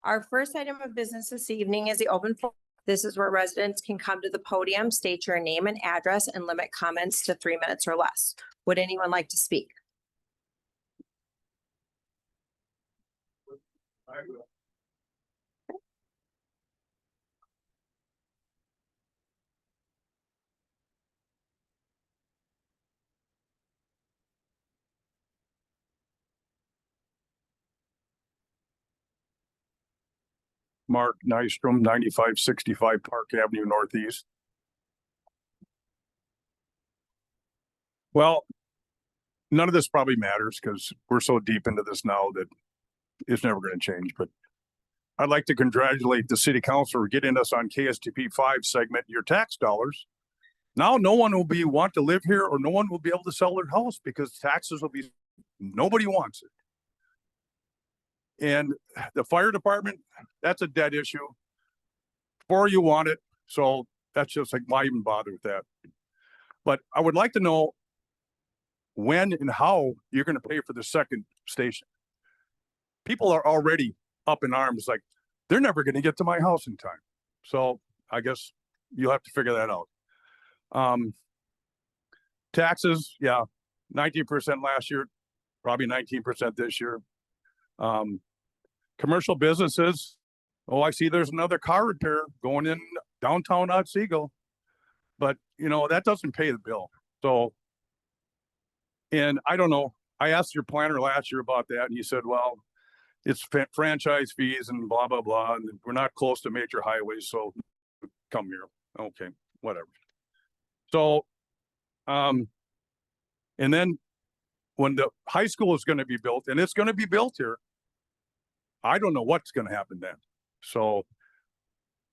Our first item of business this evening is the open forum. This is where residents can come to the podium, state your name and address, and limit comments to 3 minutes or less. Would anyone like to speak? I will. Mark Nystrom, 9565 Park Avenue Northeast. Well, none of this probably matters because we're so deep into this now that it's never going to change. But I'd like to congratulate the city council for getting us on KSTP 5 segment, your tax dollars. Now no one will want to live here, or no one will be able to sell their house because taxes will be, nobody wants it. And the fire department, that's a dead issue. Or you want it. So that's just like, why even bother with that? But I would like to know when and how you're going to pay for the second station. People are already up in arms, like they're never going to get to my house in time. So I guess you'll have to figure that out. Taxes, yeah, 19% last year, probably 19% this year. Commercial businesses, oh, I see there's another car repair going in downtown Otsego, but you know, that doesn't pay the bill. So, and I don't know, I asked your planner last year about that, and he said, well, it's franchise fees and blah, blah, blah, and we're not close to major highways, so come here. Okay, whatever. So, and then when the high school is going to be built, and it's going to be built here, I don't know what's going to happen then. So,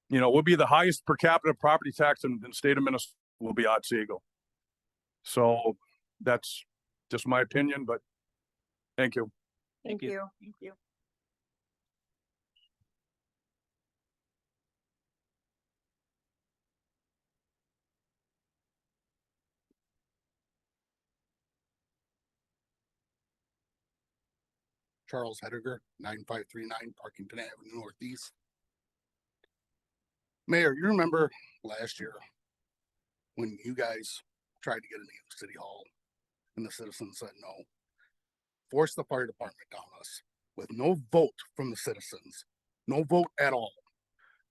you know, we'll be the highest per capita property tax in the state of Minnesota will be Otsego. So that's just my opinion, but thank you. Thank you. Thank you. Charles Hediger, 9539 Parkington Avenue Northeast. Mayor, you remember last year when you guys tried to get a new city hall and the citizens said no, forced the fire department down us with no vote from the citizens, no vote at all.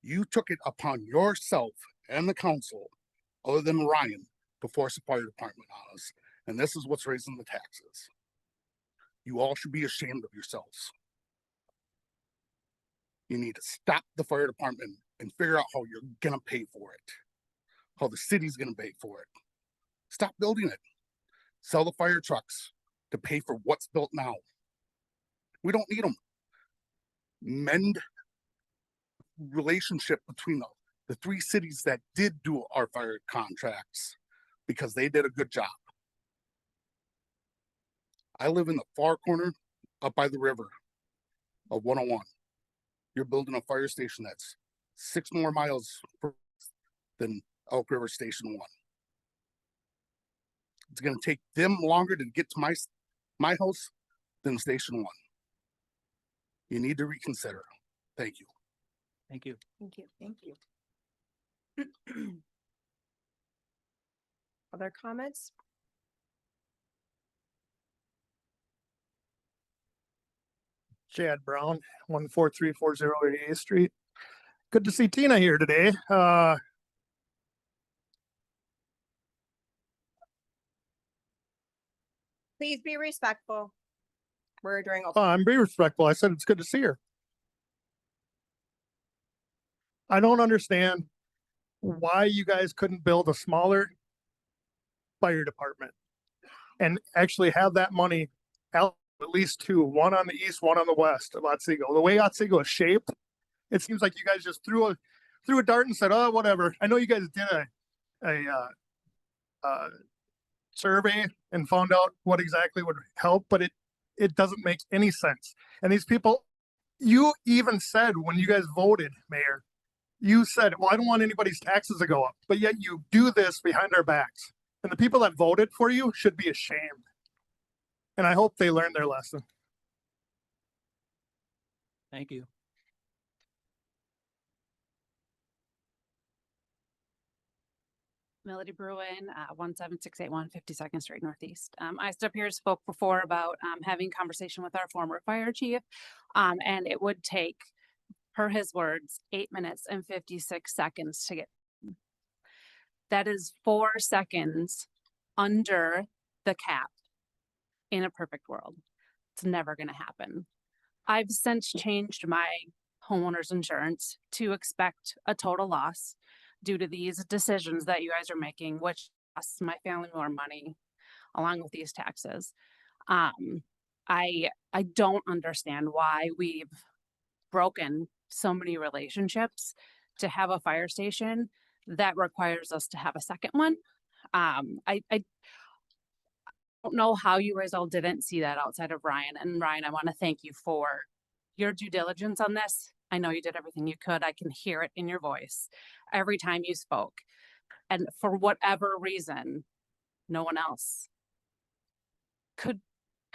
You took it upon yourself and the council, other than Ryan, to force the fire department on us. And this is what's raising the taxes. You all should be ashamed of yourselves. You need to stop the fire department and figure out how you're gonna pay for it. How the city's gonna pay for it. Stop building it. Sell the fire trucks to pay for what's built now. We don't need them. Mend relationship between the 3 cities that did do our fire contracts because they did a good job. I live in the far corner up by the river of 101. You're building a fire station that's 6 more miles than Elk River Station 1. It's going to take them longer to get to my house than Station 1. You need to reconsider. Thank you. Thank you. Thank you. Thank you. Other comments? Chad Brown, 14340 88th Street. Good to see Tina here today. Please be respectful. We're during. I'm being respectful. I said it's good to see her. I don't understand why you guys couldn't build a smaller fire department and actually have that money out at least 2, one on the east, one on the west of Otsego. The way Otsego is shaped, it seems like you guys just threw a dart and said, "Oh, whatever." I know you guys did a survey and found out what exactly would help, but it doesn't make any sense. And these people, you even said when you guys voted, Mayor, you said, "Well, I don't want anybody's taxes to go up," but yet you do this behind our backs. And the people that voted for you should be ashamed. And I hope they learned their lesson. Thank you. Melody Bruin, 17681 52nd Street Northeast. I stood up here and spoke before about having conversation with our former fire chief. And it would take, per his words, 8 minutes and 56 seconds to get. That is 4 seconds under the cap in a perfect world. It's never going to happen. I've since changed my homeowner's insurance to expect a total loss due to these decisions that you guys are making, which costs my family more money along with these taxes. I don't understand why we've broken so many relationships to have a fire station that requires us to have a second one. I don't know how you guys all didn't see that outside of Ryan. And Ryan, I want to thank you for your due diligence on this. I know you did everything you could. I can hear it in your voice every time you spoke. And for whatever reason, no one else could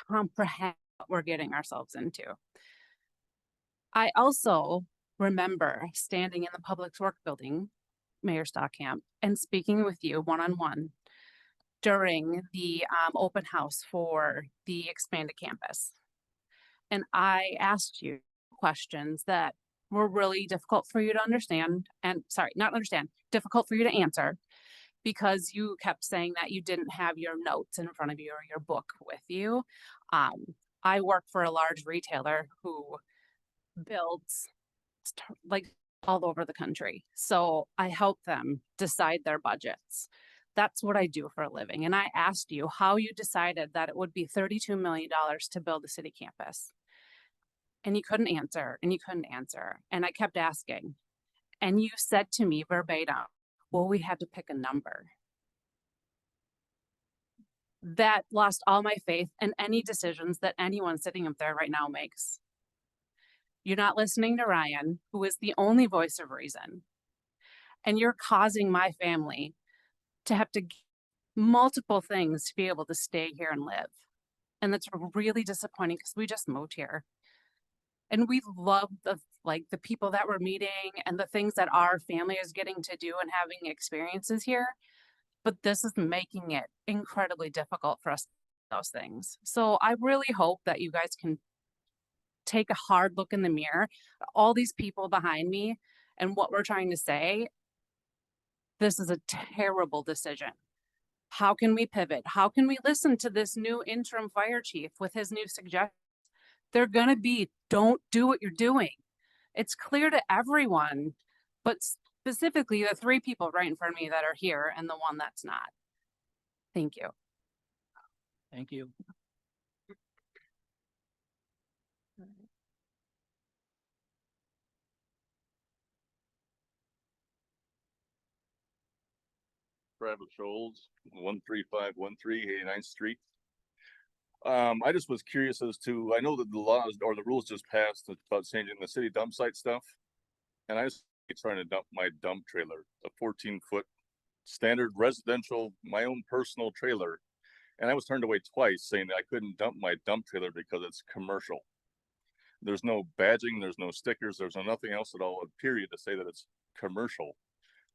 comprehend what we're getting ourselves into. I also remember standing in the Public Works building, Mayor Stockamp, and speaking with you one-on-one during the open house for the expanded campus. And I asked you questions that were really difficult for you to understand, and sorry, not understand, difficult for you to answer, because you kept saying that you didn't have your notes in front of you or your book with you. I work for a large retailer who builds like all over the country. So I help them decide their budgets. That's what I do for a living. And I asked you how you decided that it would be $32 million to build a city campus. And you couldn't answer, and you couldn't answer. And I kept asking. And you said to me verbatim, well, we had to pick a number. That lost all my faith in any decisions that anyone sitting up there right now makes. You're not listening to Ryan, who is the only voice of reason. And you're causing my family to have to multiple things to be able to stay here and live. And that's really disappointing because we just moved here. And we love the people that we're meeting and the things that our family is getting to do and having experiences here. But this is making it incredibly difficult for us to do those things. So I really hope that you guys can take a hard look in the mirror, all these people behind me and what we're trying to say. This is a terrible decision. How can we pivot? How can we listen to this new interim fire chief with his new suggestions? They're going to be, don't do what you're doing. It's clear to everyone, but specifically the 3 people right in front of me that are here and the one that's not. Thank you. Thank you. Travis Scholes, 13513 89th Street. I just was curious as to, I know that the laws or the rules just passed about changing the city dump site stuff. And I was trying to dump my dump trailer, a 14-foot standard residential, my own personal trailer. And I was turned away twice saying that I couldn't dump my dump trailer because it's commercial. There's no badging, there's no stickers, there's nothing else at all, period, to say that it's commercial.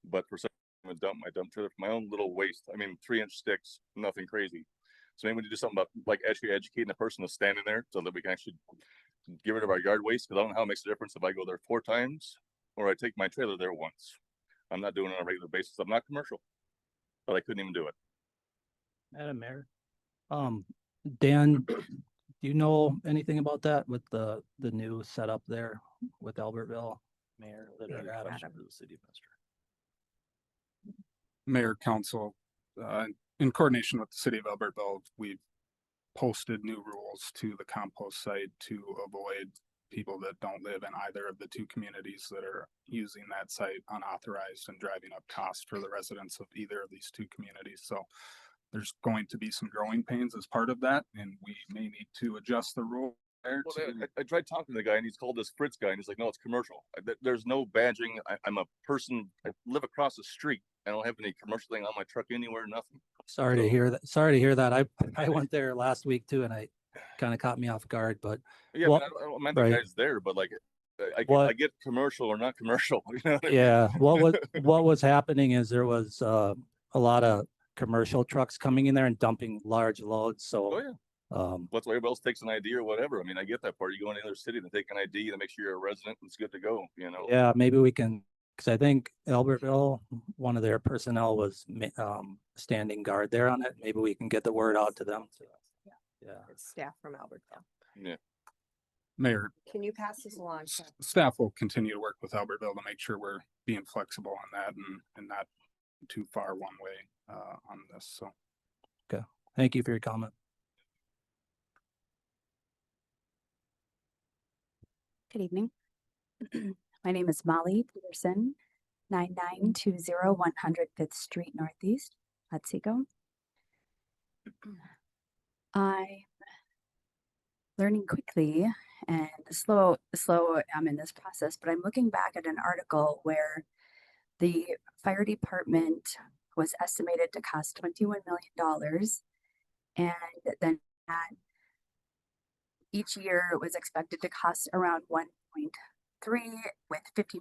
But for some reason, I dump my dump trailer for my own little waste. I mean, 3-inch sticks, nothing crazy. So maybe we do something about like actually educating the person that's standing there so that we can actually get rid of our yard waste. Because I don't know how it makes a difference if I go there 4 times or I take my trailer there once. I'm not doing it on a regular basis. I'm not commercial, but I couldn't even do it. Madam Mayor. Dan, do you know anything about that with the new setup there with Albertville? Mayor, Adams, the city administrator. Mayor, council, in coordination with the city of Albertville, we've posted new rules to the compost site to avoid people that don't live in either of the 2 communities that are using that site unauthorized and driving up costs for the residents of either of these 2 communities. So there's going to be some growing pains as part of that, and we may need to adjust the rule. I tried talking to the guy and he's called this Fritz guy and he's like, no, it's commercial. There's no badging. I'm a person, I live across the street. I don't have any commercial thing on my truck anywhere, nothing. Sorry to hear that. Sorry to hear that. I went there last week too, and I kind of caught me off guard, but yeah, well, I don't mind the right. guys there, but like What- I get commercial or not commercial. You know what I mean? yeah, what was happening is there was a a lot of commercial trucks coming in there and dumping large loads, Oh, so, yeah. um, What's everybody else takes an ID or whatever. I mean, I get that part. You go into another city to take an ID to make sure you're a resident and it's good to go, you know? yeah, maybe we can, because I think Albertville, one of their personnel was standing guard there on it. Maybe we can get the word out to them. Yeah. It's staff from Albertville. Yeah. Mayor, Can you pass this along? staff will continue to work with Albertville to make sure we're being flexible on that and not too far one way on this. So Thank you for your comment. Good evening. My name is Molly Peterson, 9920 105th Street Northeast, Otsego. I'm learning quickly and slow I'm in this process, but I'm looking back at an article where the fire department was estimated to cost $21 million, and then each year it was expected to cost around 1.3 with 15%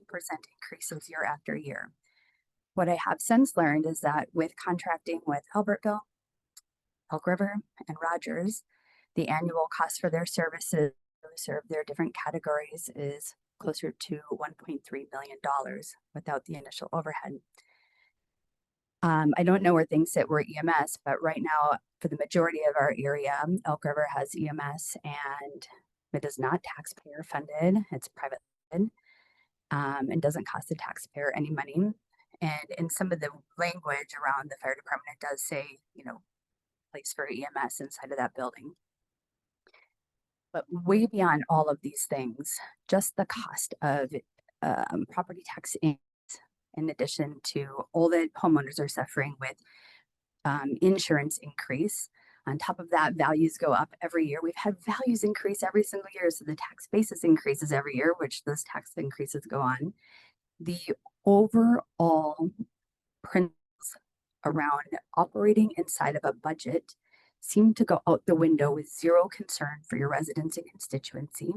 increases year after year. What I have since learned is that with contracting with Albertville, Elk River, and Rogers, the annual cost for their services to serve their different categories is closer to $1.3 million without the initial overhead. I don't know where things sit with EMS, but right now, for the majority of our area, Elk River has EMS and it is not taxpayer funded, it's private funded, and doesn't cost the taxpayer any money. And in some of the language around the fire department, it does say, you know, place for EMS inside of that building. But way beyond all of these things, just the cost of property tax in addition to all that homeowners are suffering with insurance increase. On top of that, values go up every year. We've had values increase every single year. So the tax basis increases every year, which those tax increases go on. The overall principles around operating inside of a budget seem to go out the window with zero concern for your residents and constituency.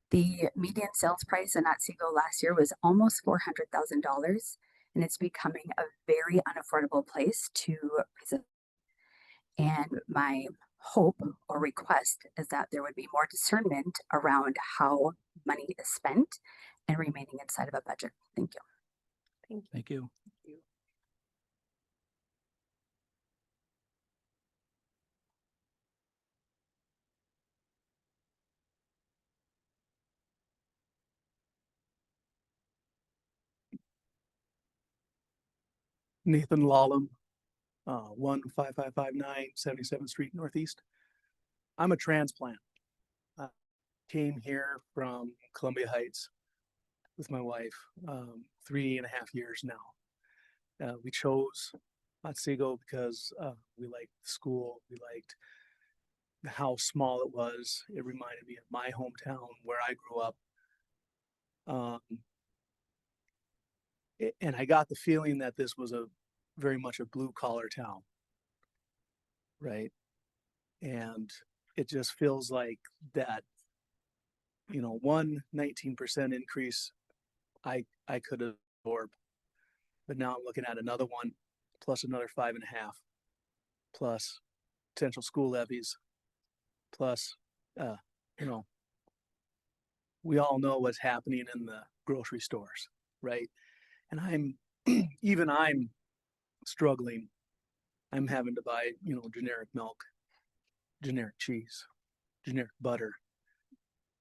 The median sales price in Otsego last year was almost $400,000, and it's becoming a very unaffordable place to visit. And my hope or request is that there would be more discernment around how money is spent and remaining inside of a budget. Thank you. Thank you. Nathan Lallam, 15559 77th Street Northeast. I'm a transplant. Came here from Columbia Heights with my wife 3.5 years now. We chose Otsego because we liked the school, we liked how small it was. It reminded me of my hometown where I grew up. And I got the feeling that this was very much a blue collar town, right? And it just feels like that, 19% increase I could absorb, but now I'm looking at another one plus another 5.5 plus potential school levies plus we all know what's happening in the grocery stores, right? And I'm struggling. I'm having to buy, generic milk, generic cheese, generic butter.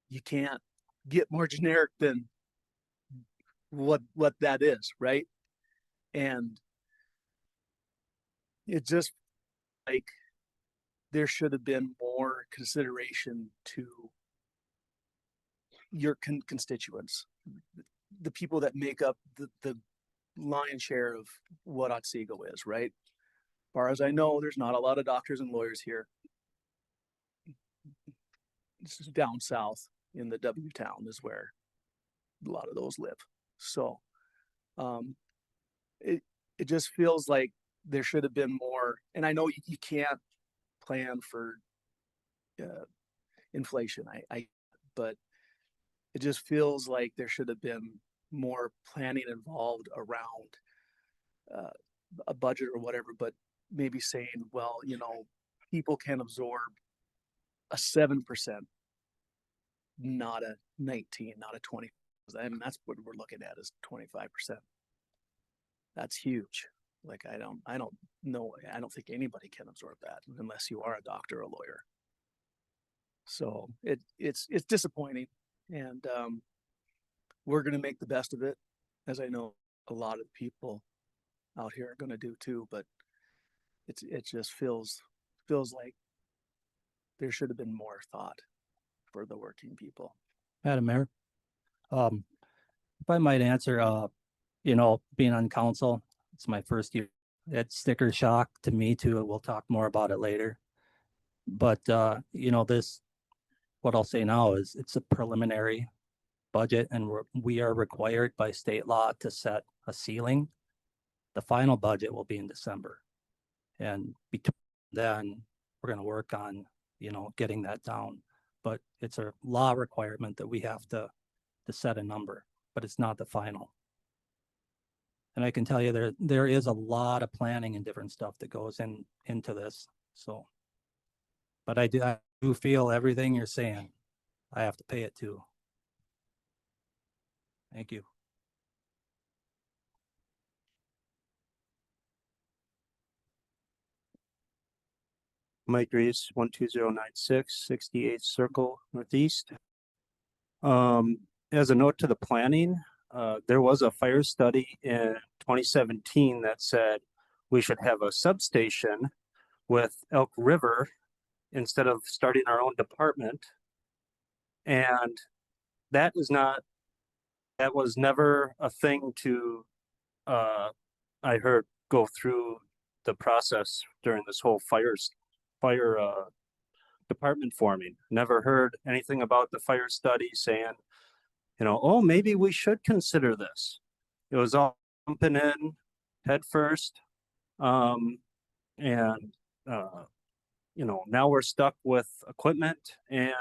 You can't get more generic than what that is, right? And it just like there should have been more consideration to your constituents, the people that make up the lion's share of what Otsego is, right? As far as I know, there's not a lot of doctors and lawyers here. This is down south in the W town is where a lot of those live. So it just feels like there should have been more, and I know you can't plan for inflation, but it just feels like there should have been more planning involved around a budget or whatever, but maybe saying, well, people can absorb a 7%, not a 19, not a 20. And that's what we're looking at is 25%. That's huge. Like, I don't know. I don't think anybody can absorb that unless you are a doctor or a lawyer. So it's disappointing, and we're going to make the best of it, as I know a lot of people out here are going to do too. But it just feels like there should have been more thought for the working people. Madam Mayor, if I might answer, being on council, it's my first year. It's sticker shock to me too. We'll talk more about it later. But, what I'll say now is it's a preliminary budget, and we are required by state law to set a ceiling. The final budget will be in December. And between then, we're going to work on, getting that down. But it's a law requirement that we have to set a number, but it's not the final. And I can tell you there is a lot of planning and different stuff that goes into this. So, but I do feel everything you're saying. I have to pay it too. Thank you. Mike Reese, 12096, 68th Circle Northeast. As a note to the planning, there was a fire study in 2017 that said we should have a substation with Elk River instead of starting our own department. And that was never a thing to, I heard, go through the process during this whole fire department forming. Never heard anything about the fire study saying, oh, maybe we should consider this. It was all jumping in head first. Now we're stuck with equipment, and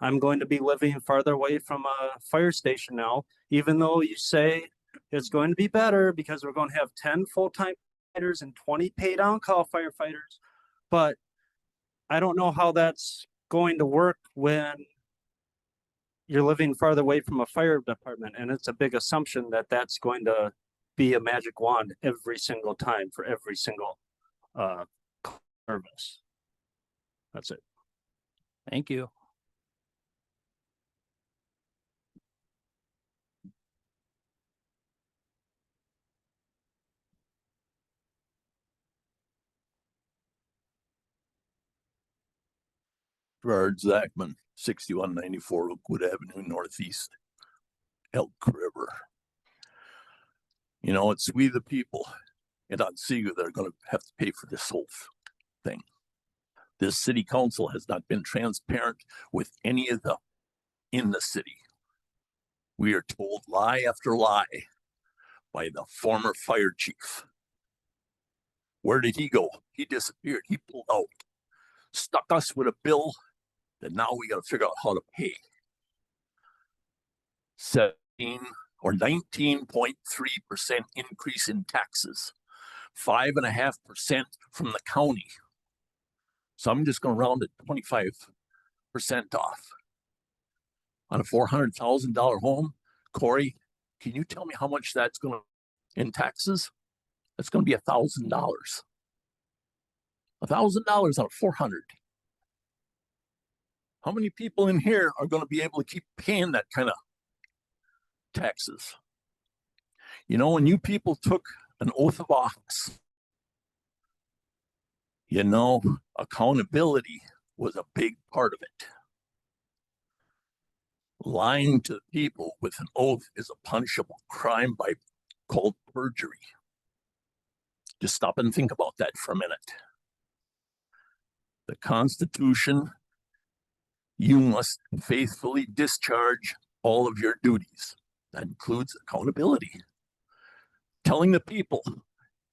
I'm going to be living farther away from a fire station now, even though you say it's going to be better because we're going to have 10 full-time firefighters and 20 paid on-call firefighters. But I don't know how that's going to work when you're living farther away from a fire department. And it's a big assumption that that's going to be a magic wand every single time for every single service. That's it. Thank you. Gerard Zachman, 6194 Oakwood Avenue Northeast, Elk River. It's we the people in Otsego that are going to have to pay for this whole thing. This city council has not been transparent with any of them in the city. We are told lie after lie by the former fire chief. Where did he go? He disappeared. He pulled out, stuck us with a bill that now we got to figure out how to pay. 17 or 19.3% increase in taxes, 5.5% from the county. So I'm just going to round it 25% off on a $400,000 home. Corey, can you tell me how much that's going to in taxes? That's going to be $1,000. $1,000 on a 400. How many people in here are going to be able to keep paying that kind of taxes? When you people took an oath of office, accountability was a big part of it. Lying to people with an oath is a punishable crime called perjury. Just stop and think about that for a minute. The Constitution, you must faithfully discharge all of your duties. That includes accountability. Telling the people,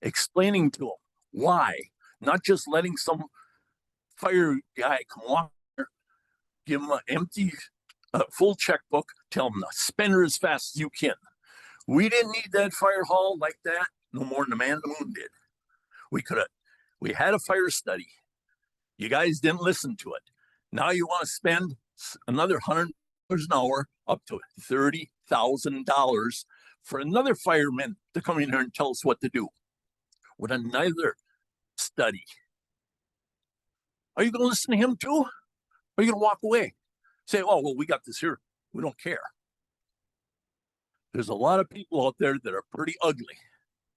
explaining to them why, not just letting some fire guy come walk there, give him an empty, full checkbook, tell him to spend it as fast as you can. We didn't need that fire hall like that no more than the man in the moon did. We had a fire study. You guys didn't listen to it. Now you want to spend another $100 an hour, up to $30,000 for another fireman to come in here and tell us what to do with another study. Are you going to listen to him too? Or are you going to walk away? Say, oh, well, we got this here. We don't care. There's a lot of people out there that are pretty ugly,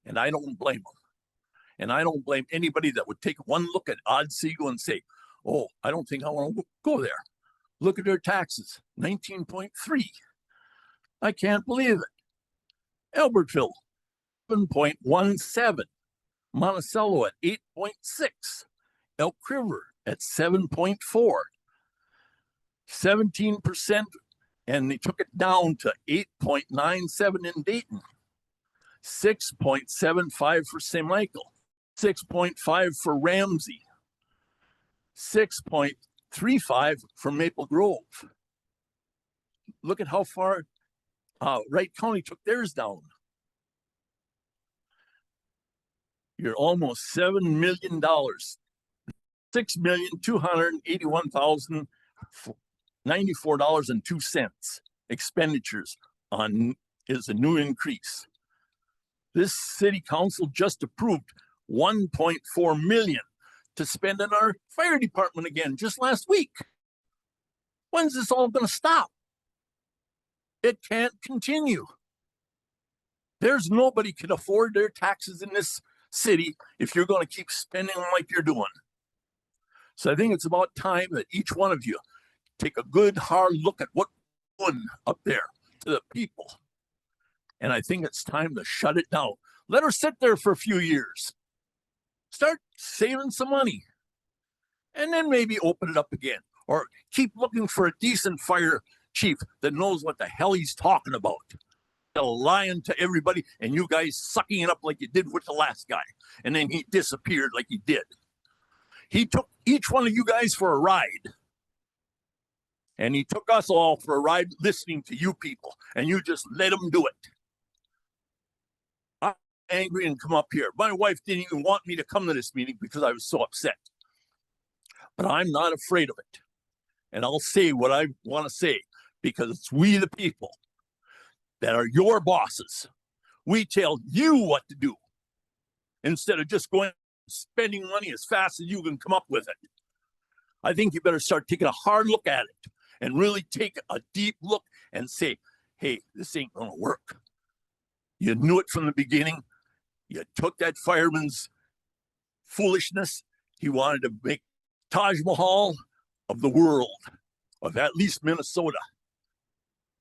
and I don't blame them. And I don't blame anybody that would take one look at Otsego and say, oh, I don't think I want to go there. Look at their taxes, 19.3. I can't believe it. Albertville, 7.17. Monticello at 8.6. Elk River at 7.4. 17%, and they took it down to 8.97 in Dayton. 6.75 for St. Michael. 6.5 for Ramsey. 6.35 for Maple Grove. Look at how far Wright County took theirs down. You're almost $7 million. $6,281,094.02 expenditures on is a new increase. This city council just approved 1.4 million to spend in our fire department again just last week. When's this all going to stop? It can't continue. There's nobody can afford their taxes in this city if you're going to keep spending like you're doing. So I think it's about time that each one of you take a good hard look at what's going up there to the people. And I think it's time to shut it down. Let her sit there for a few years. Start saving some money. And then maybe open it up again. Or keep looking for a decent fire chief that knows what the hell he's talking about. Lying to everybody and you guys sucking it up like you did with the last guy. And then he disappeared like he did. He took each one of you guys for a ride. And he took us all for a ride listening to you people. And you just let him do it. I'm angry and come up here. My wife didn't even want me to come to this meeting because I was so upset. But I'm not afraid of it. And I'll say what I want to say because it's we the people that are your bosses. We tell you what to do instead of just going spending money as fast as you can come up with it. I think you better start taking a hard look at it and really take a deep look and say, hey, this ain't going to work. You knew it from the beginning. You took that fireman's foolishness. He wanted to make Taj Mahal of the world, of at least Minnesota.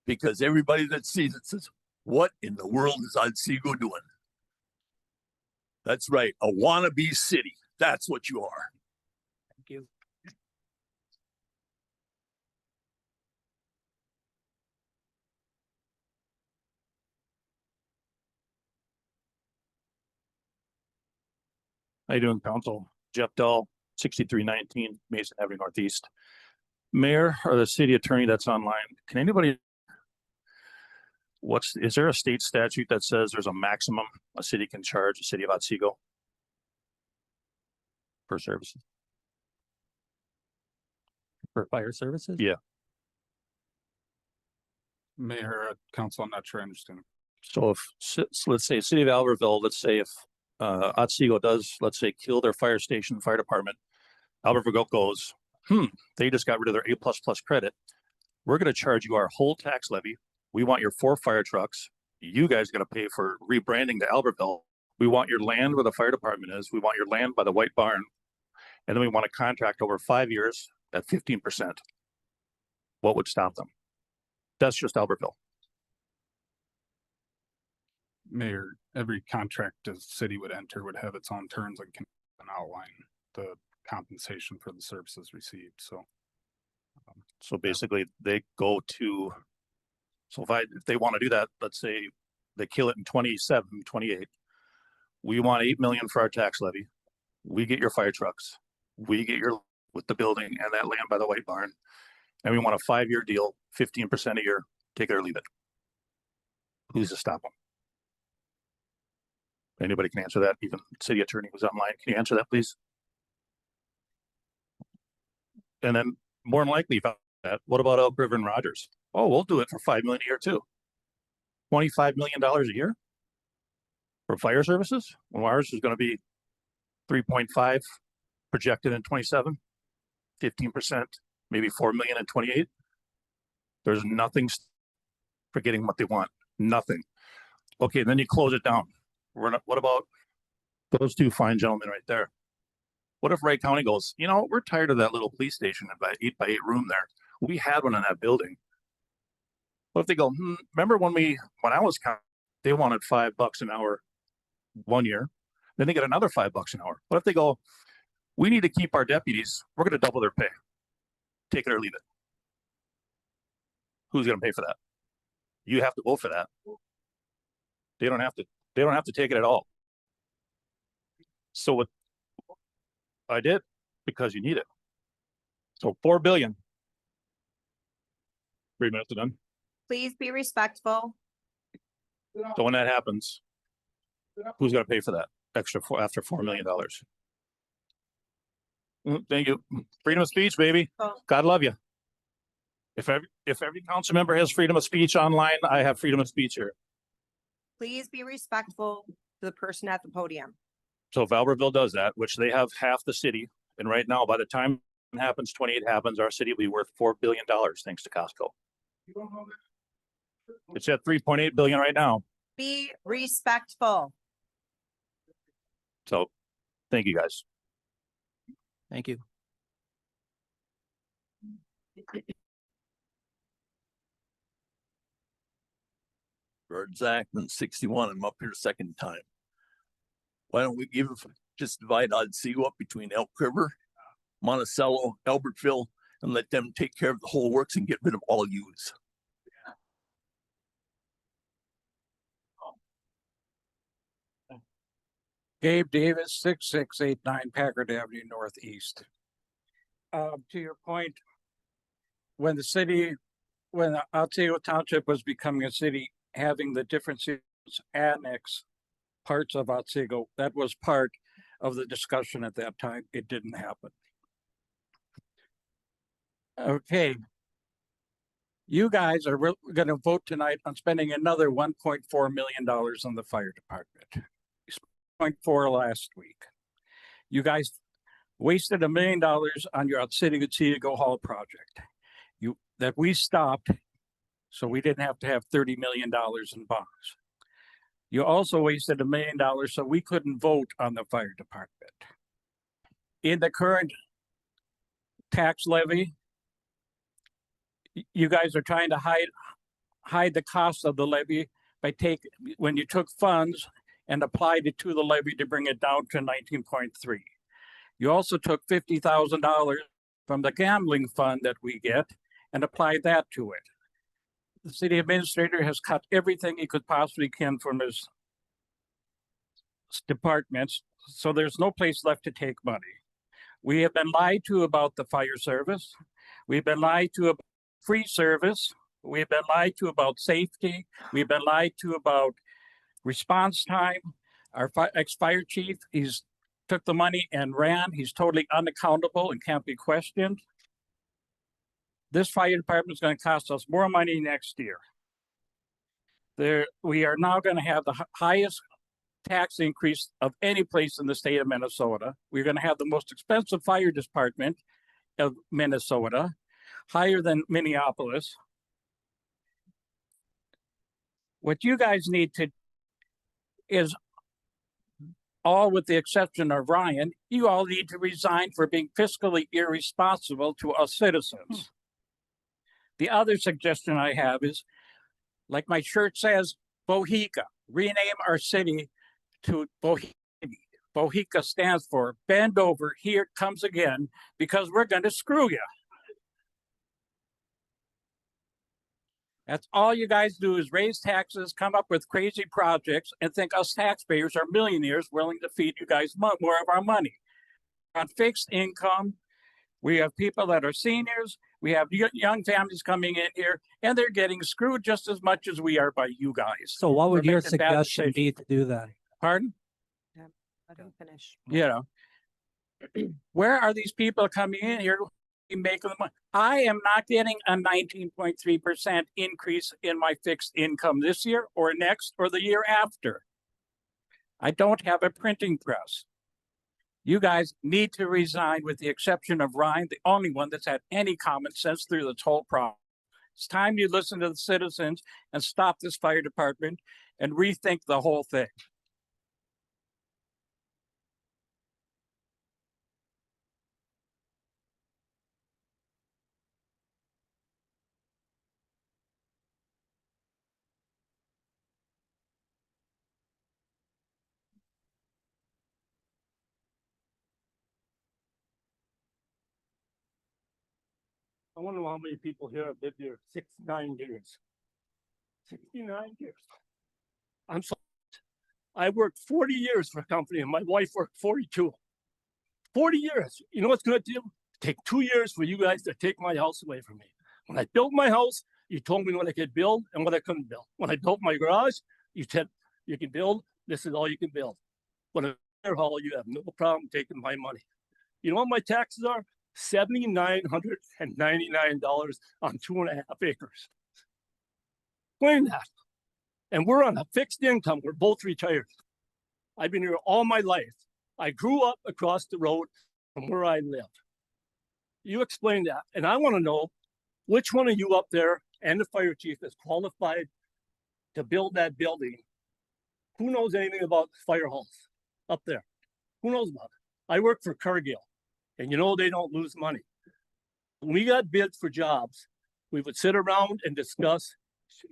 Because everybody that sees it says, what in the world is Otsego doing? That's right, a wannabe city. That's what you are. Thank you. How you doing, Council? Jeff Dahl, 6319 Mason Avenue Northeast. Mayor or the city attorney that's online, can anybody, is there a state statute that says there's a maximum a city can charge the city of Otsego for services? For fire services? Yeah. Mayor, council, I'm not sure I understand. So if, so let's say city of Albertville, let's say if Otsego does, let's say, kill their fire station, fire department, Albertville goes, they just got rid of their A++ credit. We're going to charge you our whole tax levy. We want your 4 fire trucks. You guys got to pay for rebranding to Albertville. We want your land where the fire department is. We want your land by the White Barn. And then we want a contract over 5 years at 15%. What would stop them? That's just Albertville. Mayor, every contract the city would enter would have its own terms and can outline the compensation for the services received. So basically they go to, so if they want to do that, let's say they kill it in 27, 28. We want 8 million for our tax levy. We get your fire trucks. We get your with the building and that land by the White Barn. And we want a 5-year deal, 15% a year, take it or leave it. Who's to stop them? Anybody can answer that. Even city attorney was online. Can you answer that, please? And then more than likely, that, what about Elk River and Rogers? Oh, we'll do it for $5 million a year too. $25 million a year for fire services, when ours is going to be 3.5 projected in 27, 15%, maybe 4 million in 28. There's nothing for getting what they want. Nothing. Okay, then you close it down. What about those two fine gentlemen right there? What if Wright County goes, you know, we're tired of that little police station in that 8x8 room there. We had one in that building. What if they go, remember when I was counting, they wanted $5 an hour 1 year, then they get another $5 an hour. What if they go, we need to keep our deputies, we're going to double their pay. Take it or leave it. Who's going to pay for that? You have to vote for that. They don't have to take it at all. So what I did, because you need it. So $4 billion. 3 minutes are done. Please be respectful. So when that happens, who's going to pay for that extra after $4 million? Thank you. Freedom of speech, baby. God love you. If every council member has freedom of speech online, I have freedom of speech here. Please be respectful to the person at the podium. So if Albertville does that, which they have half the city, and right now, by the time it happens, 28 happens, our city will be worth $4 billion thanks to Costco. It's at 3.8 billion right now. Be respectful. So thank you guys. Thank you. Bird Zachman, 61. I'm up here second time. Why don't we just divide Otsego up between Elk River, Monticello, Albertville, and let them take care of the whole works and get rid of all yous. Gabe Davis, 6689 Packard Avenue Northeast. To your point, when Otsego Township was becoming a city, having the different cities annex parts of Otsego, that was part of the discussion at that time. It didn't happen. Okay. You guys are going to vote tonight on spending another $1.4 million on the fire department. 0.4 last week. You guys wasted $1 million on your Otsego Hall project. That we stopped, so we didn't have to have $30 million in bonds. You also wasted $1 million, so we couldn't vote on the fire department. In the current tax levy, you guys are trying to hide the cost of the levy by when you took funds and applied it to the levy to bring it down to 19.3. You also took $50,000 from the gambling fund that we get and applied that to it. The city administrator has cut everything he could possibly can from his departments, so there's no place left to take money. We have been lied to about the fire service. We've been lied to about free service. We've been lied to about safety. We've been lied to about response time. Our ex-fire chief, he's took the money and ran. He's totally unaccountable and can't be questioned. This fire department is going to cost us more money next year. We are now going to have the highest tax increase of any place in the state of Minnesota. We're going to have the most expensive fire department of Minnesota, higher than Minneapolis. What you guys need to is, all with the exception of Ryan, you all need to resign for being fiscally irresponsible to us citizens. The other suggestion I have is, like my shirt says, Bohica. Rename our city to Bohica. Bohica stands for bend over, here it comes again, because we're going to screw you. That's all you guys do is raise taxes, come up with crazy projects, and think us taxpayers are millionaires willing to feed you guys more of our money. On fixed income, we have people that are seniors, we have young families coming in here, and they're getting screwed just as much as we are by you guys. So what would for your making bad suggestion decisions. be to do then? Pardon? Let him finish. you know. Where are these people coming in here making the money? I am not getting a 19.3% increase in my fixed income this year or next or the year after. I don't have a printing press. You guys need to resign, with the exception of Ryan, the only one that's had any common sense through this whole problem. It's time you listen to the citizens and stop this fire department and rethink the whole thing. I wonder how many people here have lived here 69 years. 69 years. I'm so, I worked 40 years for a company and my wife worked 42. 40 years. You know what's going to do? Take 2 years for you guys to take my house away from me. When I built my house, you told me what I could build and what I couldn't build. When I built my garage, you said you can build, this is all you can build. When a fire hall, you have no problem taking my money. You know what my taxes are? $7,999 on 2.5 acres. Explain that. And we're on a fixed income. We're both retired. I've been here all my life. I grew up across the road from where I live. You explain that. And I want to know which one of you up there and the fire chief is qualified to build that building. Who knows anything about fire halls up there? Who knows about it? I work for Cargill, and you know they don't lose money. When we got bids for jobs, we would sit around and discuss,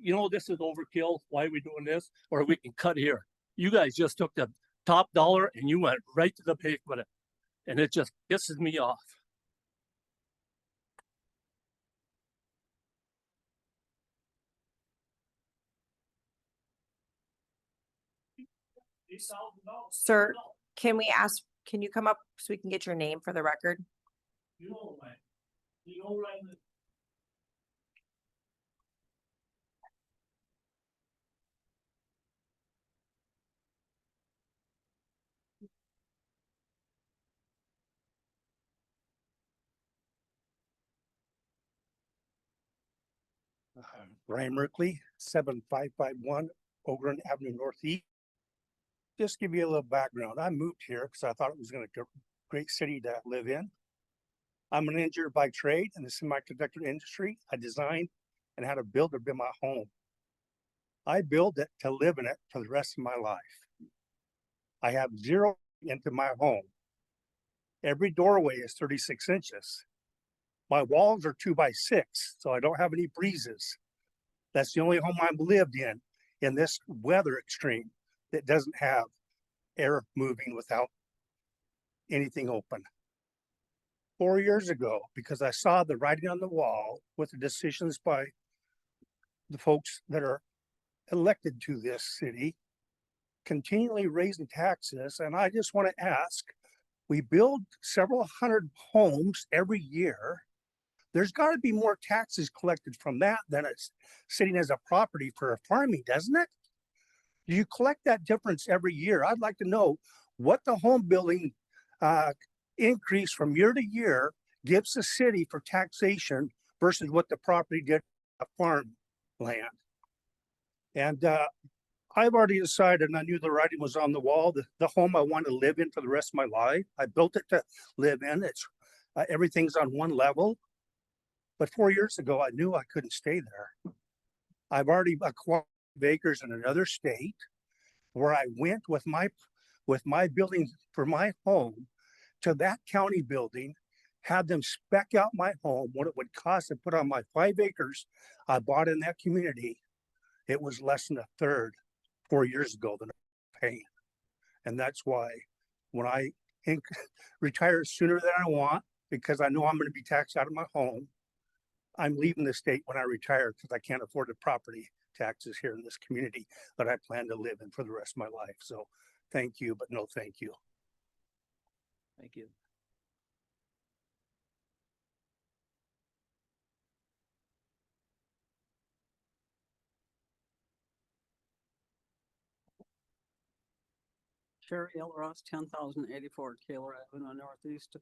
you know, this is overkill. Why are we doing this? Or we can cut here. You guys just took the top dollar and you went right to the pig with it. And it just pisses me off. Sir, can we ask, can you come up so we can get your name for the record? You know, right? You know, right? Brian Merkley, 7551 Ogren Avenue Northeast. Just give you a little background. I moved here because I thought it was going to be a great city to live in. I'm an engineer by trade in the semiconductor industry. I designed and had a builder build my home. I built it to live in it for the rest of my life. I have zero into my home. Every doorway is 36 inches. My walls are 2x6, so I don't have any breezes. That's the only home I've lived in this weather extreme that doesn't have air moving without anything open. 4 years ago, because I saw the writing on the wall with the decisions by the folks that are elected to this city, continually raising taxes, and I just want to ask, we build several hundred homes every year. There's got to be more taxes collected from that than it's sitting as a property for a farming, doesn't it? Do you collect that difference every year? I'd like to know what the home building increase from year to year gives the city for taxation versus what the property did farm land. And I've already decided, and I knew the writing was on the wall, the home I want to live in for the rest of my life. I built it to live in. It's everything's on one level. But 4 years ago, I knew I couldn't stay there. I've already acquired acres in another state where I went with my building for my home to that county building, had them spec out my home, what it would cost to put on my 5 acres I bought in that community. It was less than a third 4 years ago than I'm paying. And that's why when I retire sooner than I want, because I know I'm going to be taxed out of my home, I'm leaving the state when I retire because I can't afford the property taxes here in this community that I plan to live in for the rest of my life. So thank you, but no thank you. Thank you. Sherry L. Ross, 10,084 Taylor Avenue Northeast.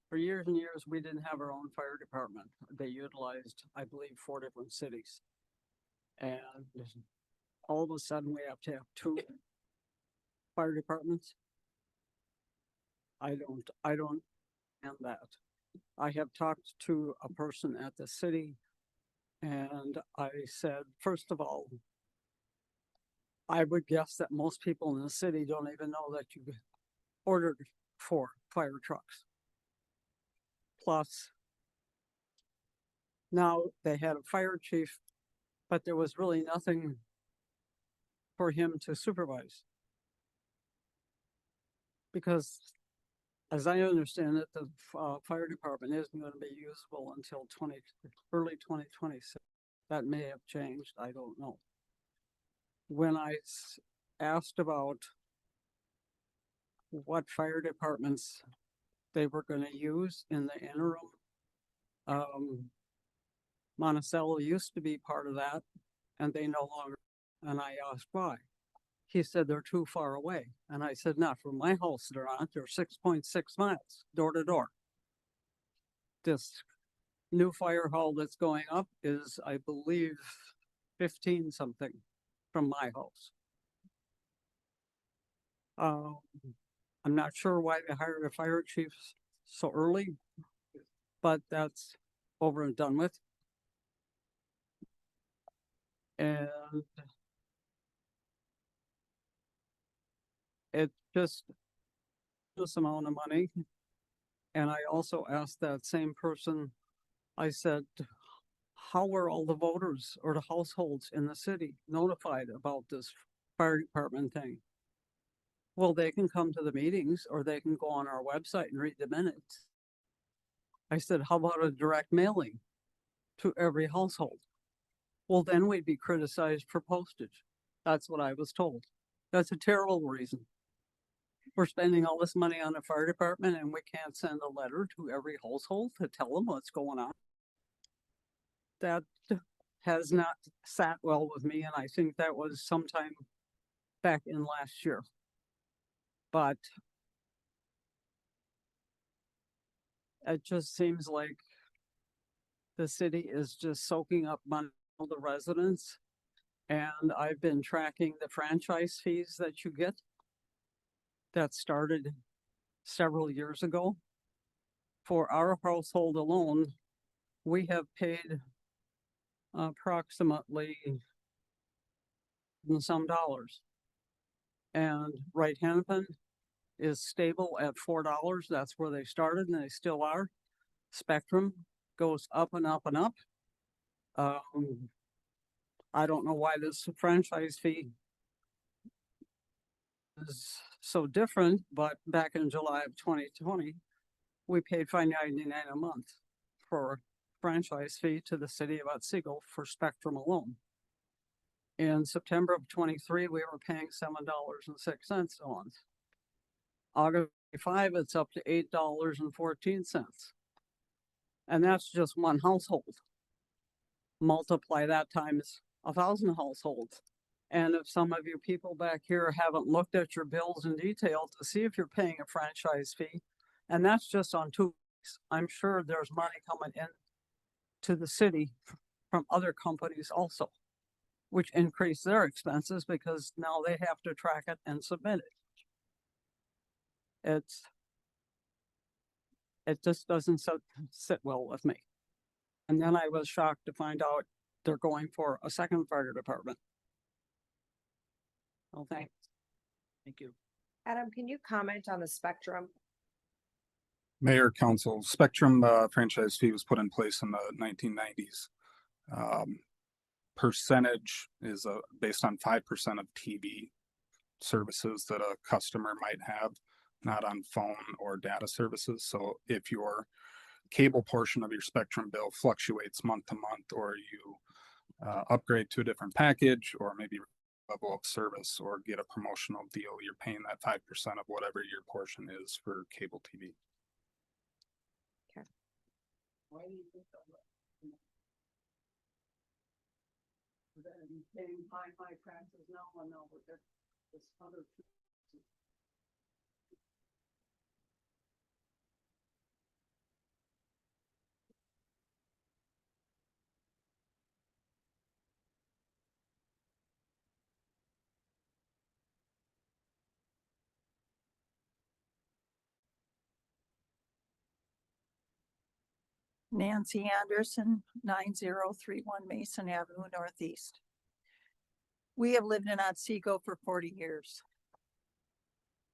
For years and years, we didn't have our own fire department. They utilized, I believe, 4 different cities. And all of a sudden, we have to have 2 fire departments. I don't understand that. I have talked to a person at the city and I said, first of all, I would guess that most people in the city don't even know that you ordered 4 fire trucks. Plus, now they had a fire chief, but there was really nothing for him to supervise. Because as I understand it, the fire department isn't going to be usable until early 2026. That may have changed, I don't know. When I asked about what fire departments they were going to use in the interim, Monticello used to be part of that, and they no longer, and I asked why. He said they're too far away. And I said, not from my house, they're not. They're 6.6 miles, door to door. This new fire hall that's going up is, I believe, 15 something from my house. I'm not sure why they hired a fire chief so early, but that's over and done with. And it just this amount of money. And I also asked that same person, I said, how were all the voters or the households in the city notified about this fire department thing? Well, they can come to the meetings or they can go on our website and read the minutes. I said, how about a direct mailing to every household? Well, then we'd be criticized for postage. That's what I was told. That's a terrible reason. We're spending all this money on the fire department and we can't send a letter to every household to tell them what's going on. That has not sat well with me, and I think that was sometime back in last year. But it just seems like the city is just soaking up money from the residents. And I've been tracking the franchise fees that you get. That started several years ago. For our household alone, we have paid approximately some dollars. And Wright Hennepin is stable at $4. That's where they started and they still are. Spectrum goes up and up and up. I don't know why this franchise fee is so different, but back in July of 2020, we paid $5.99 a month for franchise fee to the city of Otsego for Spectrum alone. In September of 23, we were paying $7.06 a month. August 5, it's up to $8.14. And that's just one household. Multiply that times 1,000 households. And if some of you people back here haven't looked at your bills in detail to see if you're paying a franchise fee, and that's just on 2 weeks, I'm sure there's money coming in to the city from other companies also, which increase their expenses because now they have to track it and submit it. It just doesn't sit well with me. And then I was shocked to find out they're going for a second fire department. Oh, thanks. Thank you. Adam, can you comment on the Spectrum? Mayor, council, Spectrum franchise fee was put in place in the 1990s. Percentage is based on 5% of TV services that a customer might have, not on phone or data services. So if your cable portion of your Spectrum bill fluctuates month to month, or you upgrade to a different package, or maybe level of service or get a promotional deal, you're paying that 5% of whatever your portion is for cable TV. Why do you think that? than paying high taxes now and now with this other. Nancy Anderson, 9031 Mason Avenue Northeast. We have lived in Otsego for 40 years.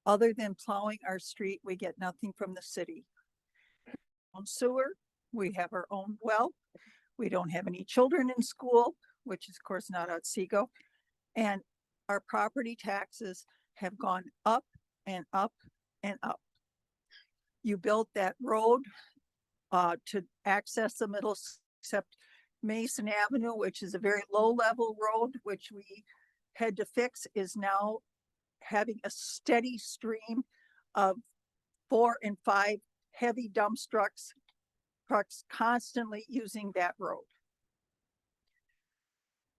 Other than plowing our street, we get nothing from the city. On sewer, we have our own well. We don't have any children in school, which is of course not Otsego. And our property taxes have gone up and up and up. You built that road to access the middle, except Mason Avenue, which is a very low level road, which we had to fix, is now having a steady stream of 4 and 5 heavy dump trucks constantly using that road.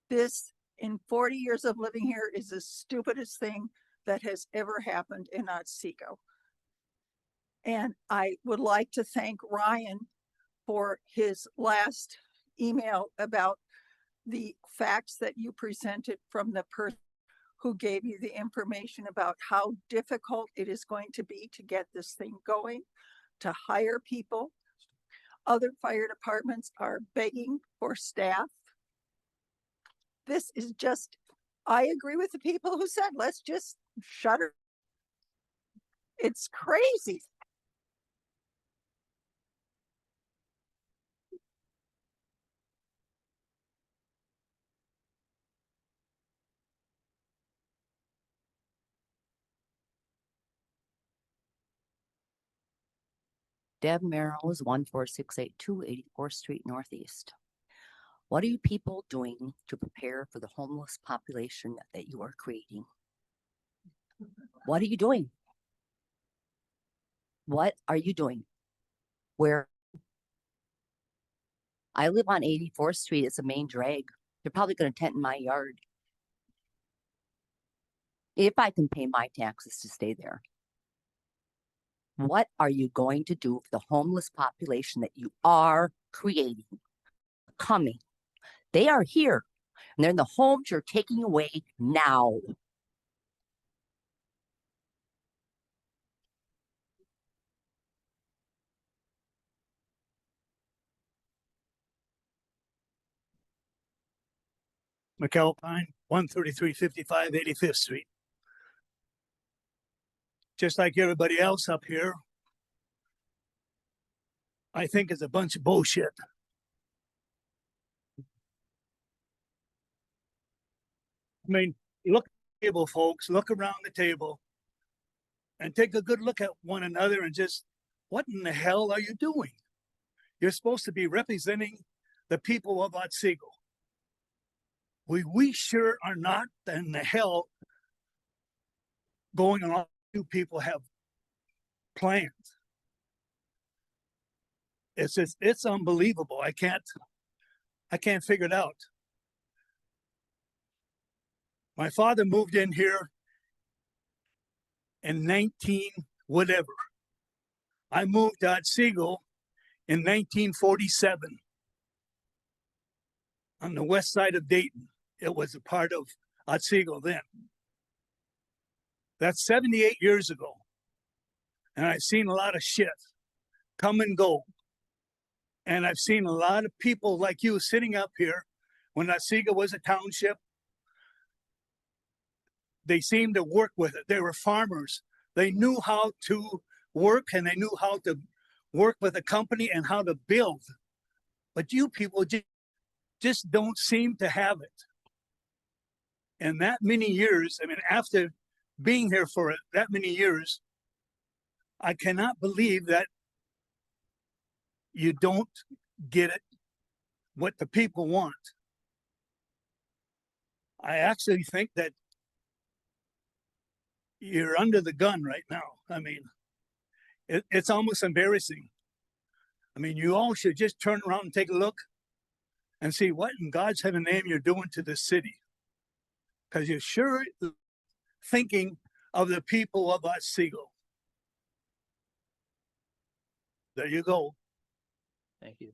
This, in 40 years of living here, is the stupidest thing that has ever happened in Otsego. And I would like to thank Ryan for his last email about the facts that you presented from the person who gave you the information about how difficult it is going to be to get this thing going, to hire people. Other fire departments are begging for staff. This is just, I agree with the people who said, let's just shut her. It's crazy. Deb Merrill is 14682 84th Street Northeast. What are you people doing to prepare for the homeless population that you are creating? What are you doing? What are you doing? Where? I live on 84th Street. It's a main drag. They're probably going to tent in my yard. If I can pay my taxes to stay there. What are you going to do for the homeless population that you are creating? Coming. They are here. And they're in the homes you're taking away now. McAlpine, 13355 85th Street. Just like everybody else up here, I think it's a bunch of bullshit. I mean, look at the table, folks, look around the table and take a good look at one another and just, what in the hell are you doing? You're supposed to be representing the people of Otsego. We sure are not in the hell going along. You people have plans. It's unbelievable. I can't figure it out. My father moved in here in 19 whatever. I moved to Otsego in 1947 on the west side of Dayton. It was a part of Otsego then. That's 78 years ago. And I've seen a lot of shit come and go. And I've seen a lot of people like you sitting up here when Otsego was a township. They seemed to work with it. They were farmers. They knew how to work and they knew how to work with a company and how to build. But you people just don't seem to have it. And that many years, I mean, after being here for that many years, I cannot believe that you don't get it, what the people want. I actually think that you're under the gun right now. I mean, it's almost embarrassing. I mean, you all should just turn around and take a look and see what in God's heaven name you're doing to the city. Cause you're sure thinking of the people of Otsego. There you go. Thank you.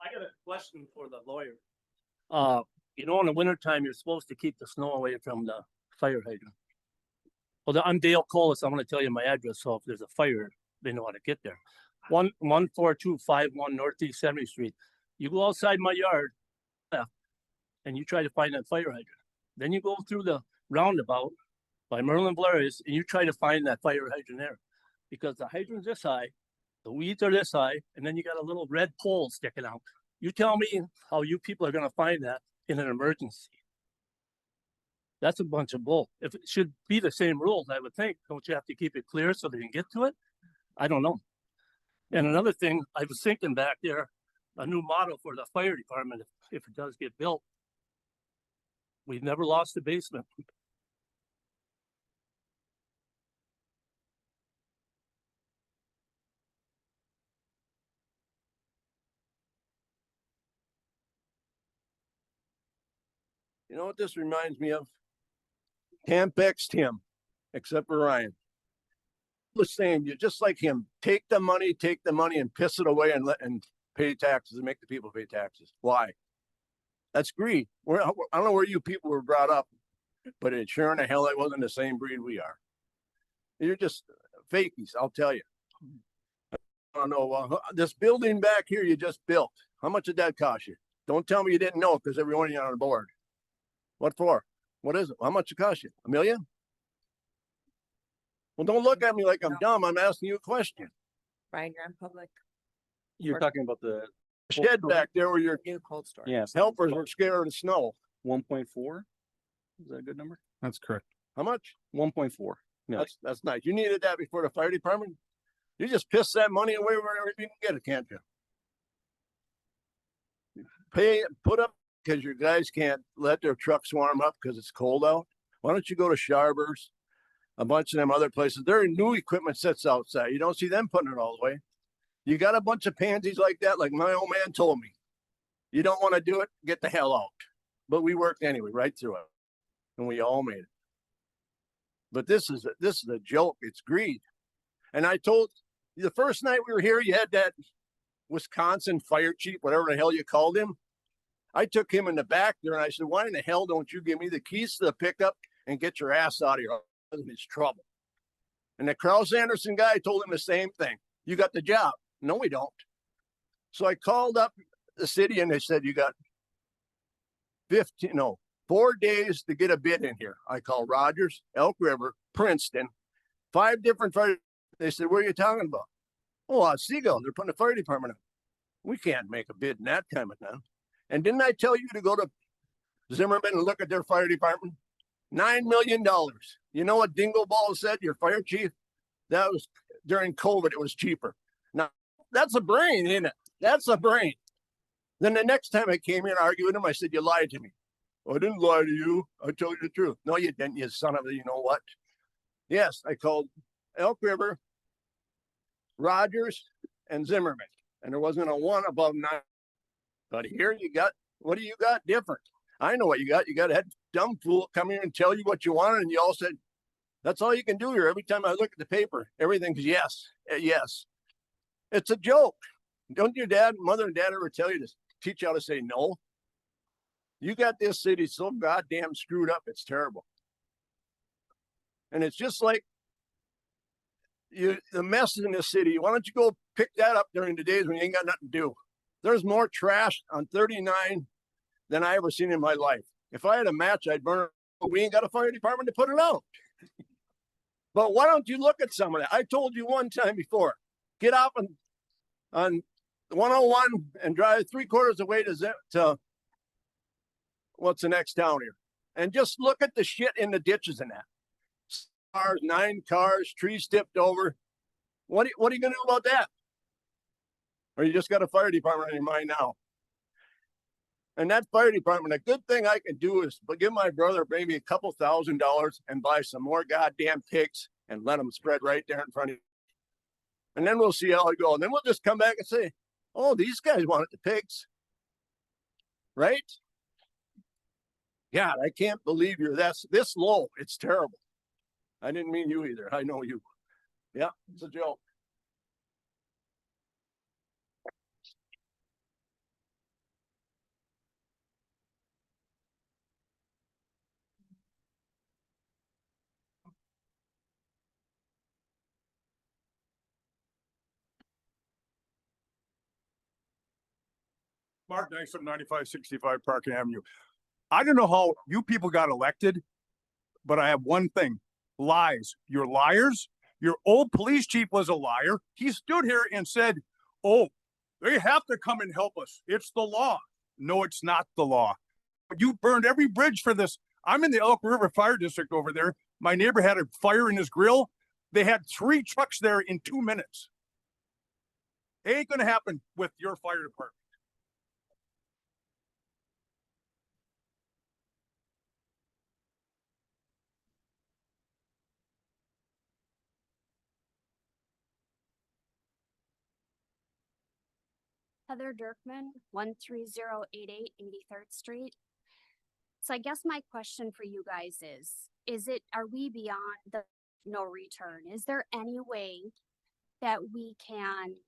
I got a question for the lawyer. You know, in the wintertime, you're supposed to keep the snow away from the fire hydrant. Well, I'm Dale Colas. I'm gonna tell you my address, so if there's a fire, they know how to get there. 14251 Northeast 70th Street. You go outside my yard, and you try to find that fire hydrant. Then you go through the roundabout by Merlin Blair's, and you try to find that fire hydrant there. Because the hydrant's this high, the weeds are this high, and then you got a little red pole sticking out. You tell me how you people are gonna find that in an emergency. That's a bunch of bull. If it should be the same rules, I would think, don't you have to keep it clear so they can get to it? I don't know. And another thing, I was thinking back there, a new motto for the fire department, if it does get built. We've never lost a basement. You know what this reminds me of? Tampexed him, except for Ryan. Was saying you're just like him. Take the money and piss it away and pay taxes and make the people pay taxes. Why? That's greed. I don't know where you people were brought up, but it sure in the hell that wasn't the same breed we are. You're just fakies, I'll tell you. I don't know. This building back here you just built. How much did that cost you? Don't tell me you didn't know because every one of you on the board. What for? What is it? How much it cost you? $1 million? Well, don't look at me like I'm dumb. I'm asking you a question. Brian, you're on public. You're talking about the Shed back there where your New cold storage. yes, helpers were scared of the snow. 1.4. Is that a good number? That's correct. How much? 1.4. Yeah. That's nice. You needed that before the fire department. You just piss that money away wherever you can get it, can't you? Put up because your guys can't let their trucks warm up because it's cold out. Why don't you go to Sharber's, a bunch of them other places? Their new equipment sits outside. You don't see them putting it all away. You got a bunch of pansies like that, like my old man told me. You don't want to do it, get the hell out. But we worked anyway, right through it. And we all made it. But this is a joke. It's greed. And I told the first night we were here, you had that Wisconsin fire chief, whatever the hell you called him. I took him in the back there and I said, why in the hell don't you give me the keys to the pickup and get your ass out of here? I'm in trouble. And the Kraus Anderson guy told him the same thing. You got the job. No, we don't. So I called up the city and they said, you got 4 days to get a bid in here. I called Rogers, Elk River, Princeton, 5 different fire. They said, what are you talking about? Oh, Otsego, they're putting a fire department up. We can't make a bid in that time of time. And didn't I tell you to go to Zimmerman and look at their fire department? $9 million. You know what Dingle Ball said, your fire chief? That was during COVID, it was cheaper. Now, that's a brain, isn't it? That's a brain. Then the next time I came here and argued with him, I said, you lied to me. Oh, I didn't lie to you. I told you the truth. No, you didn't, you son of a, you know what? Yes, I called Elk River, Rogers, and Zimmerman. And there wasn't a one above 9. But here you got, what do you got different? I know what you got. You got that dumb fool come here and tell you what you wanted. And you all said, that's all you can do here. Every time I look at the paper, everything's yes, yes. It's a joke. Don't your mother and dad ever tell you to teach you how to say no? You got this city so goddamn screwed up. It's terrible. And it's just like the mess in this city. Why don't you go pick that up during the days when you ain't got nothing to do? There's more trash on 39 than I ever seen in my life. If I had a match, I'd burn it. But we ain't got a fire department to put it out. But why don't you look at some of that? I told you one time before, get off on 101 and drive 3/4 of the way to what's the next town here? And just look at the shit in the ditches and that. Cars, 9 cars, trees tipped over. What are you going to do about that? Or you just got a fire department in your mind now? And that fire department, a good thing I can do is give my brother maybe a couple $1,000 and buy some more goddamn pigs and let them spread right there in front of you. And then we'll see how it goes. And then we'll just come back and say, oh, these guys wanted the pigs. Right? God, I can't believe you're this low. It's terrible. I didn't mean you either. I know you. Yeah, it's a joke. Mark Nysom, 9565 Park Avenue. I don't know how you people got elected, but I have one thing. Lies. You're liars. Your old police chief was a liar. He stood here and said, oh, they have to come and help us. It's the law. No, it's not the law. You burned every bridge for this. I'm in the Elk River Fire District over there. My neighbor had a fire in his grill. They had 3 trucks there in 2 minutes. It ain't going to happen with your fire department. Heather Dirkman, 13088 83rd Street. So I guess my question for you guys are we beyond the no return? Is there any way that we can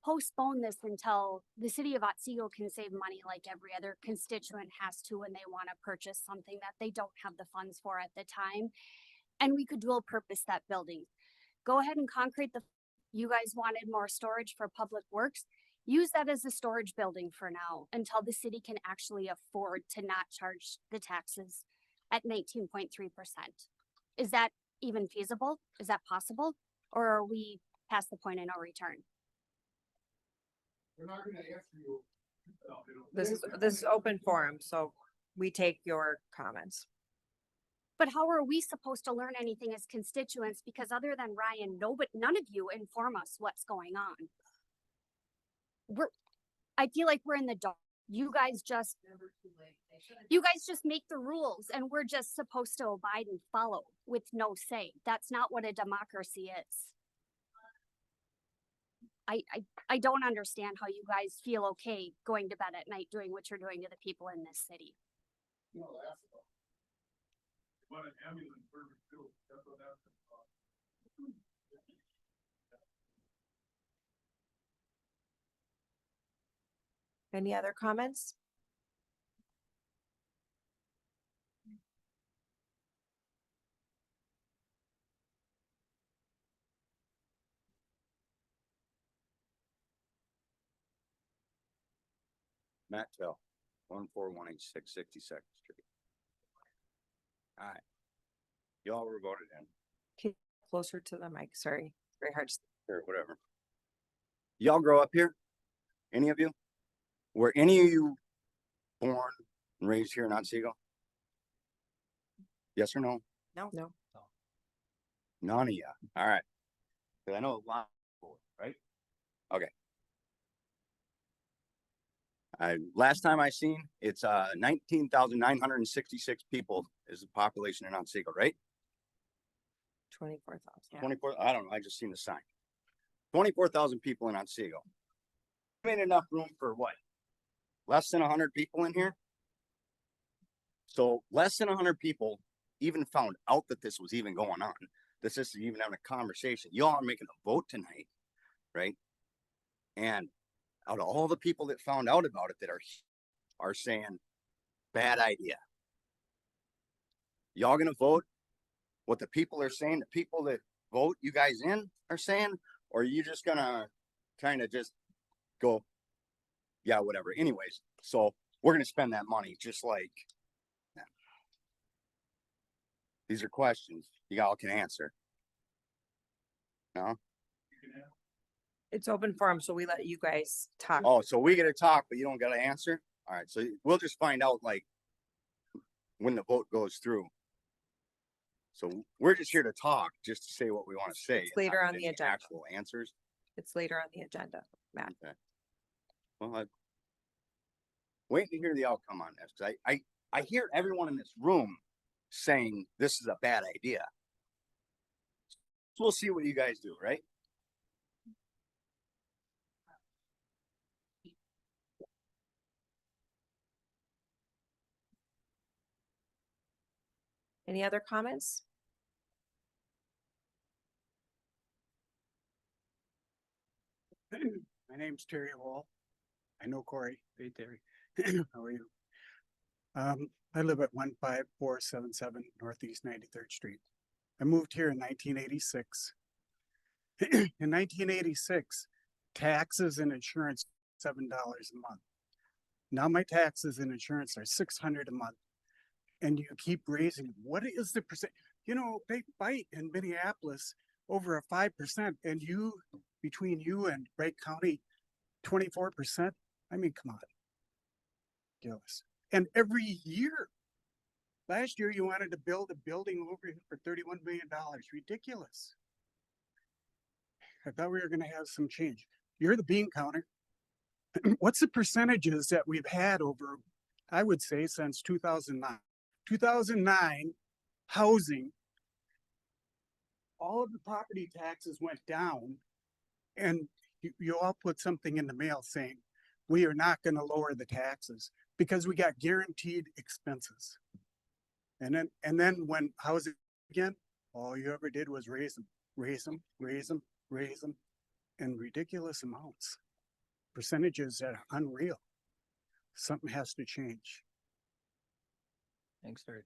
postpone this until the city of Otsego can save money like every other constituent has to when they want to purchase something that they don't have the funds for at the time? And we could dual purpose that building. Go ahead and concrete you guys wanted more storage for public works. Use that as a storage building for now until the city can actually afford to not charge the taxes at 19.3%. Is that even feasible? Is that possible? Or are we past the point of no return? We're not going to answer you. This is open forum, so we take your comments. But how are we supposed to learn anything as constituents? Because other than Ryan, none of you inform us what's going on. I feel like we're in the dark. You guys just make the rules and we're just supposed to abide and follow with no say. That's not what a democracy is. I don't understand how you guys feel okay going to bed at night doing what you're doing to the people in this city. Any other comments? Matt Tell, 14186 62nd Street. All right. Y'all were voted in. Okay, closer to the mic. Sorry. Very hard to Or whatever. Y'all grow up here? Any of you? Were any of you born and raised here in Otsego? Yes or no? No. None of you. All right. Because I know a lot of people, right? Okay. Last time I seen, it's 19,966 people is the population in Otsego, right? 24,000. 24, I don't know, I just seen the sign. 24,000 people in Otsego. Made enough room for what? Less than 100 people in here? So less than 100 people even found out that this was even going on. This is even having a conversation. Y'all are making a vote tonight, right? And out of all the people that found out about it that are saying, bad idea. Y'all gonna vote what the people are saying, the people that vote you guys in are saying, or are you just gonna kind of just go, yeah, whatever. Anyways, so we're gonna spend that money just like, these are questions you all can answer. No? It's open forum, so we let you guys talk. Oh, so we get to talk, but you don't got to answer? All right, so we'll just find out like when the vote goes through. So we're just here to talk, just to say what we want to say. It's later on the agenda. Actual answers. It's later on the agenda, Matt. Okay. Well, waiting to hear the outcome on this, because I hear everyone in this room saying this is a bad idea. So we'll see what you guys do, right? Any other comments? My name's Terry Hall. I know Corey. Hey, Terry. How are you? I live at 15477 Northeast 93rd Street. I moved here in 1986. In 1986, taxes and insurance, $7 a month. Now my taxes and insurance are $600 a month. And you keep raising. What is the percent? You know, they fight in Minneapolis over a 5%, and you, between you and Wright County, 24%. I mean, come on. Ridiculous. And every year, last year you wanted to build a building over here for $31 million. Ridiculous. I thought we were going to have some change. You're the bean counter. What's the percentages that we've had over, I would say, since 2009? 2009, housing, all of the property taxes went down, and you all put something in the mail saying, we are not going to lower the taxes because we got guaranteed expenses. And then when housing again, all you ever did was raise them, in ridiculous amounts. Percentages that are unreal. Something has to change. Thanks, Terry.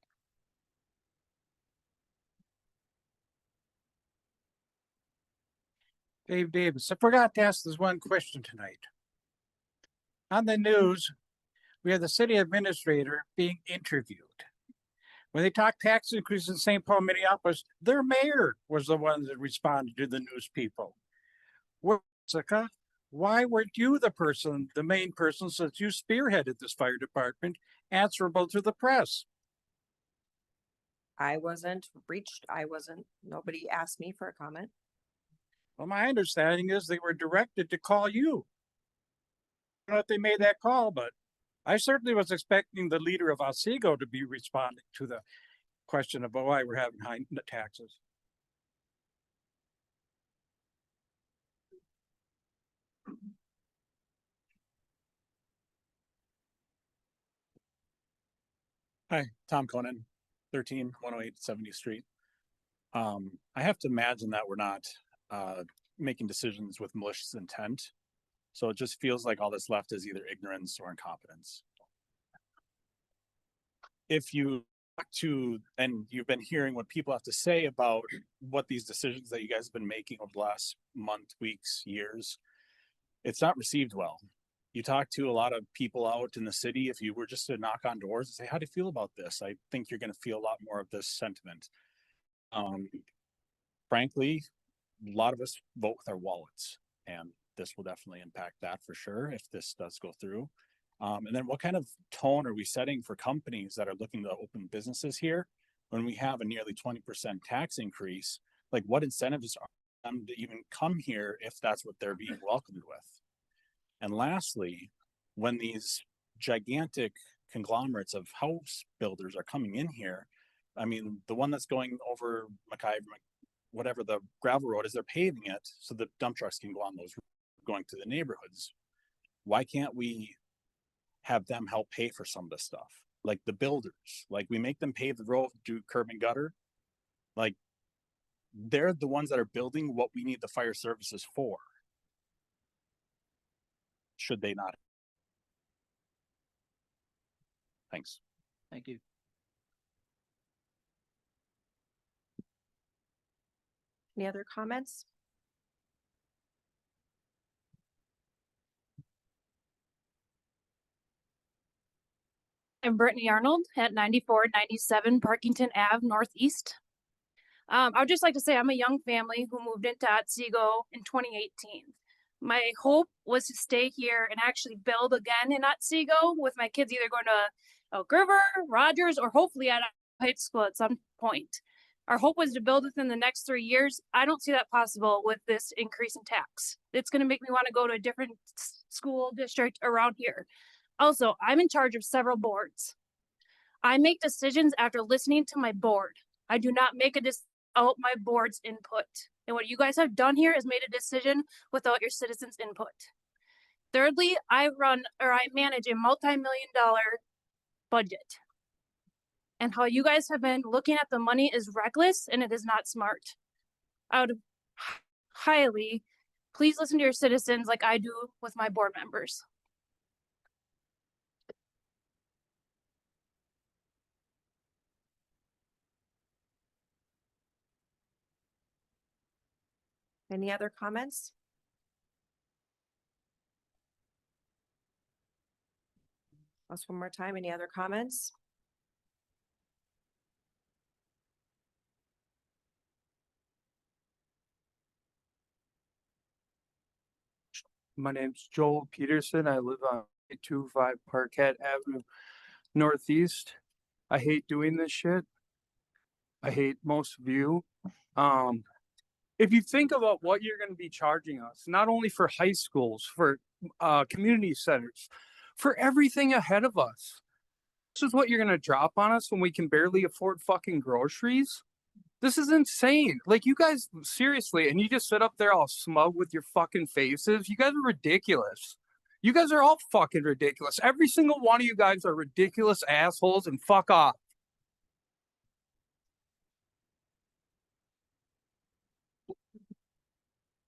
Dave Davis, I forgot to ask this one question tonight. On the news, we have the city administrator being interviewed. When they talk tax increases in St. Paul, Minneapolis, their mayor was the one that responded to the news people. Otsego, why weren't you the main person, since you spearheaded this fire department, answerable to the press? I wasn't reached. Nobody asked me for a comment. Well, my understanding is they were directed to call you. I don't know if they made that call, but I certainly was expecting the leader of Otsego to be responding to the question about why we're having high taxes. Hi, Tom Conan, 13108 70th Street. I have to imagine that we're not making decisions with malicious intent. So it just feels like all that's left is either ignorance or incompetence. If you talk to, and you've been hearing what people have to say about what these decisions that you guys have been making over the last month, weeks, years, it's not received well. You talk to a lot of people out in the city. If you were just to knock on doors and say, how do you feel about this? I think you're going to feel a lot more of this sentiment. Frankly, a lot of us vote with our wallets, and this will definitely impact that for sure if this does go through. And then what kind of tone are we setting for companies that are looking to open businesses here when we have a nearly 20% tax increase? Like, what incentives are them to even come here if that's what they're being welcomed with? And lastly, when these gigantic conglomerates of house builders are coming in here, I mean, the one that's going over whatever the gravel road is, they're paving it so the dump trucks can go on those going to the neighborhoods. Why can't we have them help pay for some of this stuff? Like the builders, like we make them pave the road, do curb and gutter. Like they're the ones that are building what we need the fire services for. Should they not? Thanks. Thank you. Any other comments? I'm Brittany Arnold at 9497 Parkington Ave Northeast. I would just like to say I'm a young family who moved into Otsego in 2018. My hope was to stay here and actually build again in Otsego with my kids either going to Elk River, Rogers, or hopefully at high school at some point. Our hope was to build within the next 3 years. I don't see that possible with this increase in tax. It's going to make me want to go to a different school district around here. Also, I'm in charge of several boards. I make decisions after listening to my board. I do not make a decision without my board's input. And what you guys have done here is made a decision without your citizens' input. Thirdly, I manage a multi-million-dollar budget. And how you guys have been looking at the money is reckless and it is not smart. I would highly, please listen to your citizens like I do with my board members. Any other comments? Ask one more time. Any other comments? My name's Joel Peterson. I live on 825 Parquette Avenue Northeast. I hate doing this shit. I hate most of you. If you think about what you're going to be charging us, not only for high schools, for community centers, for everything ahead of us, this is what you're going to drop on us when we can barely afford fucking groceries. This is insane. Like, you guys, seriously, and you just sit up there all smug with your fucking faces. You guys are ridiculous. You guys are all fucking ridiculous. Every single one of you guys are ridiculous assholes, and fuck off.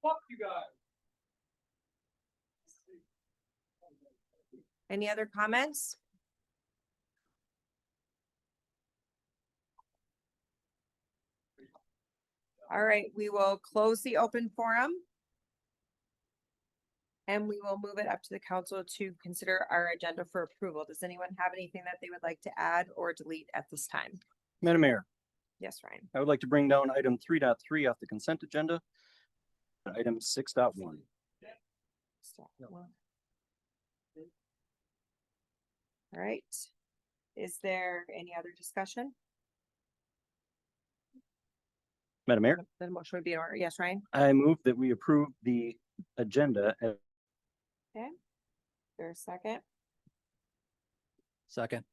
Fuck you guys. Any other comments? All right, we will close the open forum. And we will move it up to the council to consider our agenda for approval. Does anyone have anything that they would like to add or delete at this time? Madam Mayor, Yes, Ryan. I would like to bring down item 3.3 off the consent agenda. Item 6.1. All right. Is there any other discussion? Madam Mayor, The motion would be in order. Yes, Ryan? I move that we approve the agenda. Okay. There's a second. Second.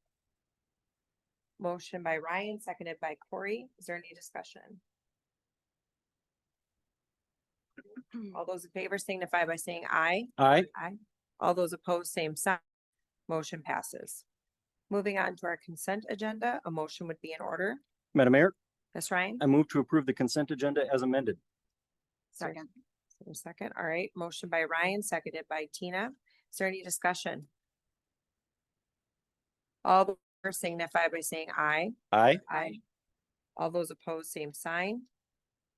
Motion by Ryan, seconded by Corey. Is there any discussion? All those in favor signify by saying aye. Aye. Aye. All those opposed, same sign. Motion passes. Moving on to our consent agenda, a motion would be in order. Madam Mayor, Yes, Ryan? I move to approve the consent agenda as amended. Second. Second. All right. Motion by Ryan, seconded by Tina. Is there any discussion? All the favor signify by saying aye. Aye. Aye. All those opposed, same sign.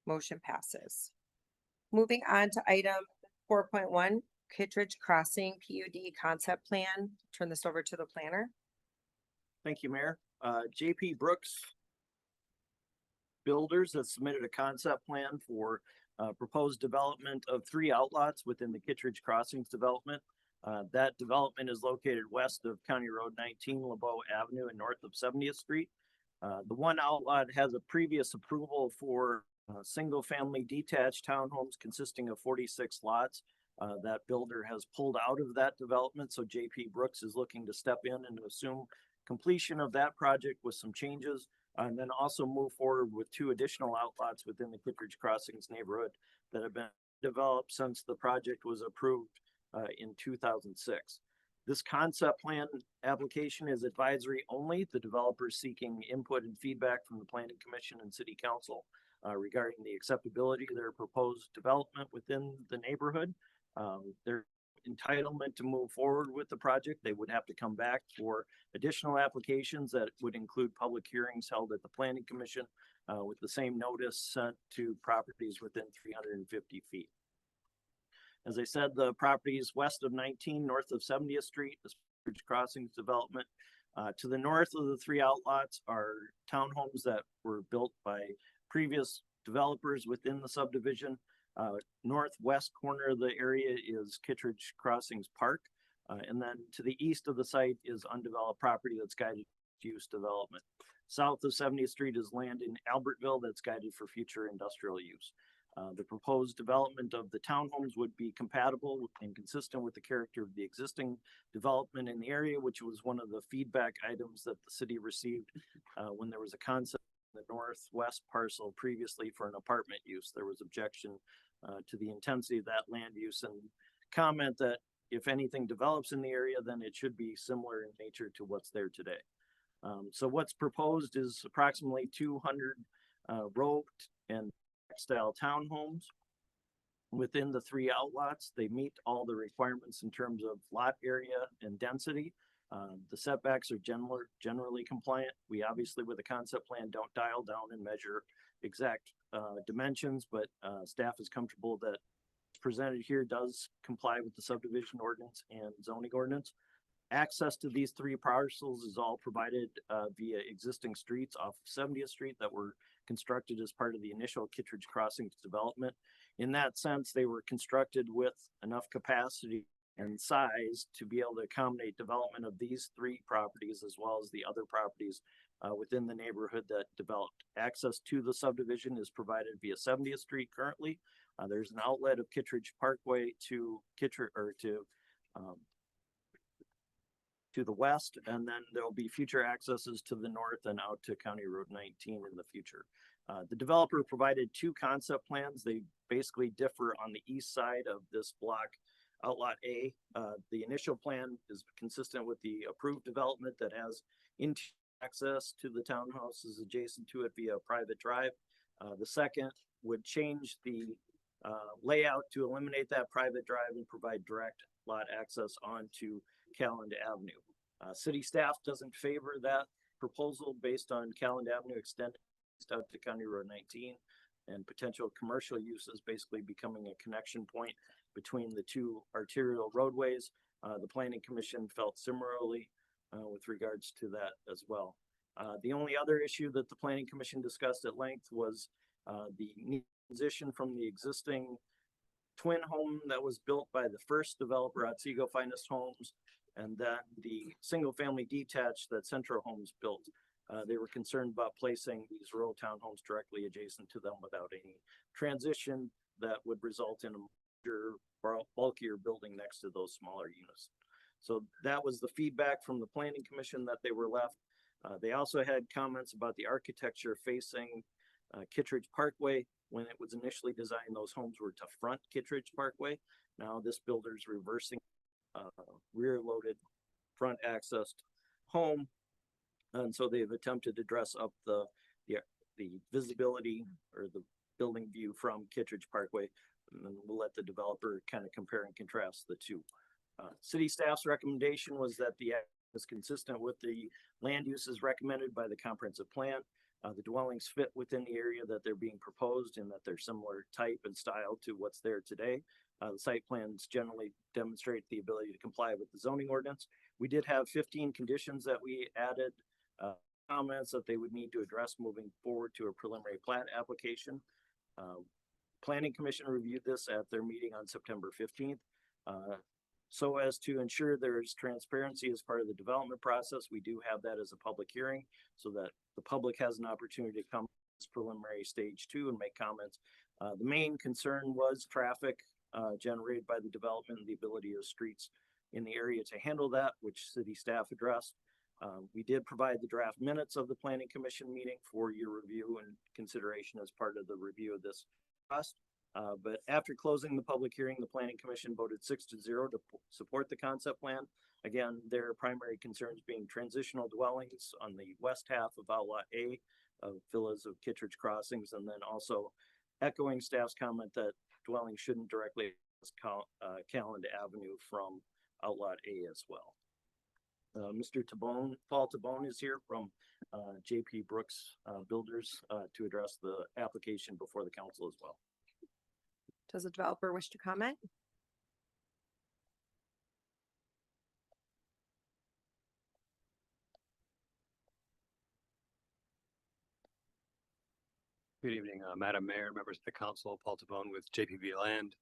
Motion passes. Moving on to item 4.1, Kittredge Crossing PUD concept plan. Turn this over to the planner. Thank you, Mayor. JP Brooks Builders has submitted a concept plan for proposed development of 3 outlots within the Kittredge Crossings development. That development is located west of County Road 19, LeBeau Avenue, and north of 70th Street. The one outlot has a previous approval for single-family detached townhomes consisting of 46 lots. That builder has pulled out of that development, so JP Brooks is looking to step in and assume completion of that project with some changes, and then also move forward with 2 additional outlots within the Kittredge Crossings neighborhood that have been developed since the project was approved in 2006. This concept plan application is advisory only. The developer is seeking input and feedback from the Planning Commission and City Council regarding the acceptability of their proposed development within the neighborhood. Their entitlement to move forward with the project, they would have to come back for additional applications that would include public hearings held at the Planning Commission with the same notice sent to properties within 350 feet. As I said, the property is west of 19, north of 70th Street, the Kittredge Crossings development. To the north of the 3 outlots are townhomes that were built by previous developers within the subdivision. Northwest corner of the area is Kittredge Crossings Park. And then to the east of the site is undeveloped property that's guided use development. South of 70th Street is land in Albertville that's guided for future industrial use. The proposed development of the townhomes would be compatible and consistent with the character of the existing development in the area, which was one of the feedback items that the city received when there was a concept in the northwest parcel previously for an apartment use. There was objection to the intensity of that land use and comment that if anything develops in the area, then it should be similar in nature to what's there today. So what's proposed is approximately 200 row and style townhomes within the 3 outlots. They meet all the requirements in terms of lot area and density. The setbacks are generally compliant. We obviously with the concept plan don't dial down and measure exact dimensions, but staff is comfortable that presented here does comply with the subdivision ordinance and zoning ordinance. Access to these 3 parcels is all provided via existing streets off of 70th Street that were constructed as part of the initial Kittredge Crossings development. In that sense, they were constructed with enough capacity and size to be able to accommodate development of these 3 properties as well as the other properties within the neighborhood that developed. Access to the subdivision is provided via 70th Street currently. There's an outlet of Kittredge Parkway to the west, and then there'll be future accesses to the north and out to County Road 19 in the future. The developer provided 2 concept plans. They basically differ on the east side of this block, Outlot A. The initial plan is consistent with the approved development that has access to the townhouses adjacent to it via a private drive. The second would change the layout to eliminate that private drive and provide direct lot access onto Calland Avenue. City staff doesn't favor that proposal based on Calland Avenue extending out to County Road 19 and potential commercial uses basically becoming a connection point between the 2 arterial roadways. The Planning Commission felt similarly with regards to that as well. The only other issue that the Planning Commission discussed at length was the transition from the existing twin home that was built by the first developer, Otsego Finest Homes, and then the single family detached that Central Homes built. They were concerned about placing these rural townhomes directly adjacent to them without any transition that would result in a larger, bulkier building next to those smaller units. So that was the feedback from the Planning Commission that they were left. They also had comments about the architecture facing Kittredge Parkway. When it was initially designed, those homes were to front Kittredge Parkway. Now this builder's reversing rear-loaded front accessed home. And so they've attempted to dress up the visibility or the building view from Kittredge Parkway. And then we'll let the developer kind of compare and contrast the 2. City staff's recommendation was that the act is consistent with the land uses recommended by the comprehensive plan. The dwellings fit within the area that they're being proposed and that they're similar type and style to what's there today. The site plans generally demonstrate the ability to comply with the zoning ordinance. We did have 15 conditions that we added, comments that they would need to address moving forward to a preliminary plat application. Planning Commission reviewed this at their meeting on September 15th. So as to ensure there's transparency as part of the development process, we do have that as a public hearing so that the public has an opportunity to come to this preliminary stage 2 and make comments. The main concern was traffic generated by the development and the ability of streets in the area to handle that, which city staff addressed. We did provide the draft minutes of the Planning Commission meeting for your review and consideration as part of the review of this request. But after closing the public hearing, the Planning Commission voted 6-0 to support the concept plan. Again, their primary concerns being transitional dwellings on the west half of Outlot A of Villas of Kittredge Crossings, and then also echoing staff's comment that dwellings shouldn't directly Calland Avenue from Outlot A as well. Mr. Paul Tabone is here from JP Brooks Builders to address the application before the council as well. Does the developer wish to comment? Good evening, Madam Mayor, members of the council, Paul Tabone with JPB Land.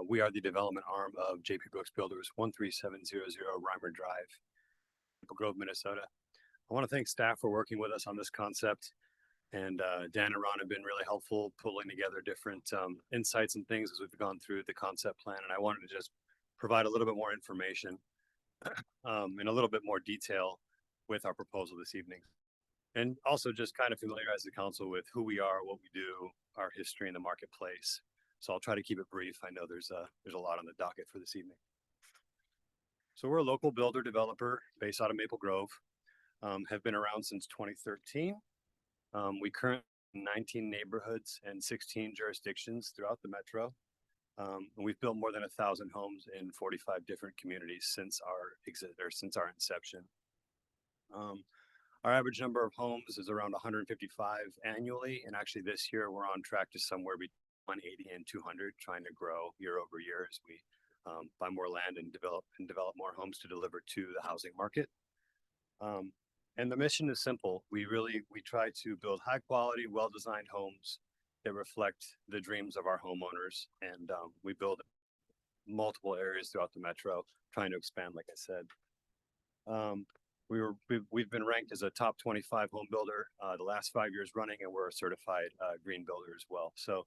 We are the development arm of JP Brooks Builders, 13700 Reimer Drive, Maple Grove, Minnesota. I want to thank staff for working with us on this concept. And Dan and Ron have been really helpful pulling together different insights and things as we've gone through the concept plan. And I wanted to just provide a little bit more information in a little bit more detail with our proposal this evening. And also just kind of familiarize the council with who we are, what we do, our history in the marketplace. So I'll try to keep it brief. I know there's a lot on the docket for this evening. So we're a local builder developer based out of Maple Grove, have been around since 2013. We currently have 19 neighborhoods and 16 jurisdictions throughout the metro. And we've built more than 1,000 homes in 45 different communities since our inception. Our average number of homes is around 155 annually, and actually this year we're on track to somewhere between 180 and 200, trying to grow year over year as we buy more land and develop more homes to deliver to the housing market. And the mission is simple. We try to build high quality, well-designed homes that reflect the dreams of our homeowners. And we build multiple areas throughout the metro, trying to expand, like I said. We've been ranked as a top 25 home builder the last 5 years running, and we're a certified green builder as well. So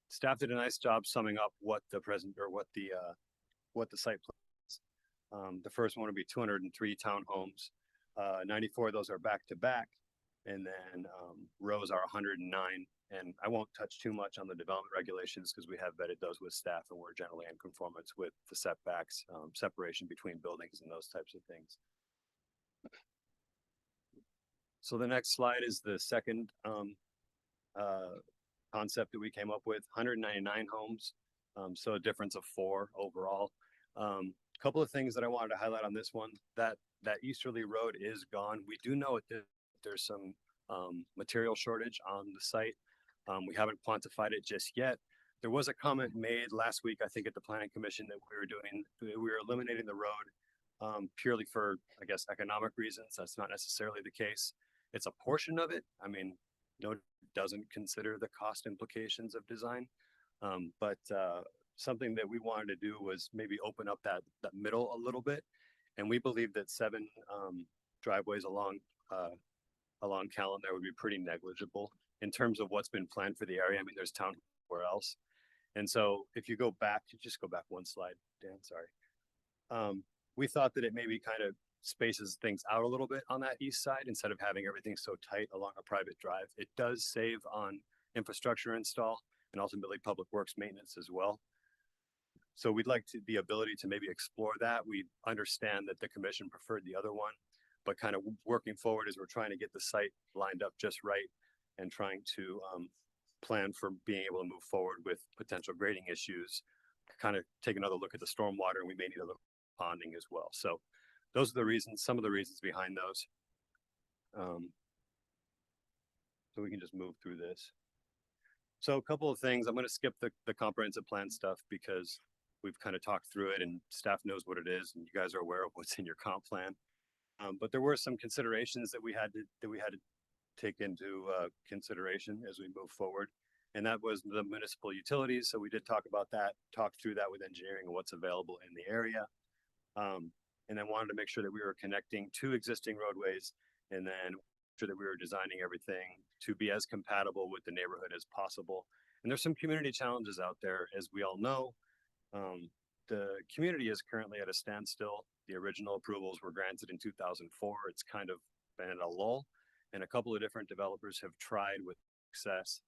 staff did a nice job summing up what the site plans. The first one would be 203 townhomes. 94 of those are back to back, and then rows are 109. And I won't touch too much on the development regulations because we have vetted those with staff, and we're generally in conformance with the setbacks, separation between buildings and those types of things. So the next slide is the second concept that we came up with, 199 homes. So a difference of 4 overall. Couple of things that I wanted to highlight on this one, that easterly road is gone. We do know there's some material shortage on the site. We haven't quantified it just yet. There was a comment made last week, I think, at the Planning Commission that we were eliminating the road purely for, I guess, economic reasons. That's not necessarily the case. It's a portion of it. I mean, no, doesn't consider the cost implications of design. But something that we wanted to do was maybe open up that middle a little bit. And we believe that 7 driveways along Callan there would be pretty negligible in terms of what's been planned for the area. I mean, there's town where else. And so if you go back, just go back one slide, Dan, sorry. We thought that it maybe kind of spaces things out a little bit on that east side instead of having everything so tight along a private drive. It does save on infrastructure install and ultimately public works maintenance as well. So we'd like the ability to maybe explore that. We understand that the commission preferred the other one, but kind of working forward as we're trying to get the site lined up just right and trying to plan for being able to move forward with potential grading issues, kind of take another look at the stormwater, and we may need a little ponding as well. So those are the reasons, some of the reasons behind those. So we can just move through this. So a couple of things, I'm going to skip the comprehensive plan stuff because we've kind of talked through it and staff knows what it is and you guys are aware of what's in your comp plan. But there were some considerations that we had to take into consideration as we move forward. And that was the municipal utilities. So we did talk about that, talk through that with engineering and what's available in the area. And then wanted to make sure that we were connecting 2 existing roadways and then sure that we were designing everything to be as compatible with the neighborhood as possible. And there's some community challenges out there, as we all know. The community is currently at a standstill. The original approvals were granted in 2004. It's kind of been at a lull, and a couple of different developers have tried with success.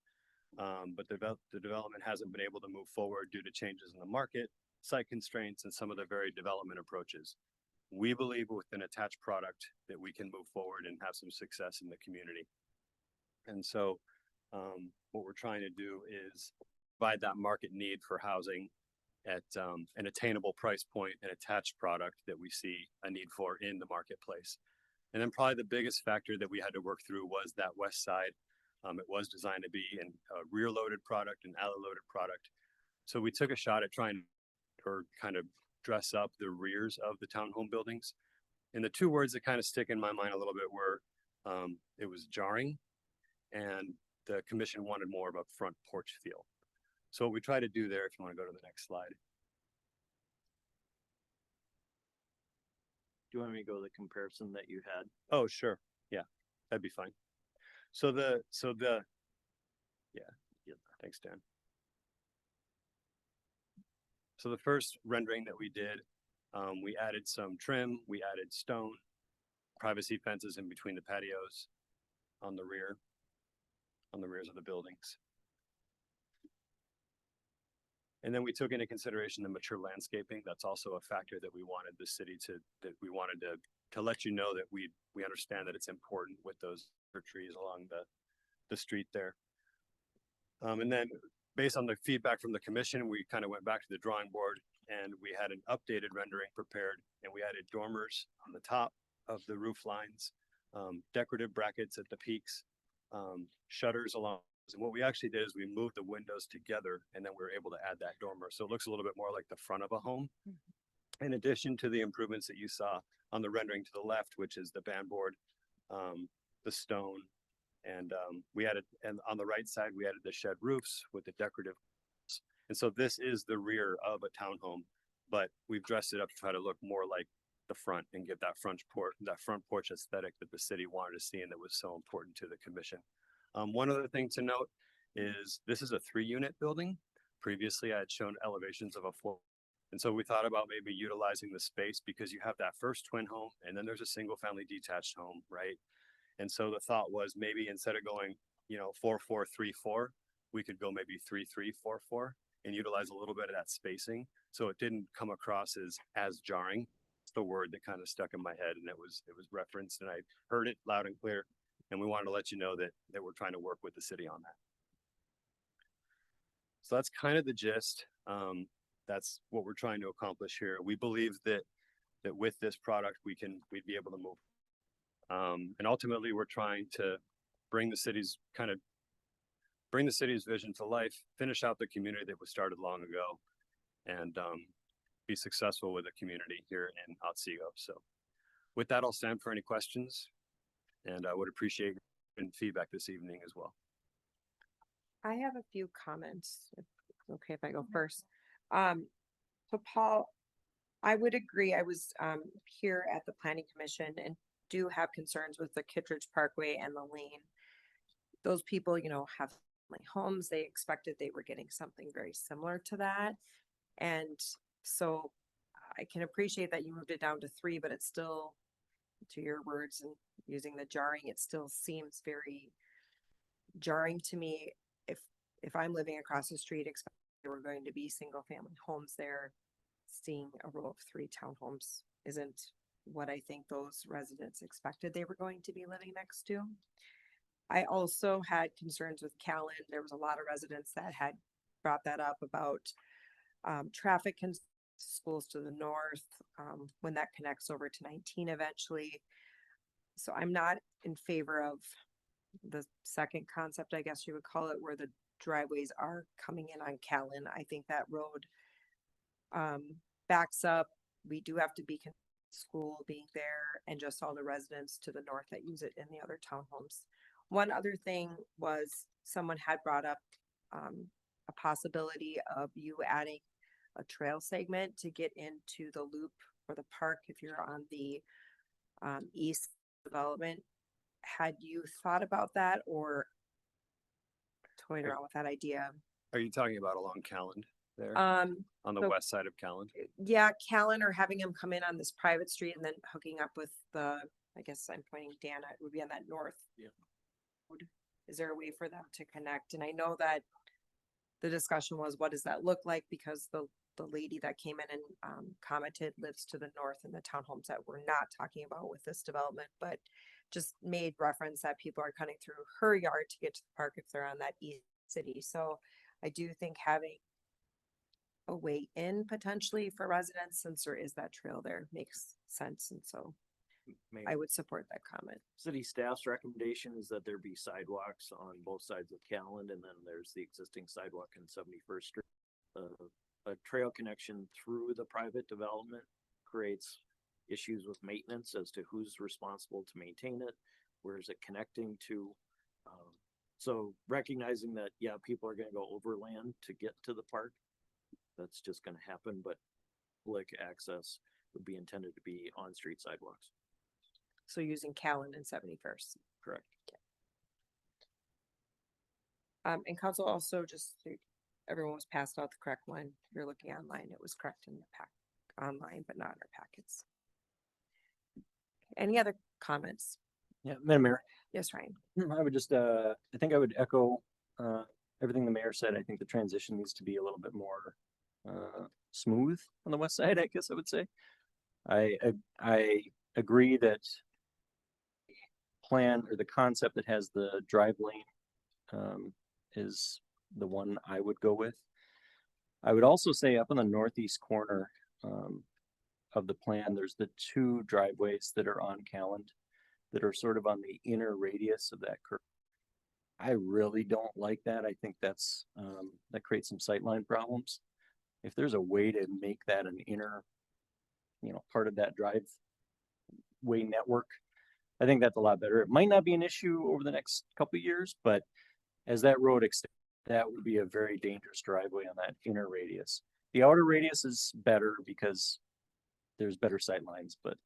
But the development hasn't been able to move forward due to changes in the market, site constraints, and some of the varied development approaches. We believe with an attached product that we can move forward and have some success in the community. And so what we're trying to do is provide that market need for housing at an attainable price point, an attached product that we see a need for in the marketplace. And then probably the biggest factor that we had to work through was that west side. It was designed to be a rear loaded product, an alley loaded product. So we took a shot at trying or kind of dress up the rears of the townhome buildings. And the 2 words that kind of stick in my mind a little bit were, it was jarring, and the commission wanted more of a front porch feel. So what we try to do there, if you want to go to the next slide. Do you want me to go to the comparison that you had? Oh, sure. Yeah, that'd be fine. Yeah, thanks, Dan. So the first rendering that we did, we added some trim, we added stone, privacy fences in between the patios on the rears of the buildings. And then we took into consideration the mature landscaping. That's also a factor that we wanted the city to let you know that we understand that it's important with those trees along the street there. And then based on the feedback from the commission, we kind of went back to the drawing board and we had an updated rendering prepared, and we added dormers on the top of the roof lines, decorative brackets at the peaks, shutters along. And what we actually did is we moved the windows together, and then we were able to add that dormer. So it looks a little bit more like the front of a home. In addition to the improvements that you saw on the rendering to the left, which is the band board, the stone, and on the right side, we added the shed roofs with the decorative. And so this is the rear of a townhome, but we've dressed it up to try to look more like the front and give that front porch aesthetic that the city wanted to see and that was so important to the commission. One other thing to note is this is a 3-unit building. Previously, I had shown elevations of a 4. And so we thought about maybe utilizing the space because you have that first twin home and then there's a single family detached home, right? And so the thought was maybe instead of going, 4-4-3-4, we could go maybe 3-3-4-4 and utilize a little bit of that spacing. So it didn't come across as jarring. It's the word that kind of stuck in my head, and it was referenced, and I heard it loud and clear. And we wanted to let you know that we're trying to work with the city on that. So that's kind of the gist. That's what we're trying to accomplish here. We believe that with this product, we'd be able to move. And ultimately, we're trying to bring the city's vision to life, finish out the community that was started long ago, and be successful with the community here in Otsego. So with that, I'll stand for any questions. And I would appreciate feedback this evening as well. I have a few comments. If it's okay if I go first. So Paul, I would agree. I was here at the Planning Commission and do have concerns with the Kittredge Parkway and the lane. Those people, have family homes. They expected they were getting something very similar to that. And so I can appreciate that you moved it down to 3, but it's still, to your words and using the jarring, it still seems very jarring to me. If I'm living across the street, expecting there were going to be single family homes there, seeing a row of 3 townhomes isn't what I think those residents expected they were going to be living next to. I also had concerns with Callan. There was a lot of residents that had brought that up about traffic and schools to the north, when that connects over to 19 eventually. So I'm not in favor of the second concept, I guess you would call it, where the driveways are coming in on Callan. I think that road backs up. We do have to be school being there and just all the residents to the north that use it in the other townhomes. One other thing was someone had brought up a possibility of you adding a trail segment to get into the loop for the park if you're on the east development. Had you thought about that or toyed around with that idea? Are you talking about along Callan there? On the west side of Callan? Yeah, Callan, or having him come in on this private street and then hooking up with I guess I'm pointing Dan, it would be on that north. Yeah. Is there a way for them to connect? And I know that the discussion was, what does that look like? Because the lady that came in and commented lives to the north in the townhomes that we're not talking about with this development, but just made reference that people are cutting through her yard to get to the park if they're on that east city. So I do think having a way in potentially for residents, since there is that trail there, makes sense. And so I would support that comment. City staff's recommendation is that there be sidewalks on both sides of Callan, and then there's the existing sidewalk in 71st Street. A trail connection through the private development creates issues with maintenance as to who's responsible to maintain it, where is it connecting to. So recognizing that, yeah, people are going to go overland to get to the park, that's just going to happen, but public access would be intended to be on-street sidewalks. So using Callan and 71st. Correct. And council also just, so everyone was passed out the correct one. If you're looking online, it was correct in the pack, online, but not in our packets. Any other comments? Yeah, Madam Mayor, Yes, Ryan. I would just, I think I would echo, everything the mayor said. I think the transition needs to be a little bit more, smooth on the west side, I guess I would say. I agree that plan or the concept that has the drive lane, is the one I would go with. I would also say up in the northeast corner, of the plan, there's the two driveways that are on Calland that are sort of on the inner radius of that curve. I really don't like that. I think that's, that creates some sightline problems. If there's a way to make that an inner, part of that driveway network, I think that's a lot better. It might not be an issue over the next couple of years, but as that road extends, that would be a very dangerous driveway on that inner radius. The outer radius is better because there's better sight lines, but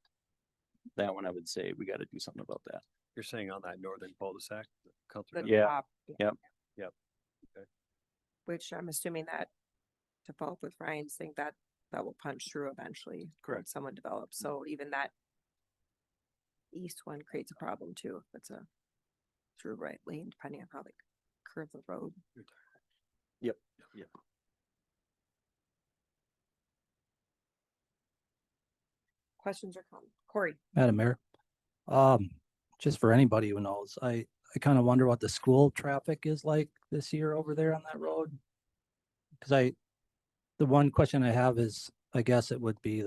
that one I would say we got to do something about that. You're saying on that northern cul-de-sac? The Yeah. top, Yep. Okay. which I'm assuming that, to follow up with Ryan's thing, that will punch through eventually. when Correct. Someone develops. So even that east one creates a problem too. If it's a through right lane, depending on how they curve the road. Yep. Yep. Questions or comments? Corey? Madam Mayor, just for anybody who knows, I kind of wonder what the school traffic is like this year over there on that road. Cause the one question I have is, I guess it would be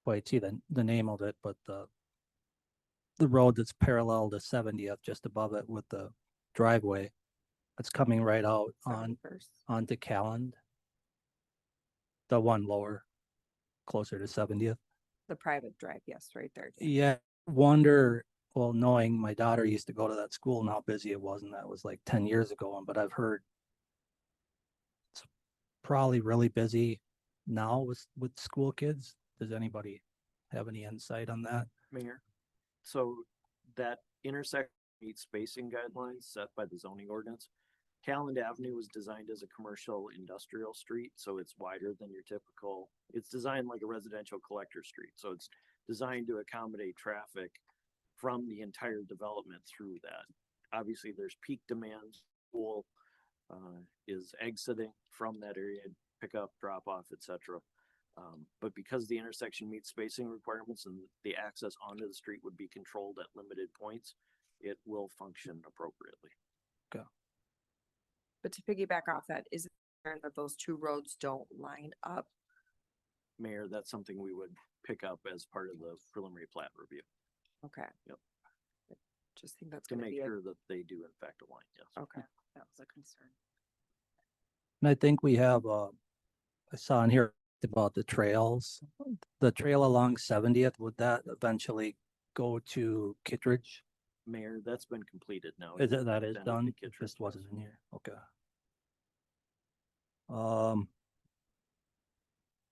wait, see the name of it, but the road that's parallel to 70th, just above it with the driveway that's coming right out onto Calland. The one lower, closer to 70th. The private drive, yes, right there. Yeah, wonder, well, knowing my daughter used to go to that school and how busy it was, and that was like 10 years ago, but I've heard it's probably really busy now with school kids. Does anybody have any insight on that? Mayor, so that intersection meets spacing guidelines set by the zoning ordinance. Calland Avenue was designed as a commercial industrial street, so it's wider than your typical, it's designed like a residential collector street. So it's designed to accommodate traffic from the entire development through that. Obviously, there's peak demand. School is exiting from that area, pick up, drop off, etc. But because the intersection meets spacing requirements and the access onto the street would be controlled at limited points, it will function appropriately. Okay. But to piggyback off that, is it concerned that those two roads don't line up? Mayor, that's something we would pick up as part of the preliminary plat review. Okay. Yep. Just think that's To gonna make be sure that they do in fact align, yes. Okay. That was a concern. And I think we have, I saw in here about the trails, the trail along 70th, would that eventually go to Kittredge? Mayor, that's been completed now. Is it, that is Extended to done? It Kittredge, just wasn't yes. in here. Okay.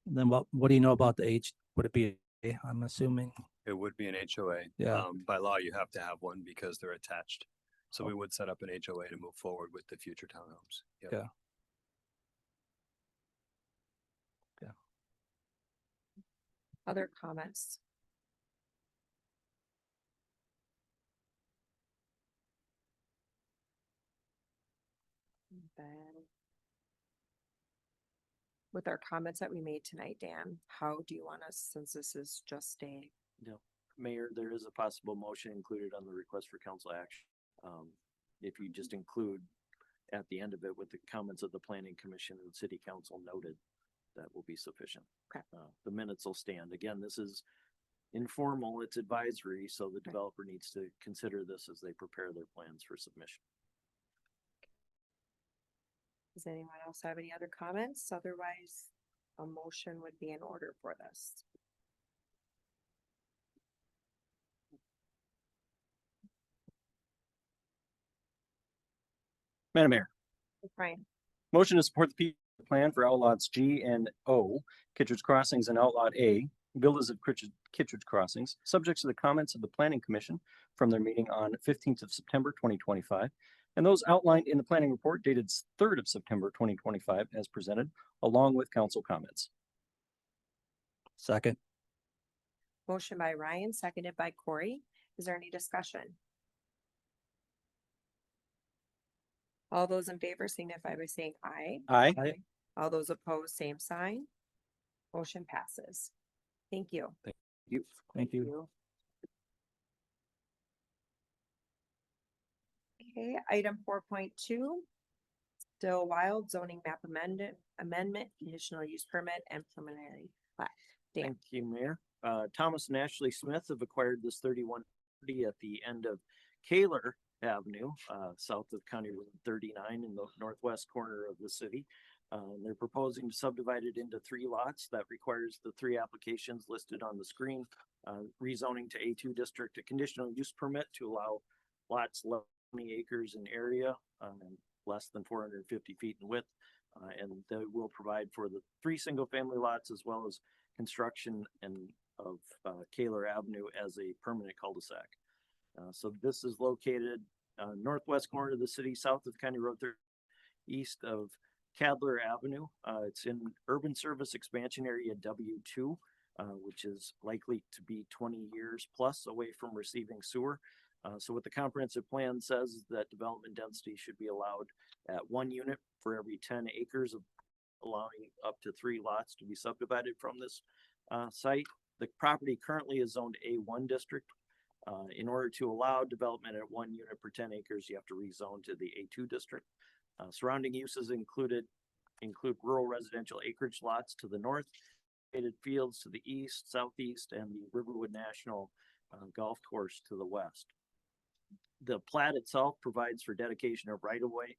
Then what do you know about the would it be, I'm assuming? It would be an HOA. Yeah. By law, you have to have one because they're attached. So we would set up an HOA to move forward with the future townhomes. Yep. Yeah. Yeah. Other comments? Then with our comments that we made tonight, Dan, how do you want us, since this is just a, No, Mayor, there is a possible motion included on the request for council action. If you just include at the end of it with the comments of the planning commission and city council noted, that will be sufficient. Okay. The minutes will stand. Again, this is informal, it's advisory, so the developer needs to consider this as they prepare their plans for submission. does anyone else have any other comments? Otherwise, a motion would be in order for this. Madam Mayor, Brian? motion to support the plan for outlots G and O, Kittredge Crossings, and outlot A, villas of Kittredge Crossings, subject to the comments of the planning commission from their meeting on 15th of September 2025, and those outlined in the planning report dated 3rd of September 2025 as presented, along with council comments. Second. Motion by Ryan, seconded by Corey. Is there any discussion? All those in favor signify by saying aye. Aye. All those opposed, same sign. Motion passes. Thank you. Thank you. Okay, item 4.2. Still Wild zoning map amendment, conditional use permit and preliminary plat. Dan. Thank you, Mayor. Thomas and Ashley Smith have acquired this 31 at the end of Kaler Avenue, south of County Road 39 in the northwest corner of the city. They're proposing to subdivide it into 3 lots. That requires the 3 applications listed on the screen. Rezoning to A2 district, a conditional use permit to allow lots less than 20 acres in area, less than 450 feet in width. And they will provide for the 3 single family lots as well as construction of Kaler Avenue as a permanent cul-de-sac. So this is located northwest corner of the city, south of County Road 30, east of Cadler Avenue. It's in urban service expansion area W2, which is likely to be 20 years plus away from receiving sewer. So what the comprehensive plan says is that development density should be allowed at 1 unit for every 10 acres, of allowing up to 3 lots to be subdivided from this site. The property currently is zoned A1 district. In order to allow development at 1 unit per 10 acres, you have to rezone to the A2 district. Surrounding uses include rural residential acreage lots to the north, shaded fields to the east, southeast, and the Riverwood National Golf Course to the west. The plat itself provides for dedication of right-of-way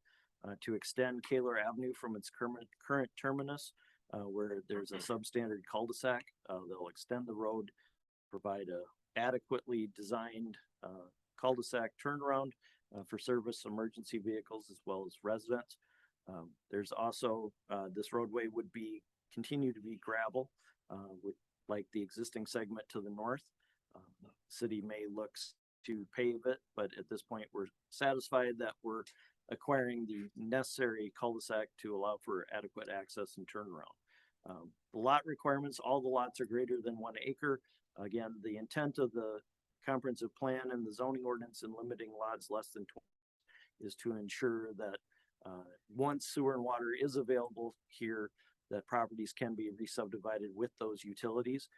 to extend Kaler Avenue from its current terminus, where there's a substandard cul-de-sac. They'll extend the road, provide a adequately designed cul-de-sac turnaround for service emergency vehicles as well as residents. There's also this roadway would continue to be gravel, like the existing segment to the north. The city may look to pave it, but at this point we're satisfied that we're acquiring the necessary cul-de-sac to allow for adequate access and turnaround. The lot requirements, all the lots are greater than 1 acre. Again, the intent of the comprehensive plan and the zoning ordinance in limiting lots less than 20 is to ensure that once sewer and water is available here, that properties can be re-subdivided with those utilities.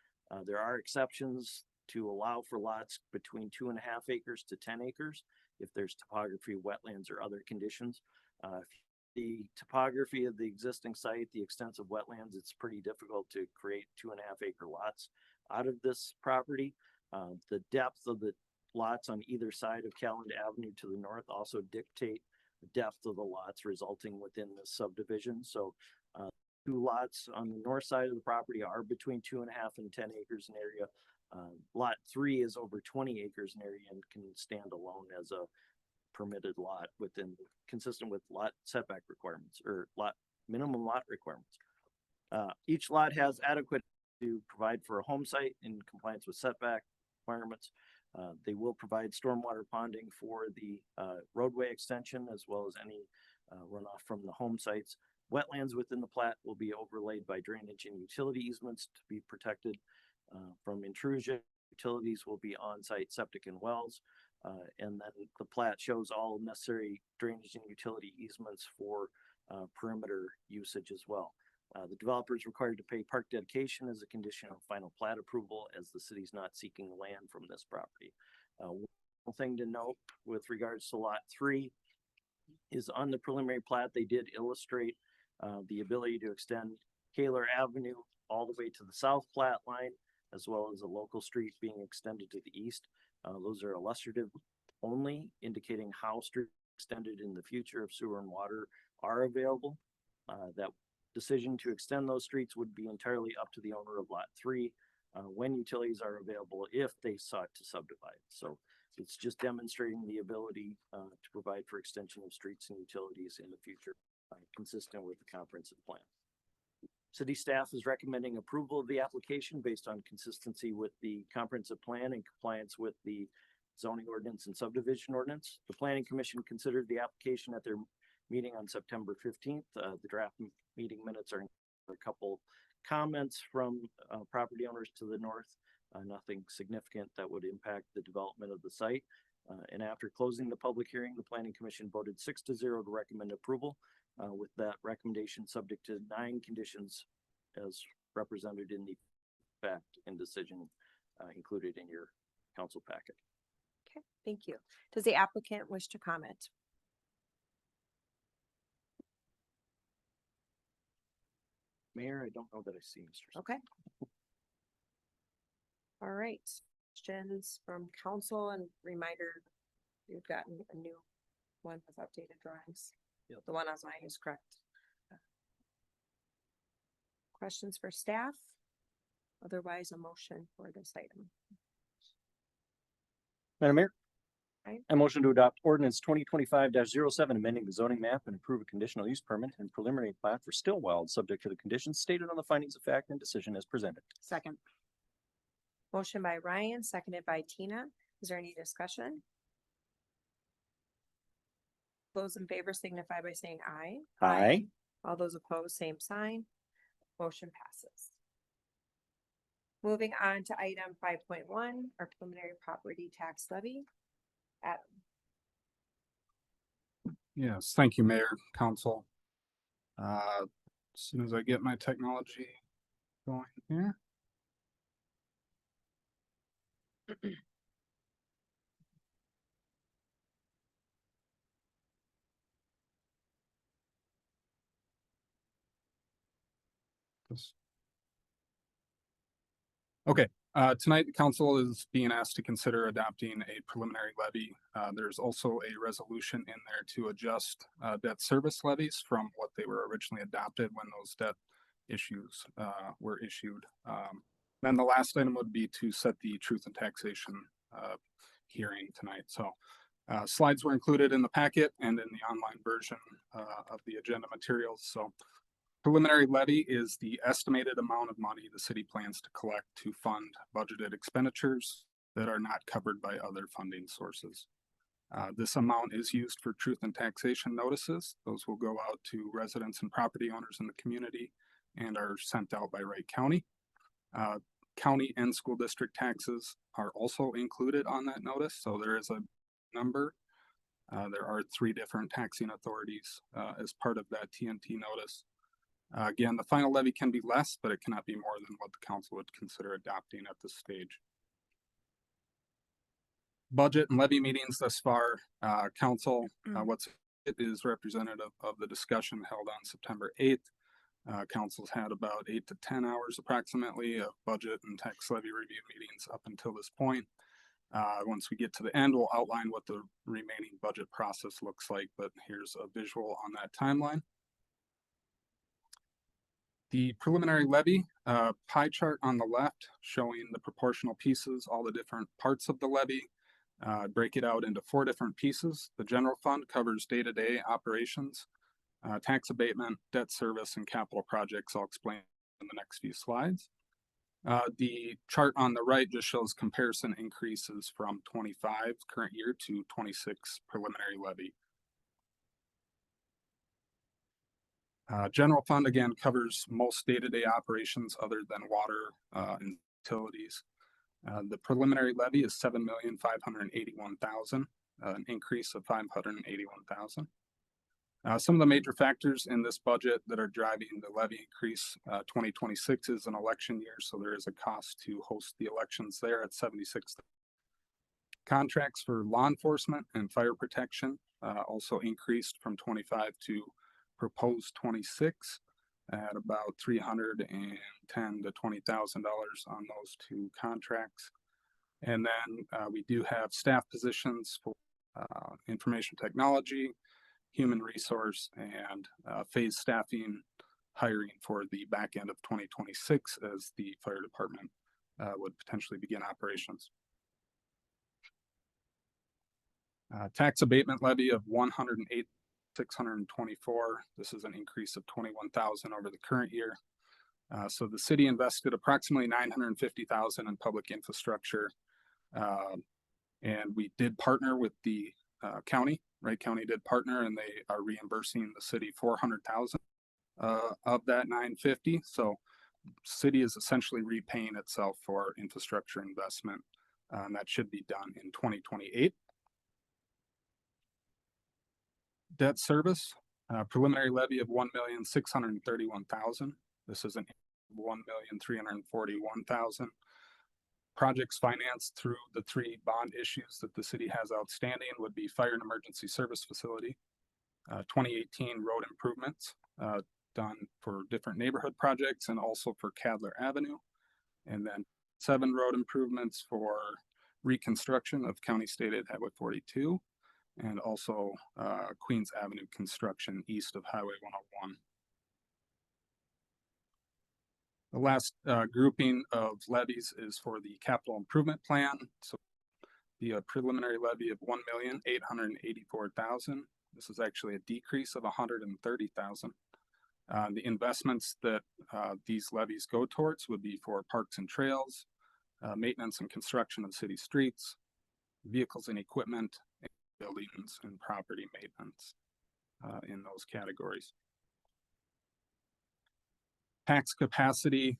There are exceptions to allow for lots between 2.5 acres to 10 acres if there's topography, wetlands, or other conditions. The topography of the existing site, the extensive wetlands, it's pretty difficult to create 2.5 acre lots out of this property. The depth of the lots on either side of Calland Avenue to the north also dictate the depth of the lots resulting within this subdivision. So 2 lots on the north side of the property are between 2.5 and 10 acres in area. Lot 3 is over 20 acres in area and can stand alone as a permitted lot consistent with lot setback requirements or minimum lot requirements. Each lot has adequate to provide for a home site in compliance with setback requirements. They will provide stormwater ponding for the roadway extension as well as any runoff from the home sites. Wetlands within the plat will be overlaid by drainage and utility easements to be protected from intrusion. Utilities will be on-site septic and wells. And then the plat shows all necessary drainage and utility easements for perimeter usage as well. The developer is required to pay park dedication as a condition of final plat approval, as the city's not seeking land from this property. One thing to note with regards to lot 3 is on the preliminary plat, they did illustrate the ability to extend Kaler Avenue all the way to the south plat line, as well as a local street being extended to the east. Those are illustrative only, indicating how streets extended in the future if sewer and water are available. That decision to extend those streets would be entirely up to the owner of lot 3 when utilities are available if they sought to subdivide. So it's just demonstrating the ability to provide for extension of streets and utilities in the future, consistent with the comprehensive plan. City staff is recommending approval of the application based on consistency with the comprehensive plan and compliance with the zoning ordinance and subdivision ordinance. The planning commission considered the application at their meeting on September 15th. The draft meeting minutes are a couple comments from property owners to the north. Nothing significant that would impact the development of the site. And after closing the public hearing, the planning commission voted 6-0 to recommend approval. With that recommendation subject to 9 conditions as represented in the fact and decision included in your council packet. Okay, thank you. Does the applicant wish to comment? Mayor, I don't know that I see Mr. Okay. All right, questions from council, and reminder, you've gotten a new one with updated drawings. Yep. The one on mine is correct. Questions for staff? Otherwise, a motion for this item. Madam Mayor. Aye. I motion to adopt ordinance 2025-07, amending the zoning map and approve a conditional use permit and preliminary plat for Stillwell, subject to the conditions stated on the findings of fact and decision as presented. Second. Motion by Ryan, seconded by Tina. Is there any discussion? Those in favor signify by saying aye. Aye. All those opposed, same sign. Motion passes. Moving on to item 5.1, our preliminary property tax levy. Adam. Yes, thank you, Mayor, Council. As soon as I get my technology going here. Okay, tonight the council is being asked to consider adopting a preliminary levy. There's also a resolution in there to adjust debt service levies from what they were originally adopted when those debt issues were issued. Then the last item would be to set the truth and taxation hearing tonight. So slides were included in the packet and in the online version of the agenda materials. So preliminary levy is the estimated amount of money the city plans to collect to fund budgeted expenditures that are not covered by other funding sources. This amount is used for truth and taxation notices. Those will go out to residents and property owners in the community and are sent out by Wright County. County and school district taxes are also included on that notice. So there is a number. There are 3 different taxing authorities as part of that TNT notice. Again, the final levy can be less, but it cannot be more than what the council would consider adopting at this stage. Budget and levy meetings thus far, council, it is representative of the discussion held on September 8th. Council's had about 8 to 10 hours approximately of budget and tax levy review meetings up until this point. Once we get to the end, we'll outline what the remaining budget process looks like, but here's a visual on that timeline. The preliminary levy pie chart on the left showing the proportional pieces, all the different parts of the levy. Break it out into 4 different pieces. The general fund covers day-to-day operations, tax abatement, debt service, and capital projects. I'll explain in the next few slides. The chart on the right just shows comparison increases from 25 current year to 26 preliminary levy. General fund again covers most day-to-day operations other than water and utilities. The preliminary levy is $7,581,000, an increase of $581,000. Some of the major factors in this budget that are driving the levy increase, 2026 is an election year, so there is a cost to host the elections there at $76,000. Contracts for law enforcement and fire protection also increased from 25 to proposed 26 at about $310,000 to $20,000 on those 2 contracts. And then we do have staff positions for information technology, human resource, and phase staffing hiring for the back end of 2026 as the fire department would potentially begin operations. Tax abatement levy of $108,624. This is an increase of $21,000 over the current year. So the city invested approximately $950,000 in public infrastructure And we did partner with the county, Wright County did partner, and they are reimbursing the city 400,000 of that 950. So city is essentially repaying itself for infrastructure investment. And that should be done in 2028. Debt service, preliminary levy of 1,631,000. This is an 1,341,000. Projects financed through the 3 bond issues that the city has outstanding would be fire and emergency service facility, 2018 road improvements done for different neighborhood projects and also for Cadler Avenue, and then 7 road improvements for reconstruction of County State Aid Highway 42, and also Queens Avenue construction east of Highway 101. The last grouping of levies is for the capital improvement plan. So the preliminary levy of 1,884,000. This is actually a decrease of 130,000. The investments that these levies go towards would be for parks and trails, maintenance and construction of city streets, vehicles and equipment, and buildings and property maintenance in those categories. Tax capacity,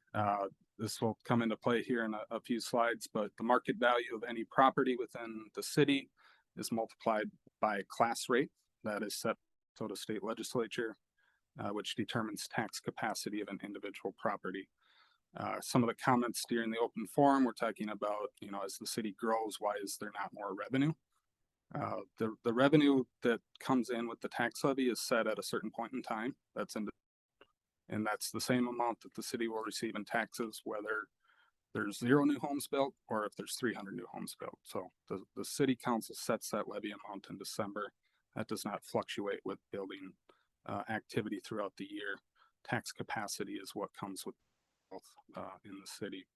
this will come into play here in a few slides, but the market value of any property within the city is multiplied by class rate that is set by the Minnesota State Legislature, which determines tax capacity of an individual property. Some of the comments during the open forum were talking about, as the city grows, why is there not more revenue? The revenue that comes in with the tax levy is set at a certain point in time. And that's the same amount that the city will receive in taxes, whether there's 0 new homes built or if there's 300 new homes built. So the city council sets that levy amount in December. That does not fluctuate with building activity throughout the year. Tax capacity is what comes with growth in the city.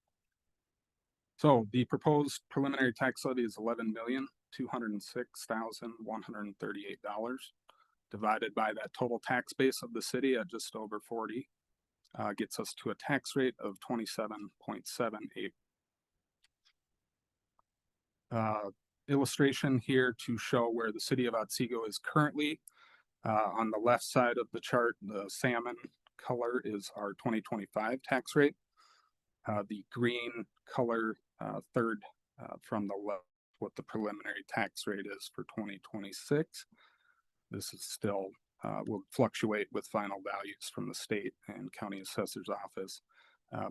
So the proposed preliminary tax levy is $11,206,138. Divided by that total tax base of the city at just over 40, gets us to a tax rate of 27.78. Illustration here to show where the city of Otsego is currently. On the left side of the chart, the salmon color is our 2025 tax rate. The green color, third from the left, what the preliminary tax rate is for 2026. This is still will fluctuate with final values from the state and county assessor's office,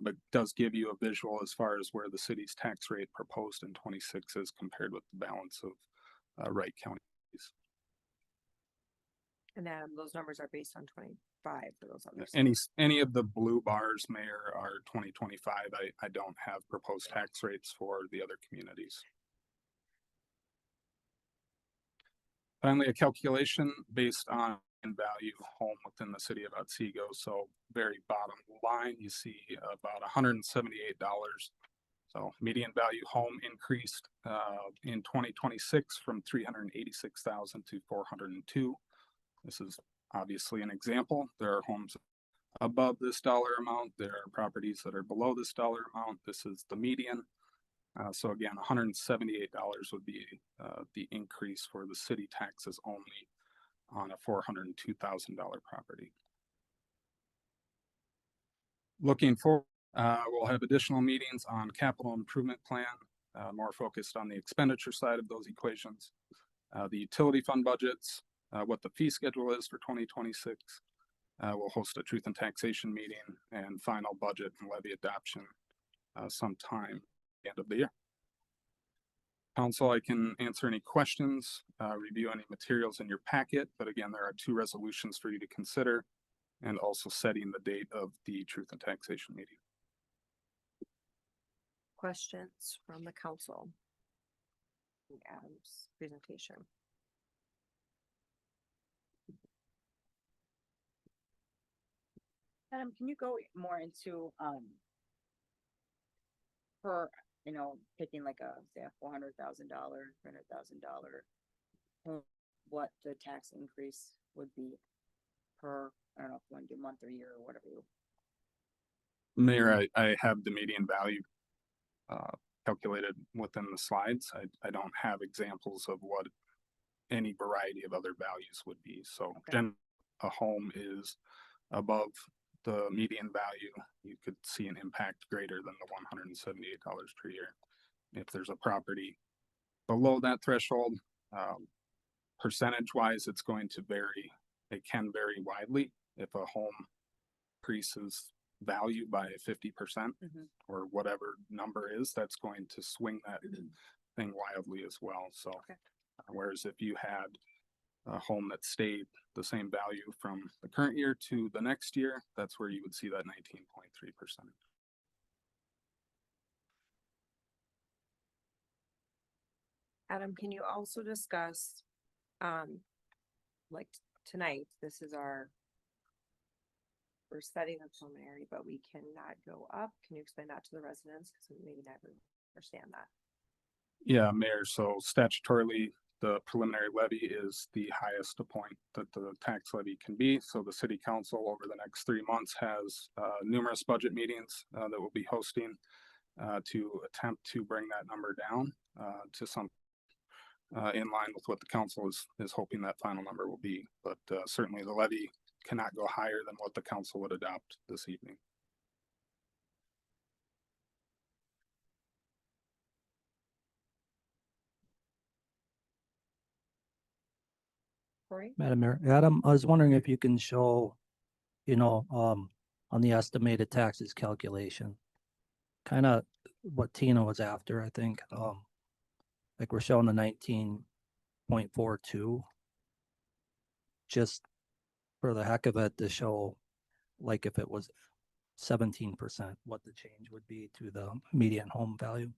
but does give you a visual as far as where the city's tax rate proposed in 26 is compared with the balance of Wright County. And those numbers are based on 25 for those others. Any of the blue bars, Mayor, are 2025. I don't have proposed tax rates for the other communities. Finally, a calculation based on value home within the city of Otsego. So very bottom line, you see about $178. So median value home increased in 2026 from 386,000 to 402. This is obviously an example. There are homes above this dollar amount. There are properties that are below this dollar amount. This is the median. So again, $178 would be the increase for the city taxes only on a $402,000 property. Looking forward, we'll have additional meetings on capital improvement plan, more focused on the expenditure side of those equations, the utility fund budgets, what the fee schedule is for 2026. We'll host a truth and taxation meeting and final budget and levy adoption sometime the end of the year. Council, I can answer any questions, review any materials in your packet, but again, there are 2 resolutions for you to consider and also setting the date of the truth and taxation meeting. Questions from the council? Adam's presentation. Adam, can you go more into for picking like say a $400,000, $300,000, what the tax increase would be per, I don't know if you want to do month or year or whatever. Mayor, I have the median value calculated within the slides. I don't have examples of what any variety of other values would be. So a home is above the median value, you could see an impact greater than the $178 per year. If there's a property below that threshold, percentage wise, it's going to vary. It can vary widely. If a home increases value by 50% or whatever number is, that's going to swing that thing wildly as well. So whereas if you had a home that stayed the same value from the current year to the next year, that's where you would see that 19.3%. Adam, can you also discuss, like tonight, this is we're setting the preliminary, but we cannot go up. Can you explain that to the residents? Because maybe never understand that. Yeah, Mayor, so statutorily, the preliminary levy is the highest point that the tax levy can be. So the city council over the next 3 months has numerous budget meetings that we'll be hosting to attempt to bring that number down to some in line with what the council is hoping that final number will be. But certainly the levy cannot go higher than what the council would adopt this evening. Corey? Madam Mayor, Adam, I was wondering if you can show, on the estimated taxes calculation, kind of what Tina was after, I think. Like we're showing the 19.42. Just for the heck of it to show, like if it was 17%, what the change would be to the median home value.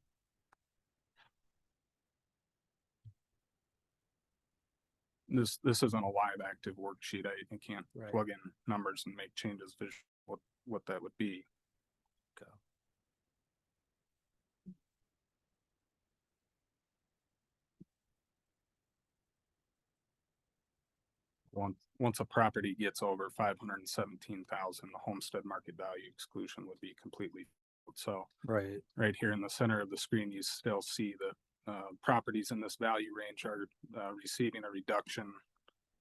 This isn't a live active worksheet. I can't plug in numbers and make changes visual what that would be. Okay. Once a property gets over 517,000, the homestead market value exclusion would be completely. So right here in the center of the screen, you still see the properties in this value range are receiving a reduction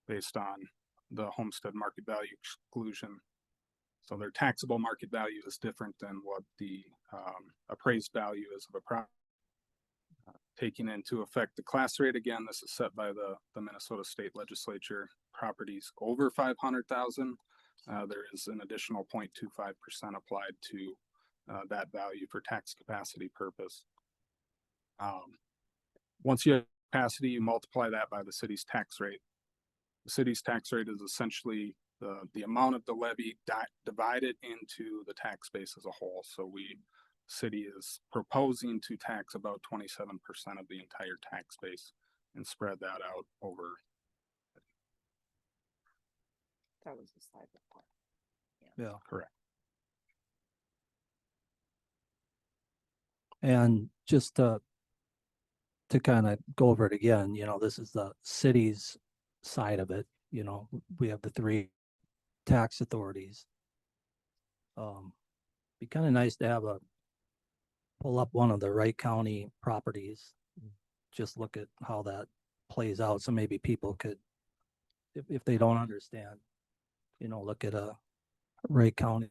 based on the homestead market value exclusion. So their taxable market value is different than what the appraised value is of a property. Taking into effect the class rate, again, this is set by the Minnesota State Legislature. Properties over 500,000, there is an additional 0.25% applied to that value for tax capacity purpose. Once you have capacity, you multiply that by the city's tax rate. The city's tax rate is essentially the amount of the levy divided into the tax base as a whole. So city is proposing to tax about 27% of the entire tax base and spread that out over. That was the slide before. Yeah, correct. And just to kind of go over it again, this is the city's side of it. We have the 3 tax authorities. Be kind of nice to pull up one of the Wright County properties, just look at how that plays out. So maybe people could, if they don't understand, look at a Wright County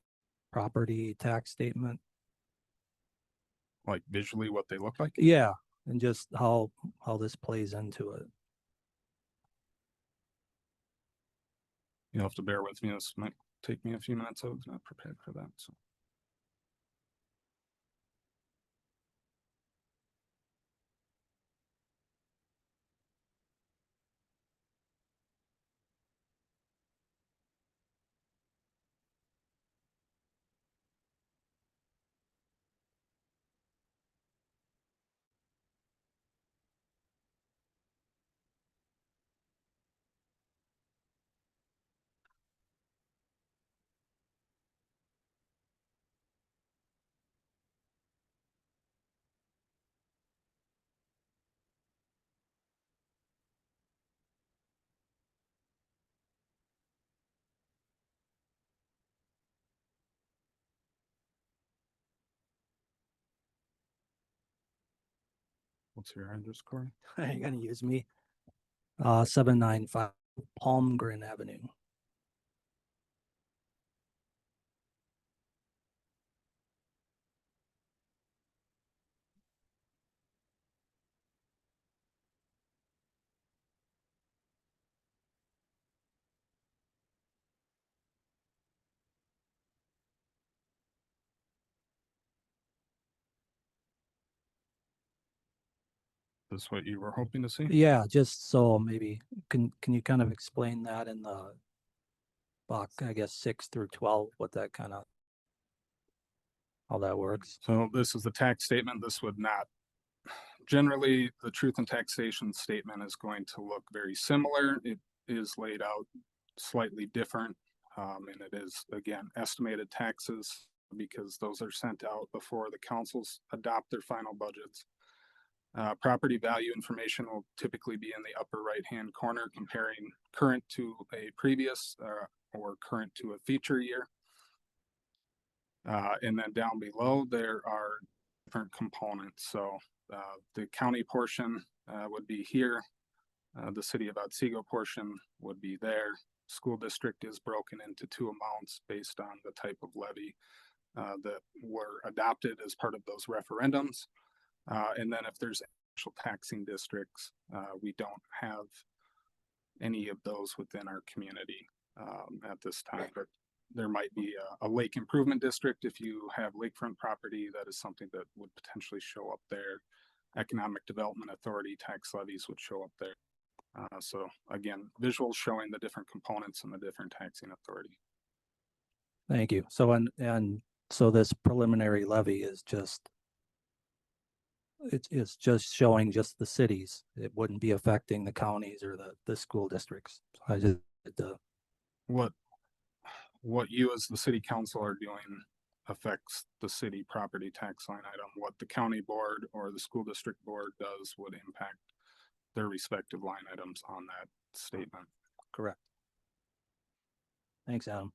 property tax statement. Like visually what they look like? Yeah, and just how this plays into it. You'll have to bear with me. This might take me a few minutes. I was not prepared for that. So. What's your address, Corey? You're gonna use me. 795 Palmgren Avenue. This what you were hoping to see? Yeah, just so maybe, can you kind of explain that in the block, I guess, 6 through 12, what that kind of, how that works? So this is the tax statement. This would not. Generally, the truth and taxation statement is going to look very similar. It is laid out slightly different. And it is, again, estimated taxes because those are sent out before the councils adopt their final budgets. Property value information will typically be in the upper right-hand corner comparing current to a previous or current to a future year. And then down below, there are different components. So the county portion would be here. The city of Otsego portion would be there. School district is broken into two amounts based on the type of levy that were adopted as part of those referendums. And then if there's actual taxing districts, we don't have any of those within our community at this time. But there might be a lake improvement district. If you have lakefront property, that is something that would potentially show up there. Economic Development Authority tax levies would show up there. So again, visuals showing the different components and the different taxing authority. Thank you. So, and so this preliminary levy is just, it's just showing just the cities. It wouldn't be affecting the counties or the school districts. I just, What you as the city council are doing affects the city property tax line item. What the county board or the school district board does would impact their respective line items on that statement. correct. Thanks, Adam.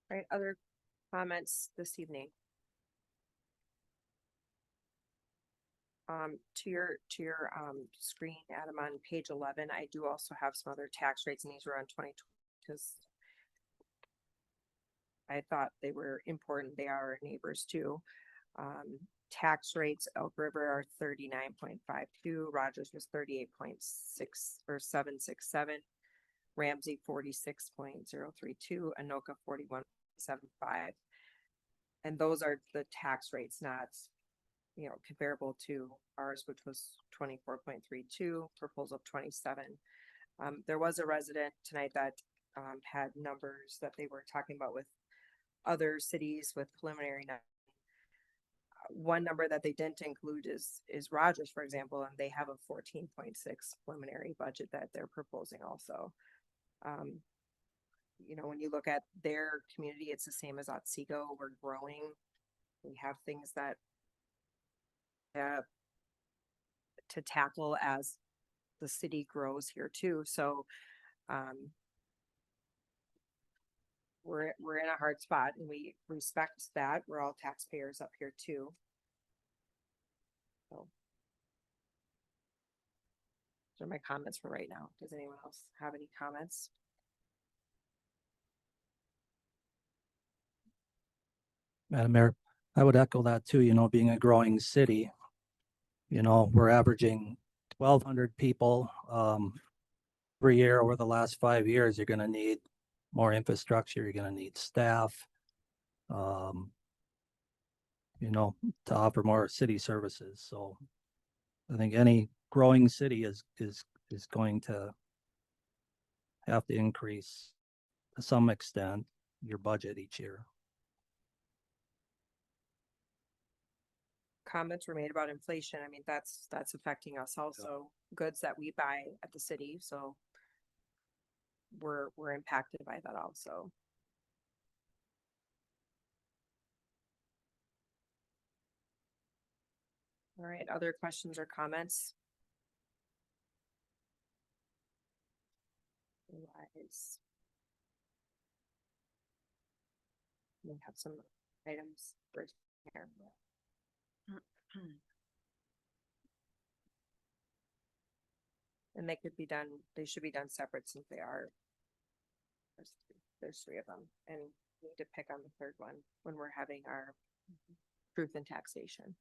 All right, other comments this evening? To your screen, Adam, on page 11, I do also have some other tax rates, and these were on 2020 because I thought they were important. They are our neighbors too. Tax rates, Elk River are 39.52, Rogers was 38.6 or 767, Ramsey 46.032, Anoka 41.75. And those are the tax rates, not, you know, comparable to ours, which was 24.32, proposal of 27. There was a resident tonight that had numbers that they were talking about with other cities with preliminary. One number that they didn't include is Rogers, for example, and they have a 14.6 preliminary budget that they're proposing also. You know, when you look at their community, it's the same as Otsego. We're growing. We have things that to tackle as the city grows here too. So we're in a hard spot, and we respect that. We're all taxpayers up here too. So those are my comments for right now. Does anyone else have any comments? Madam Mayor, I would echo that too, you know, being a growing city, you know, we're averaging 1,200 people per year over the last 5 years. You're going to need more infrastructure. You're going to need staff, you know, to offer more city services. So I think any growing city is going to have to increase to some extent your budget each year. Comments were made about inflation. I mean, that's affecting us also. Goods that we buy at the city, so we're impacted by that also. All right, other questions or comments? Otherwise, we have some items for here. And they could be done, they should be done separate since they are. There's three of them, and we need to pick on the third one when we're having our truth and taxation.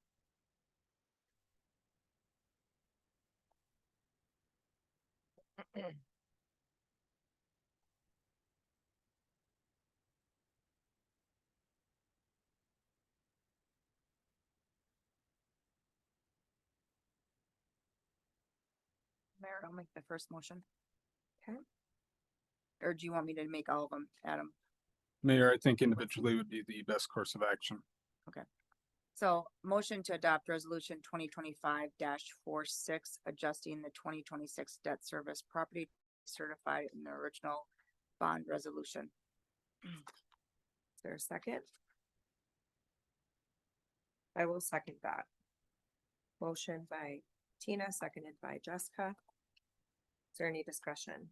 Mayor, I'll make the first motion. Okay. Or do you want me to make all of them, Adam? Mayor, I think individually would be the best course of action. Okay. So motion to adopt resolution 2025-46, adjusting the 2026 debt service property certified in the original bond resolution. Is there a second? I will second that. Motion by Tina, seconded by Jessica. Is there any discussion?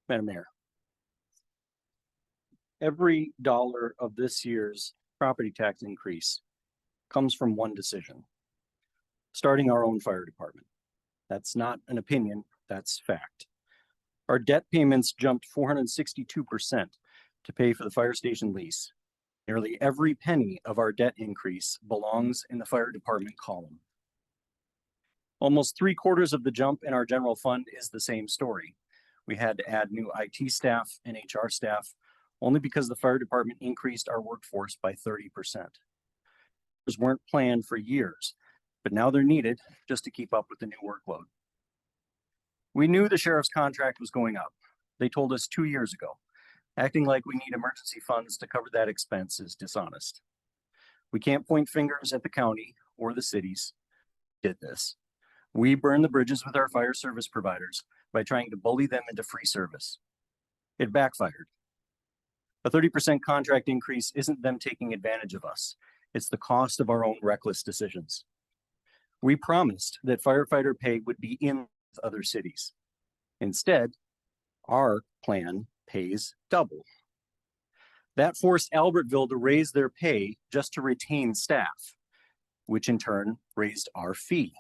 Madam Mayor. Every dollar of this year's property tax increase comes from one decision. Starting our own fire department. That's not an opinion, that's fact. Our debt payments jumped 462% to pay for the fire station lease. Nearly every penny of our debt increase belongs in the fire department column. Almost 3/4 of the jump in our general fund is the same story. We had to add new IT staff and HR staff only because the fire department increased our workforce by 30%. Those weren't planned for years, but now they're needed just to keep up with the new workload. We knew the sheriff's contract was going up. They told us 2 years ago. Acting like we need emergency funds to cover that expense is dishonest. We can't point fingers at the county or the cities who did this. We burned the bridges with our fire service providers by trying to bully them into free service. It backfired. A 30% contract increase isn't them taking advantage of us. It's the cost of our own reckless decisions. We promised that firefighter pay would be in with other cities. Instead, our plan pays double. That forced Albertville to raise their pay just to retain staff, which in turn raised our fee.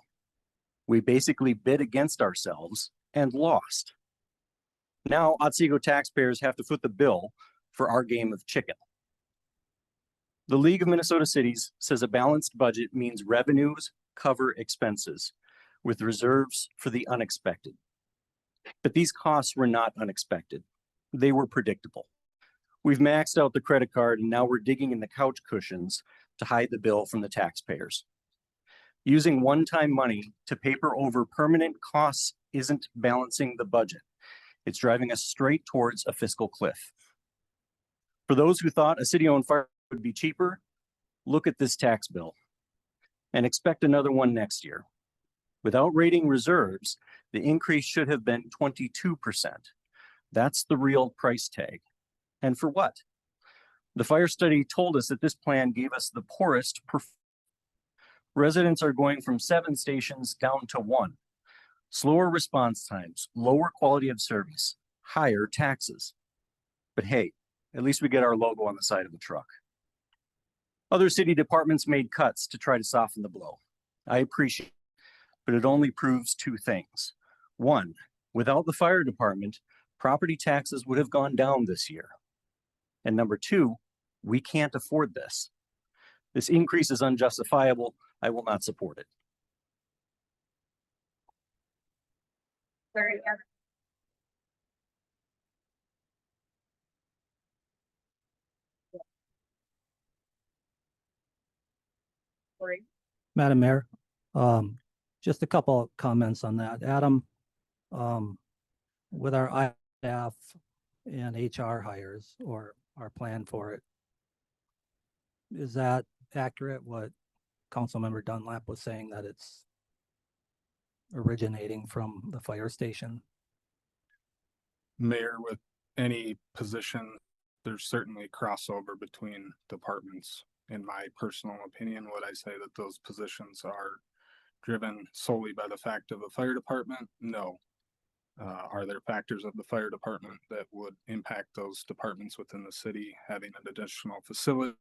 We basically bid against ourselves and lost. Now Otsego taxpayers have to foot the bill for our game of chicken. The League of Minnesota Cities says a balanced budget means revenues cover expenses, with reserves for the unexpected. But these costs were not unexpected. They were predictable. We've maxed out the credit card and now we're digging in the couch cushions to hide the bill from the taxpayers. Using one-time money to paper over permanent costs isn't balancing the budget. It's driving us straight towards a fiscal cliff. For those who thought a city-owned fire would be cheaper, look at this tax bill and expect another one next year. Without rating reserves, the increase should have been 22%. That's the real price tag. And for what? The fire study told us that this plan gave us the poorest performance. Residents are going from 7 stations down to 1. Slower response times, lower quality of service, higher taxes. But hey, at least we get our logo on the side of the truck. Other city departments made cuts to try to soften the blow. I appreciate it, but it only proves 2 things. 1, without the fire department, property taxes would have gone down this year. And number 2, we can't afford this. This increase is unjustifiable. I will not support it. Madam Mayor, just a couple of comments on that. Adam, with our I staff and HR hires or our plan for it, is that accurate what Councilmember Dunlap was saying, that it's originating from the fire station? Mayor, with any position, there's certainly crossover between departments. In my personal opinion, would I say that those positions are driven solely by the fact of the fire department? No. Are there factors of the fire department that would impact those departments within the city having an additional facility?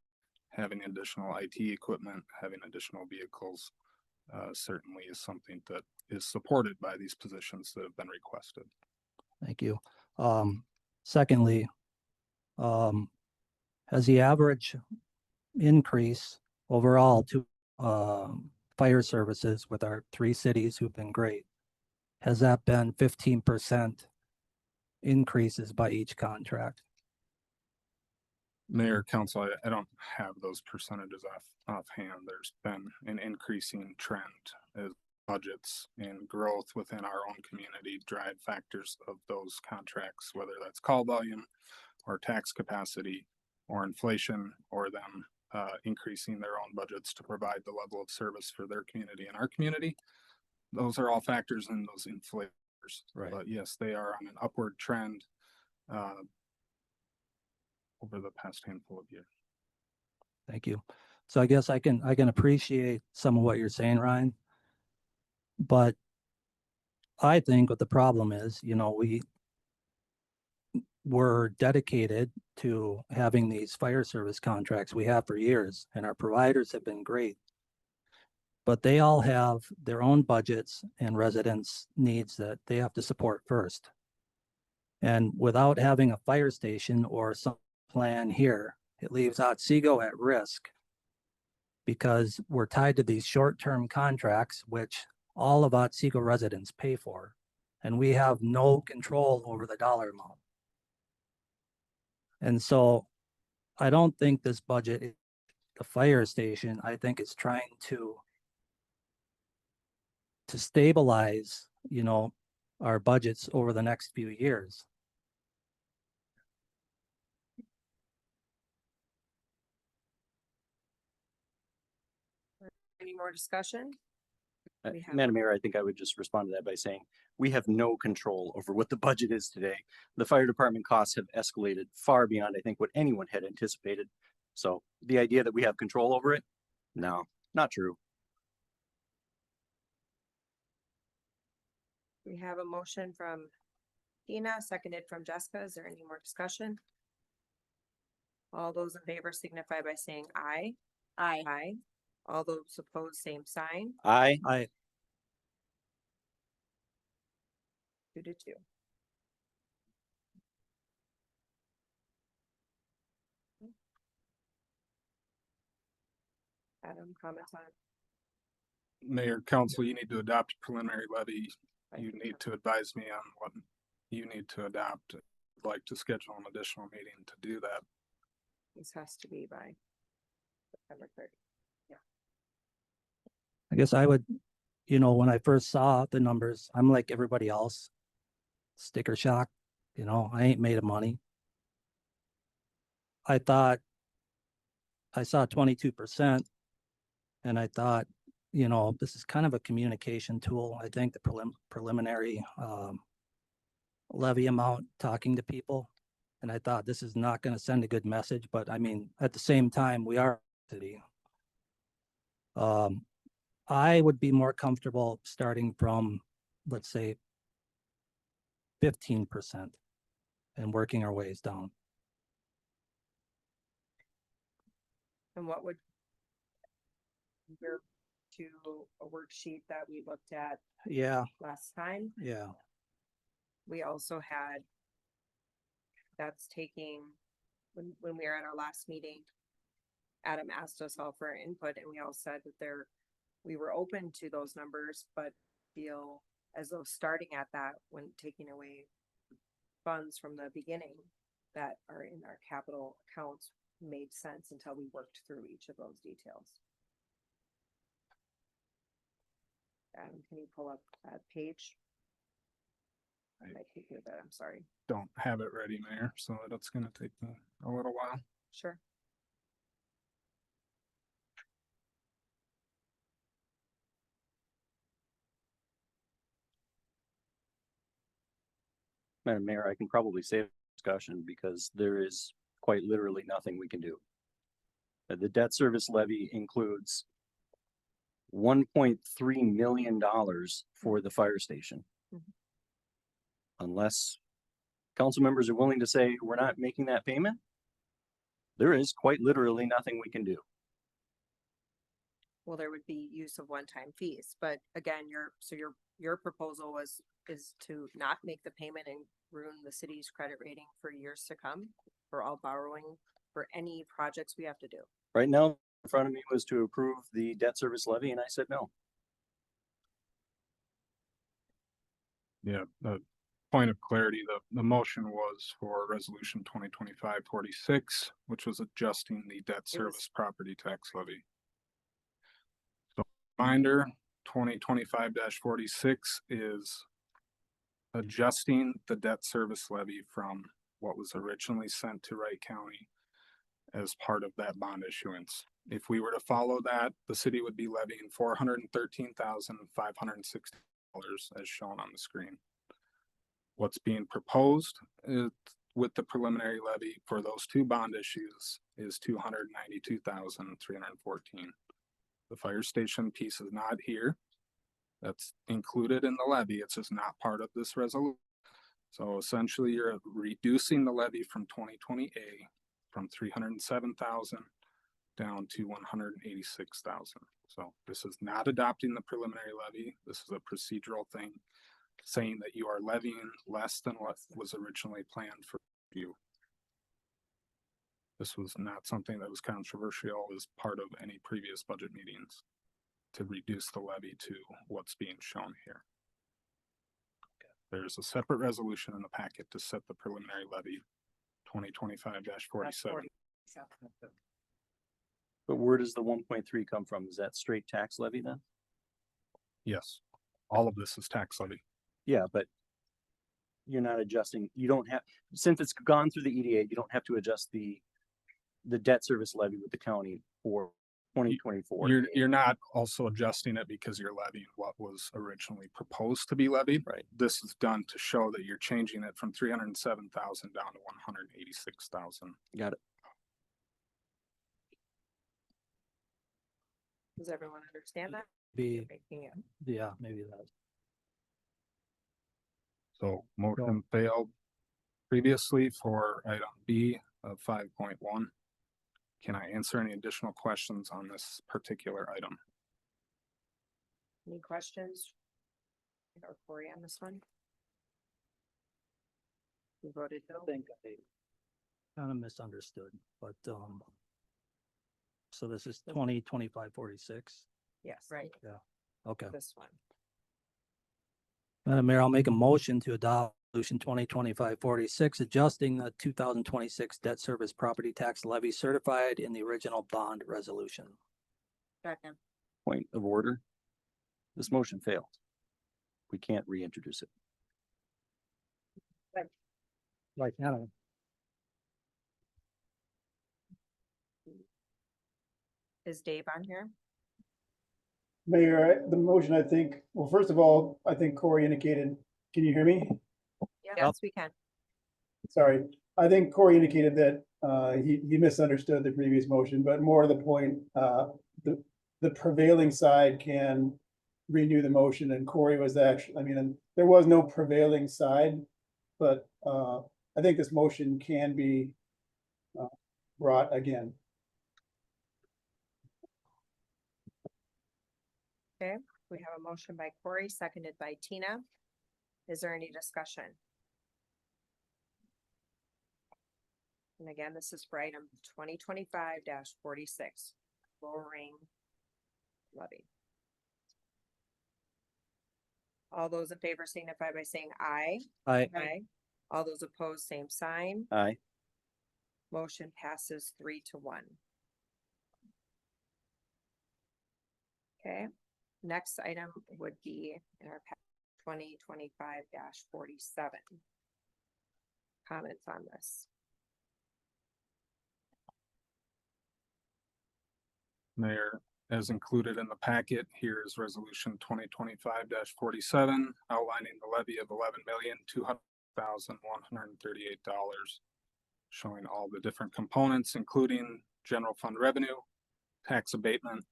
having additional IT equipment, having additional vehicles, certainly is something that is supported by these positions that have been requested. Thank you. Secondly, has the average increase overall to fire services with our 3 cities who've been great, has that been 15% increases by each contract? Mayor, council, I don't have those percentages offhand. There's been an increasing trend as budgets and growth within our own community drive factors of those contracts, whether that's call volume or tax capacity or inflation, or them increasing their own budgets to provide the level of service for their community and our community. Those are all factors in those inflators. Right. But yes, they are on an upward trend over the past handful of years. Thank you. So I guess I can appreciate some of what you're saying, Ryan. But I think what the problem is, you know, we're dedicated to having these fire service contracts we have for years, and our providers have been great. But they all have their own budgets and residents' needs that they have to support first. And without having a fire station or some plan here, it leaves Otsego at risk because we're tied to these short-term contracts, which all of Otsego residents pay for, and we have no control over the dollar amount. And so I don't think this budget, the fire station, I think it's trying to stabilize, you know, our budgets over the next few years. Any more discussion? We have- Madam Mayor, I think I would just respond to that by saying, we have no control over what the budget is today. The fire department costs have escalated far beyond, I think, what anyone had anticipated. So the idea that we have control over it, no, not true. We have a motion from Dina, seconded from Jessica. Is there any more discussion? All those in favor signify by saying aye. Aye. Aye. All those opposed, same sign. I 2-2. Adam, comments on it? Mayor, council, you need to adopt a preliminary levy. You need to advise me on what you need to adopt. I'd like to schedule an additional meeting to do that. This has to be by September 30th. I guess I would, you know, when I first saw the numbers, I'm like everybody else, sticker shock. You know, I ain't made of money. I thought I saw 22%, and I thought, you know, this is kind of a communication tool. I think the preliminary levy amount, talking to people, and I thought this is not going to send a good message. But I mean, at the same time, we are a city. I would be more comfortable starting from, let's say, 15% and working our ways down. And what would compare to a worksheet that we looked at Yeah, last time? yeah. We also had, that's taking, when we were at our last meeting, Adam asked us all for our input, and we all said that we were open to those numbers, but feel as though starting at that, when taking away funds from the beginning that are in our capital accounts, made sense until we worked through each of those details. Adam, can you pull up that page? I might take you that, I'm sorry. Don't have it ready, Mayor, so that's gonna take a little while. Sure. Madam Mayor, I can probably save discussion because there is quite literally nothing we can do. The debt service levy includes $1.3 million for the fire station. Unless council members are willing to say we're not making that payment, There is quite literally nothing we can do. Well, there would be use of one-time fees, but again, your proposal is to not make the payment and ruin the city's credit rating for years to come for all borrowing for any projects we have to do. Right now, in front of me was to approve the debt service levy, and I said no. Yeah, the point of clarity, the motion was for resolution 2025-46, which was adjusting the debt service property tax levy. So reminder, 2025-46 is adjusting the debt service levy from what was originally sent to Wright County as part of that bond issuance. If we were to follow that, the city would be levying $413,560 as shown on the screen. What's being proposed with the preliminary levy for those two bond issues is $292,314. The fire station piece is not here. That's included in the levy. It's just not part of this resolution. So essentially you're reducing the levy from 2020A from 307,000 down to 186,000. So this is not adopting the preliminary levy. This is a procedural thing saying that you are levying less than what was originally planned for you. This was not something that was controversial as part of any previous budget meetings to reduce the levy to what's being shown here. There's a separate resolution in the packet to set the preliminary levy 2025-47. But where does the 1.3 come from? Is that straight tax levy then? Yes, all of this is tax levy. Yeah, but you're not adjusting, you don't have, since it's gone through the EDA, you don't have to adjust the debt service levy with the county for 2024. You're not also adjusting it because you're levying what was originally proposed to be levied. Right. This is done to show that you're changing it from 307,000 down to 186,000. Got it. Does everyone understand that? Be, Making it. yeah, maybe that. So motion failed previously for item B of 5.1. Can I answer any additional questions on this particular item? Any questions? Or Corey on this one? You voted no? I think I kind of misunderstood, but, so this is 2025-46. Yes, right. Yeah, okay. This one. Madam Mayor, I'll make a motion to adopt resolution 2025-46, adjusting the 2026 debt service property tax levy certified in the original bond resolution. Second. Point of order. This motion failed. We can't reintroduce it. Like, now. Is Dave on here? Mayor, the motion, I think, well, first of all, I think Corey indicated, can you hear me? Yes, we can. Sorry, I think Corey indicated that he misunderstood the previous motion, but more to the point, the prevailing side can renew the motion, and Corey was actually, I mean, there was no prevailing side, but I think this motion can be brought again. Okay, we have a motion by Corey, seconded by Tina. Is there any discussion? And again, this is for item 2025-46, lowering levy. All those in favor signify by saying aye. Aye. Aye. All those opposed, same sign. Aye. Motion passes 3-1. Okay, next item would be in our 2025-47. Comments on this? Mayor, as included in the packet, here is resolution 2025-47, outlining the levy of $11,200,138, showing all the different components, including general fund revenue, tax abatement,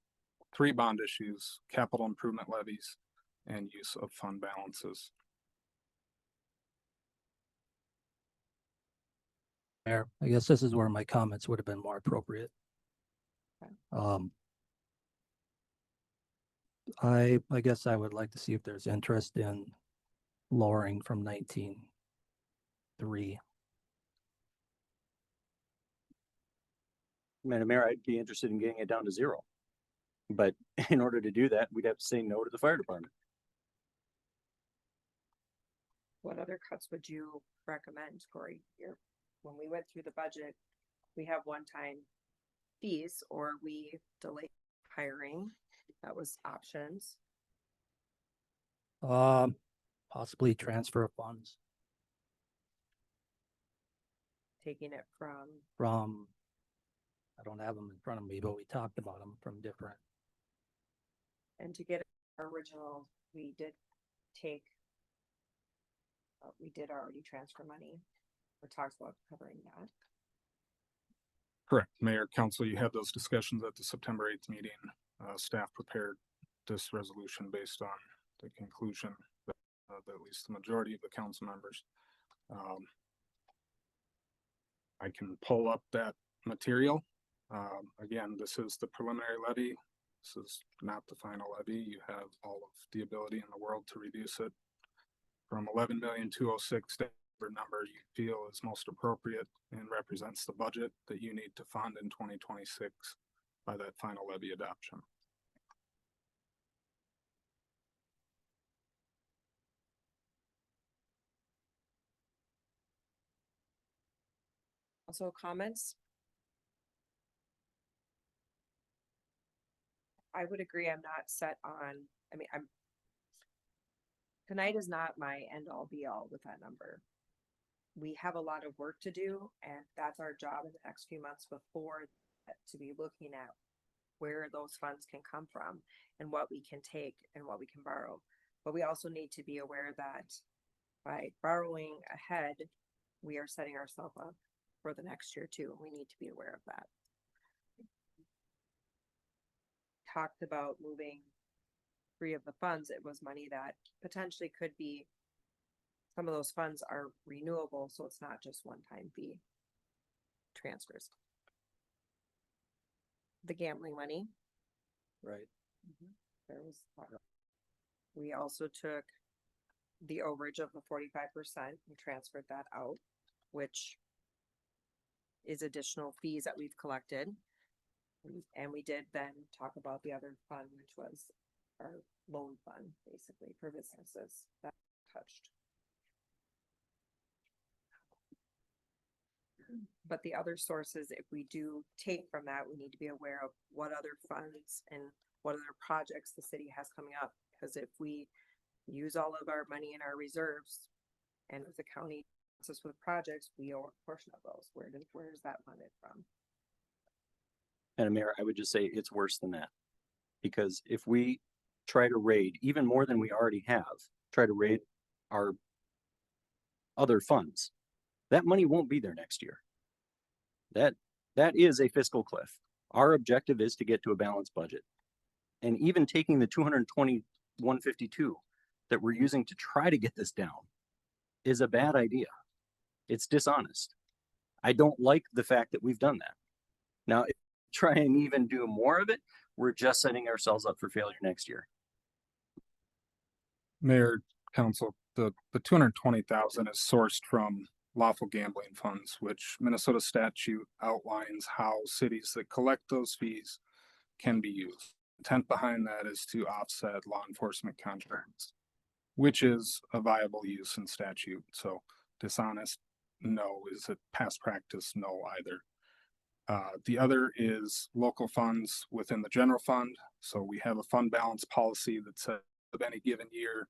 3 bond issues, capital improvement levies, and use of fund balances. Mayor, I guess this is where my comments would have been more appropriate. Okay. I guess I would like to see if there's interest in lowering from 19.3. Madam Mayor, I'd be interested in getting it down to 0. But in order to do that, we'd have to say no to the fire department. What other cuts would you recommend, Corey? When we went through the budget, we have one-time fees or we delay hiring. That was options. Possibly transfer of funds Taking it from, I don't have them in front of me, but we talked about them from different. and to get our original, we did already transfer money. We talked about covering that. Correct. Mayor, council, you had those discussions at the September 8th meeting. Staff prepared this resolution based on the conclusion that at least the majority of the council members. I can pull up that material. Again, this is the preliminary levy. This is not the final levy. You have all of the ability in the world to reduce it from 11,206,000 number you feel is most appropriate and represents the budget that you need to fund in 2026 by that final levy adoption. Also comments? I would agree. I'm not set on, tonight is not my end all be all with that number. We have a lot of work to do and that's our job in the next few months before that, to be looking at where those funds can come from and what we can take and what we can borrow. But we also need to be aware that by borrowing ahead, we are setting ourselves up for the next year too. We need to be aware of that. Talked about moving free of the funds. It was money that potentially could be, some of those funds are renewable, so it's not just one-time fee transfers. The gambling money. Right. There was, we also took the overage of the 45% and transferred that out, which is additional fees that we've collected. And we did then talk about the other fund, which was our loan fund, basically, for businesses that touched. But the other sources, if we do take from that, we need to be aware of what other funds and what other projects the city has coming up. Because if we use all of our money in our reserves and if the county helps us with projects, we owe a portion of those. Where is that funded from? Madam Mayor, I would just say it's worse than that. Because if we try to raid even more than we already have, try to raid our other funds, that money won't be there next year. That is a fiscal cliff. Our objective is to get to a balanced budget. And even taking the 220,152 that we're using to try to get this down is a bad idea. It's dishonest. I don't like the fact that we've done that. Now, if we try and even do more of it, we're just setting ourselves up for failure next year. Mayor, council, the 220,000 is sourced from lawful gambling funds, which Minnesota statute outlines how cities that collect those fees can be used. Intent behind that is to offset law enforcement contracts, which is a viable use in statute. So dishonest, no. Is it past practice? No either. The other is local funds within the general fund. So we have a fund balance policy that says of any given year,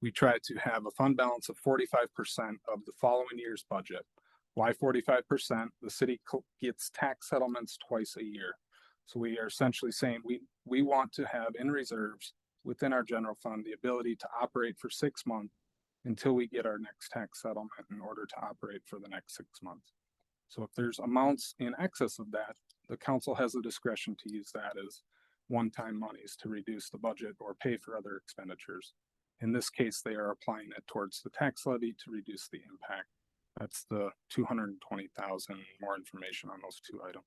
we try to have a fund balance of 45% of the following year's budget. Why 45%? The city gets tax settlements twice a year. So we are essentially saying we want to have in reserves within our general fund the ability to operate for 6 months until we get our next tax settlement in order to operate for the next 6 months. So if there's amounts in excess of that, the council has the discretion to use that as one-time monies to reduce the budget or pay for other expenditures. In this case, they are applying it towards the tax levy to reduce the impact That's the 220,000. More information on those two items.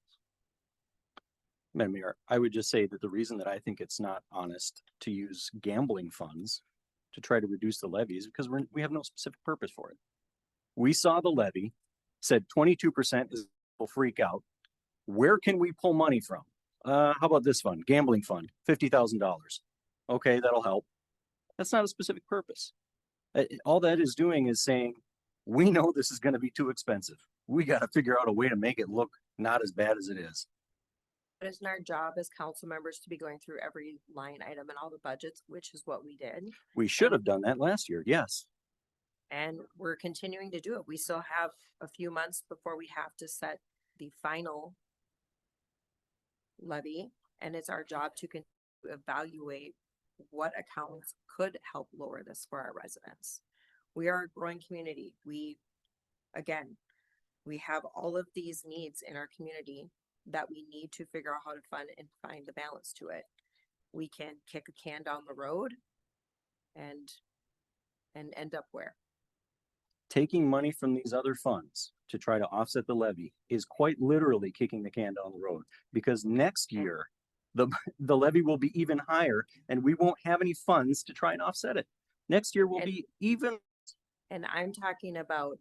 Madam Mayor, I would just say that the reason that I think it's not honest to use gambling funds to try to reduce the levy is because we have no specific purpose for it. We saw the levy, said 22% is will freak out. Where can we pull money from? How about this fund, gambling fund, $50,000. Okay, that'll help. That's not a specific purpose. All that is doing is saying, we know this is going to be too expensive. We got to figure out a way to make it look not as bad as it is. It isn't our job as council members to be going through every line item and all the budgets, which is what we did. We should have done that last year, yes. And we're continuing to do it. We still have a few months before we have to set the final levy. And it's our job to evaluate what accounts could help lower this for our residents. We are a growing community. We have all of these needs in our community that we need to figure out how to fund and find the balance to it. We can kick a can down the road and end up where? Taking money from these other funds to try to offset the levy is quite literally kicking the can down the road, because next year the levy will be even higher and we won't have any funds to try and offset it. Next year will be even. And I'm talking about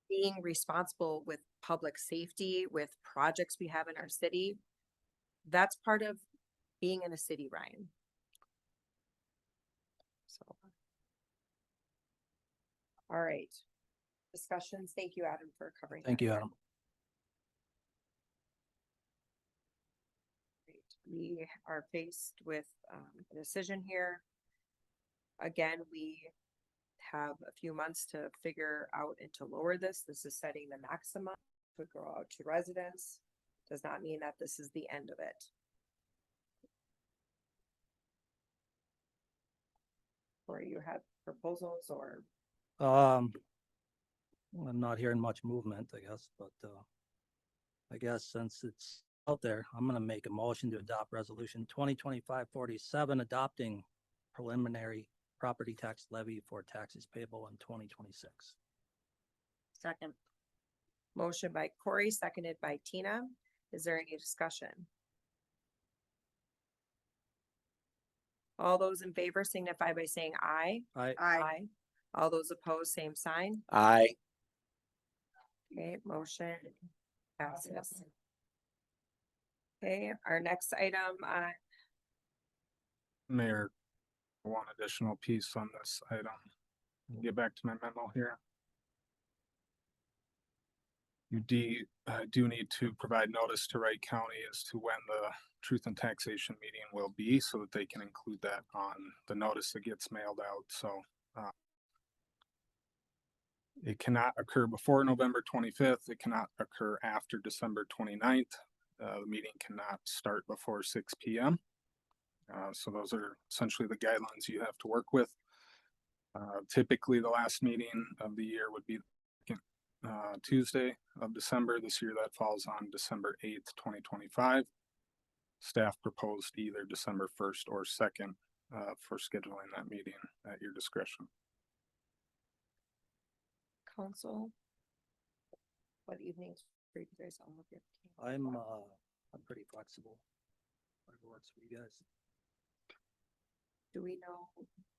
being responsible with public safety, with projects we have in our city. That's part of being in a city, Ryan. So. All right. Discussions. Thank you, Adam, for covering. Thank you, Adam. Great. We are faced with a decision here. Again, we have a few months to figure out and to lower this. This is setting the maximum to go out to residents. Does not mean that this is the end of it. Or you have proposals or? I'm not hearing much movement, I guess, but I guess since it's out there, I'm gonna make a motion to adopt resolution 2025-47, adopting preliminary property tax levy for taxes payable in 2026. Second. Motion by Corey, seconded by Tina. Is there any discussion? All those in favor signify by saying aye. Aye. Aye. All those opposed, same sign. Aye. Okay, motion passes. Okay, our next item, Mayor, one additional piece on this item. Get back to my memo here. You do need to provide notice to Wright County as to when the Truth and Taxation meeting will be, so that they can include that on the notice that gets mailed out. So it cannot occur before November 25th. It cannot occur after December 29th. The meeting cannot start before 6 p.m. So those are essentially the guidelines you have to work with. Typically, the last meeting of the year would be Tuesday of December. This year that falls on December 8th, 2025. Staff proposed either December 1st or 2nd for scheduling that meeting at your discretion. council. What evenings for you guys all of your? I'm pretty flexible. Whatever works for you guys. Do we know,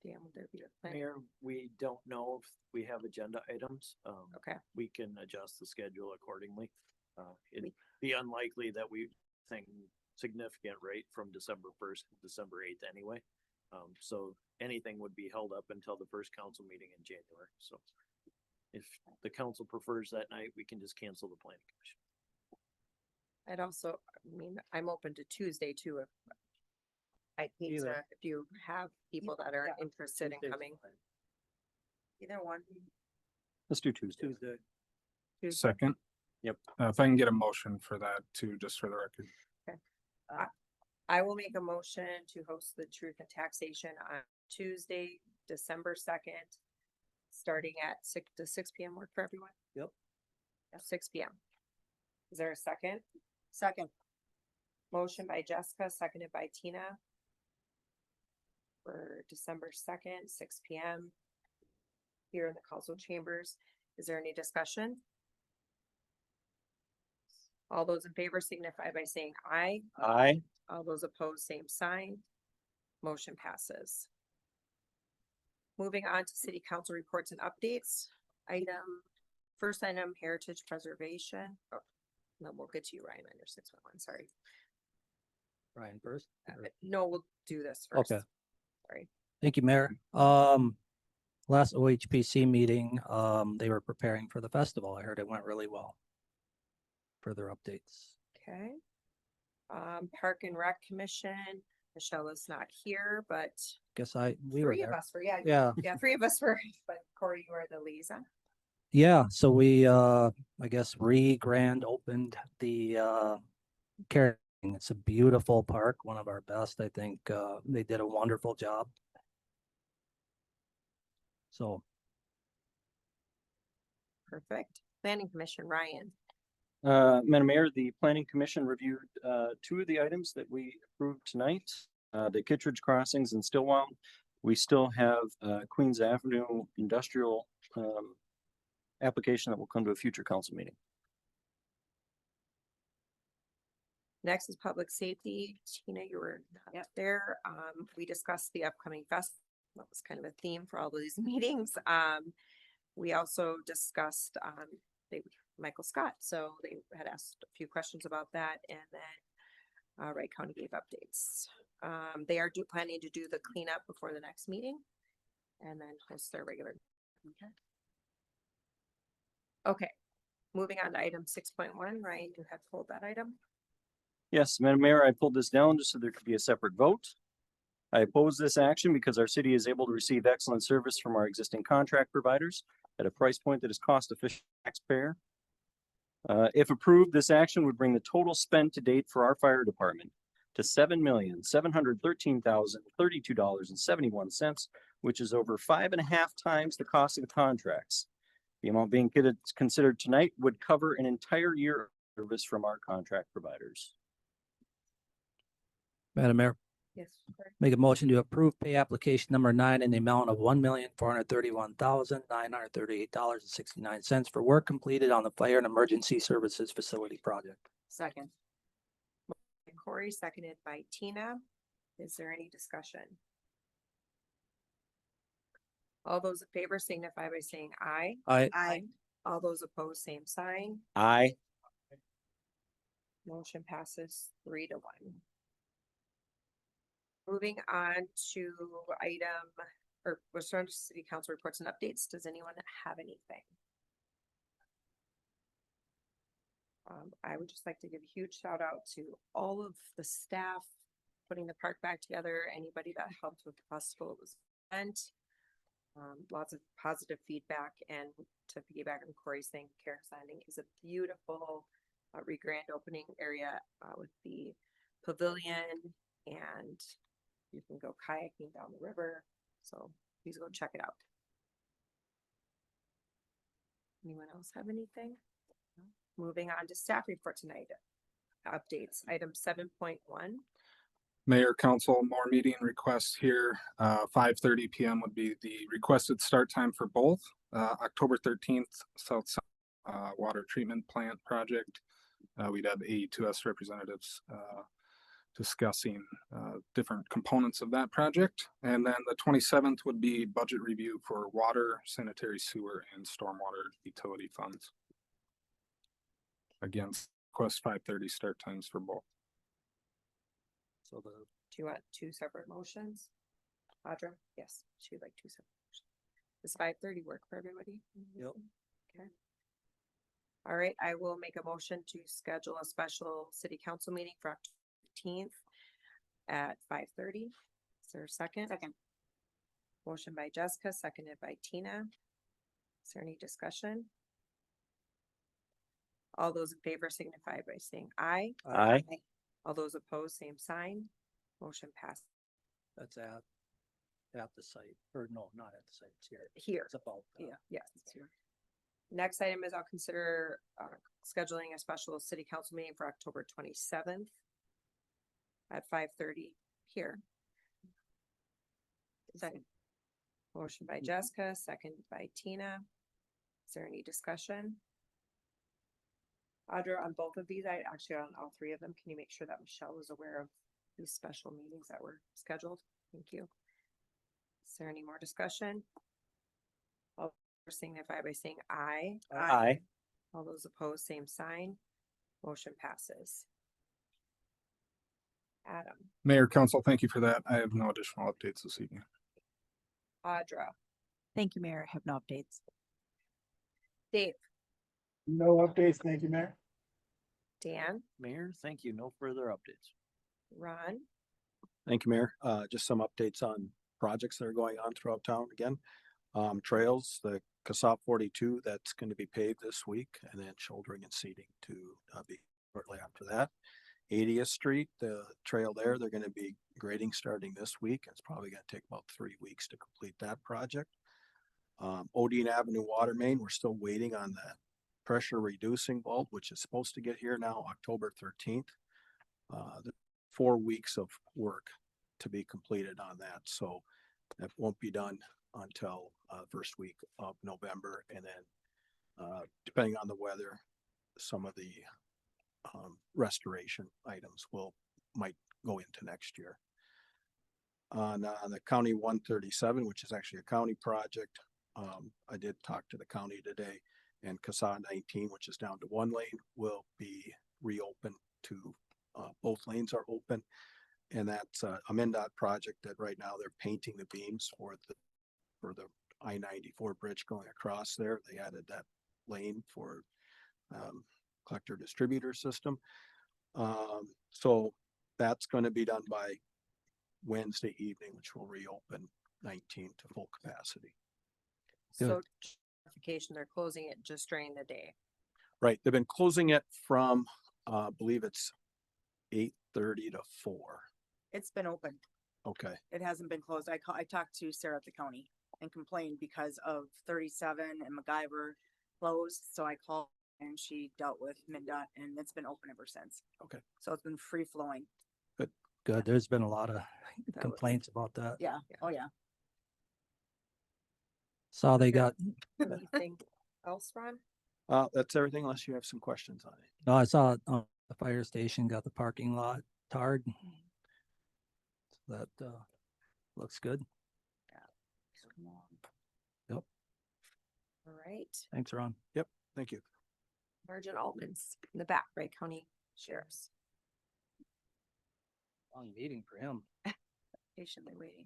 Dan, would there be a plan? Mayor, we don't know if we have agenda items. Okay. We can adjust the schedule accordingly. It'd be unlikely that we think significant rate from December 1st to December 8th anyway. So anything would be held up until the first council meeting in January. So if the council prefers that night, we can just cancel the planning commission. I'd also, I mean, I'm open to Tuesday too. If I hate to, Either. if you have people that are interested in coming. Either one. Let's do Tuesday. Tuesday. Second. Yep. If I can get a motion for that too, just for the record. I will make a motion to host the Truth and Taxation on Tuesday, December 2nd, starting at 6 p.m. work for everyone? Yep. At 6 p.m. Is there a second? Second. Motion by Jessica, seconded by Tina. For December 2nd, 6 p.m. here in the council chambers. Is there any discussion? All those in favor signify by saying aye. Aye. All those opposed, same sign. Motion passes. Moving on to city council reports and updates. First item, heritage preservation. Oh, no, we'll get to you, Ryan, on your 611, sorry. Ryan first. No, we'll do this first. Okay. Sorry. Thank you, Mayor. Last OHPC meeting, they were preparing for the festival. I heard it went really well. Further updates. Okay. Park and Rec Commission, Michelle is not here, but Guess we were three of there. us were, yeah. Yeah. Yeah, three of us were, but Corey, you are the liaison. Yeah, so we I guess grand opened the Carrying. It's a beautiful park, one of our best. I think they did a wonderful job. So Perfect. Planning Commission, Ryan. Madam Mayor, the Planning Commission reviewed two of the items that we approved tonight, the Kittredge Crossings in Stillwell. We still have Queens Avenue Industrial application that will come to a future council meeting. Next is Public Safety. Tina, you were not there. We discussed the upcoming fest. That was kind of a theme for all of these meetings. We also discussed Michael Scott, so they had asked a few questions about that, and then Wright County gave updates. They are planning to do the cleanup before the next meeting, and then host their regular. Okay, moving on to item 6.1. Ryan, you had pulled that item. Yes, Madam Mayor, I pulled this down just so there could be a separate vote. I oppose this action because our city is able to receive excellent service from our existing contract providers at a price point that is cost efficient for the taxpayer. If approved, this action would bring the total spent to date for our fire department to $7,713,032.71, which is over 5.5 times the cost of the contracts. The amount being considered tonight would cover an entire year of service from our contract providers. Madam Mayor, Yes. Correct. make a motion to approve pay application number 9 in the amount of $1,431,938.69 for work completed on the Fire and Emergency Services Facility project. Second. Corey, seconded by Tina. Is there any discussion? All those in favor signify by saying aye. Aye. Aye. All those opposed, same sign. Aye. Motion passes 3-1. Moving on to we're starting to city council reports and updates. Does anyone have anything? I would just like to give a huge shout out to all of the staff putting the park back together, anybody that helped with the festival. It was fun. Lots of positive feedback, and to piggyback on Corey's thing, Carrick's Landing is a beautiful grand opening area with the pavilion, and you can go kayaking down the river. So please go check it out. Anyone else have anything? No? Moving on to staff report tonight. Updates, item 7.1. Mayor, council, more meeting requests here. 5:30 p.m. would be the requested start time for both. October 13th, South Water Treatment Plant project. We'd have AE2S representatives discussing different components of that project. And then the 27th would be budget review for water, sanitary sewer, and stormwater utility funds. Again, request 5:30 start times for both. So Do you want two separate motions? Audra? Yes, she'd like two separate motions. Does 5:30 work for everybody? Yep. Okay. All right, I will make a motion to schedule a special city council meeting for October 15th at 5:30. Is there a second? Second. Motion by Jessica, seconded by Tina. Is there any discussion? All those in favor signify by saying aye. Aye. All those opposed, same sign. Motion passed. that's at the site, or no, not at the site, it's here. Here. It's about. Yes, it's here. Next item is I'll consider scheduling a special city council meeting for October 27th at 5:30 here. Second. Motion by Jessica, second by Tina. Is there any discussion? Audra, on both of these, actually on all three of them, can you make sure that Michelle is aware of these special meetings that were scheduled? Thank you. Is there any more discussion? All signify by saying aye. Aye. All those opposed, same sign. Motion passes. Adam, Mayor, council, thank you for that. I have no additional updates this evening. Audra, Thank you, Mayor. I have no updates. Dave, No updates. Thank you, Mayor. Dan, Mayor, thank you. No further updates. Ron, Thank you, Mayor. Just some updates on projects that are going on throughout town again. Trails, the Casop 42, that's going to be paved this week, and then shouldering and seeding to be shortly after that. 80th Street, the trail there, they're going to be grading starting this week. It's probably going to take about 3 weeks to complete that project. Odine Avenue water main, we're still waiting on the pressure reducing bulb, which is supposed to get here now October 13th. 4 weeks of work to be completed on that. So that won't be done until first week of November. And then depending on the weather, some of the restoration items might go into next year. On the County 137, which is actually a county project, I did talk to the county today, and CASA 19, which is down to 1 lane, will be reopened to both lanes are open. And that's a MnDOT project that right now they're painting the beams for the I-94 bridge going across there. They added that lane for collector distributor system. So that's going to be done by Wednesday evening, which will reopen 19 to full capacity. so clarification, they're closing it just during the day. Right. They've been closing it from, I believe it's 8:30 to 4. It's been open. Okay. It hasn't been closed. I talked to Sarah at the county and complained because of 37 and MacGyver closed. So I called and she dealt with MnDOT and it's been open ever since. Okay. So it's been free flowing. Good. There's been a lot of complaints about that. Yeah. Oh, yeah. Saw they got, Anything else, Ron? That's everything unless you have some questions on it. no, I saw the fire station got the parking lot tarred. So that looks good. Yep. All right, Thanks, Ron. Yep. Thank you. Sergeant Altman's in the back, Wright County Sheriff's. Long meeting for him. Patiently waiting.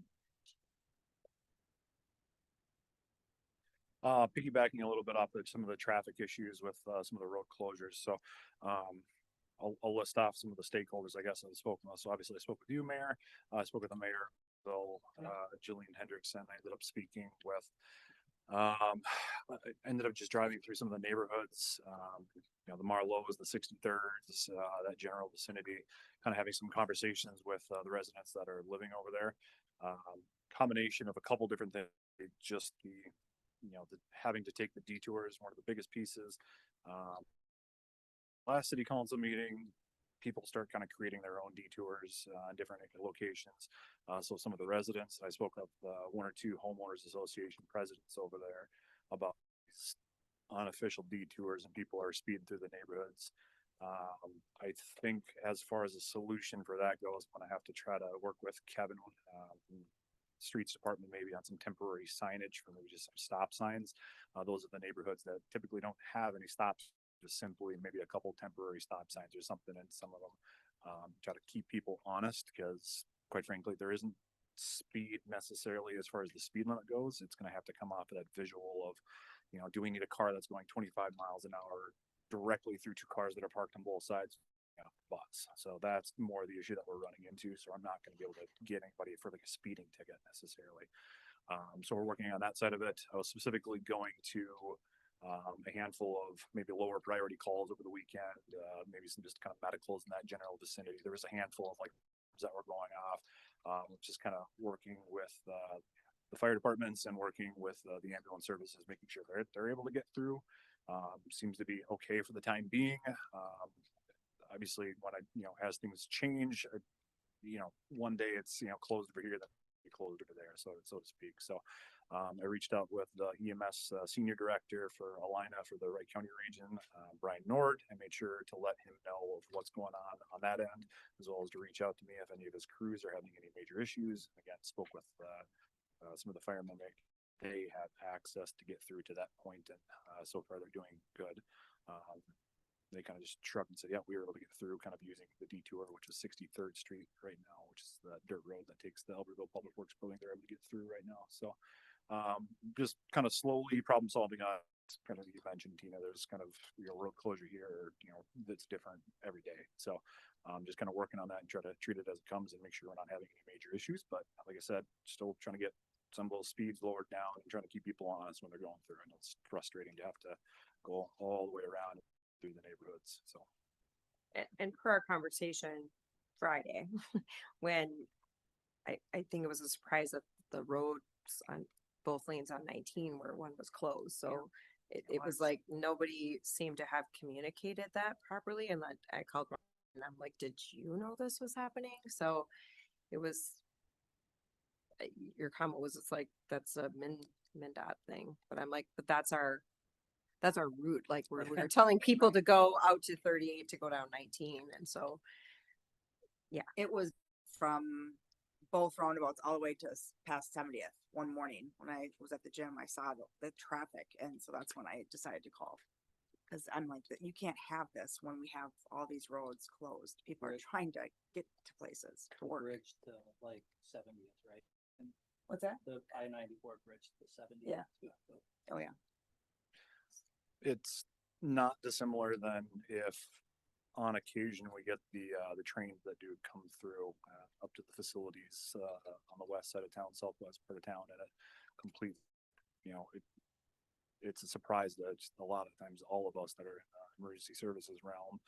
Piggybacking a little bit off of some of the traffic issues with some of the road closures. So I'll list off some of the stakeholders, I guess, I've spoken with. So obviously I spoke with you, Mayor. I spoke with the mayor, Bill, Jillian Hendrickson. I ended up speaking with, I ended up just driving through some of the neighborhoods, the Marlowe's, the 63rds, that general vicinity, kind of having some conversations with the residents that are living over there. Combination of a couple different things, just the having to take the detour is one of the biggest pieces. Last city council meeting, people start kind of creating their own detours in different locations. So some of the residents, I spoke with 1 or 2 homeowners association presidents over there about these unofficial detours, and people are speeding through the neighborhoods. I think as far as a solution for that goes, I'm going to have to try to work with Kevin, streets department, maybe on some temporary signage for maybe just some stop signs. Those are the neighborhoods that typically don't have any stops, just simply maybe a couple temporary stop signs or something in some of them. Try to keep people honest, because quite frankly, there isn't speed necessarily as far as the speed limit goes. It's going to have to come off of that visual of, do we need a car that's going 25 miles an hour directly through 2 cars that are parked on both sides? Bus. So that's more the issue that we're running into. So I'm not going to be able to get anybody for like a speeding ticket necessarily. So we're working on that side of it. I was specifically going to a handful of maybe lower priority calls over the weekend, maybe some just kind of medicals in that general vicinity. There was a handful of like that were going off, just kind of working with the fire departments and working with the ambulance services, making sure they're able to get through. Seems to be okay for the time being. Obviously, when as things change, one day it's closed over here, then closer to there, so to speak. So I reached out with the EMS senior director for Alina for the Wright County region, Brian Nord, and made sure to let him know of what's going on that end, as well as to reach out to me if any of his crews are having any major issues. Again, spoke with some of the firemen. They have access to get through to that point, and so far they're doing good. They kind of just shrugged and said, yeah, we were able to get through kind of using the detour, which is 63rd Street right now, which is the dirt road that takes the Albertville Public Works building. They're able to get through right now. So just kind of slowly problem solving on kind of, you mentioned, Tina, there's kind of, road closure here, that's different every day. So just kind of working on that and try to treat it as it comes and make sure we're not having any major issues. But like I said, still trying to get some of those speeds lowered down and trying to keep people honest when they're going through. And it's frustrating to have to go all the way around through the neighborhoods. So, and per our conversation Friday, when I think it was a surprise that the roads on both lanes on 19 where one was closed. So it was like nobody seemed to have communicated that properly. And I called and I'm like, did you know this was happening? So it was, your comment was, it's like, that's a MnDOT thing. But I'm like, but that's our route. Like we're telling people to go out to 38 to go down 19. And so, yeah, It was from both roundabouts all the way to past 70th one morning when I was at the gym. I saw the traffic, and so that's when I decided to call, because I'm like, you can't have this when we have all these roads closed. People are trying to get to places to work. Bridge to like 70th, right? And What's that? the I-94 bridge to 70th. Yeah. Oh yeah. it's not dissimilar than if on occasion we get the trains that do come through up to the facilities on the west side of town, southwest part of town, and it complete, it's a surprise that a lot of times all of us that are in the emergency services realm,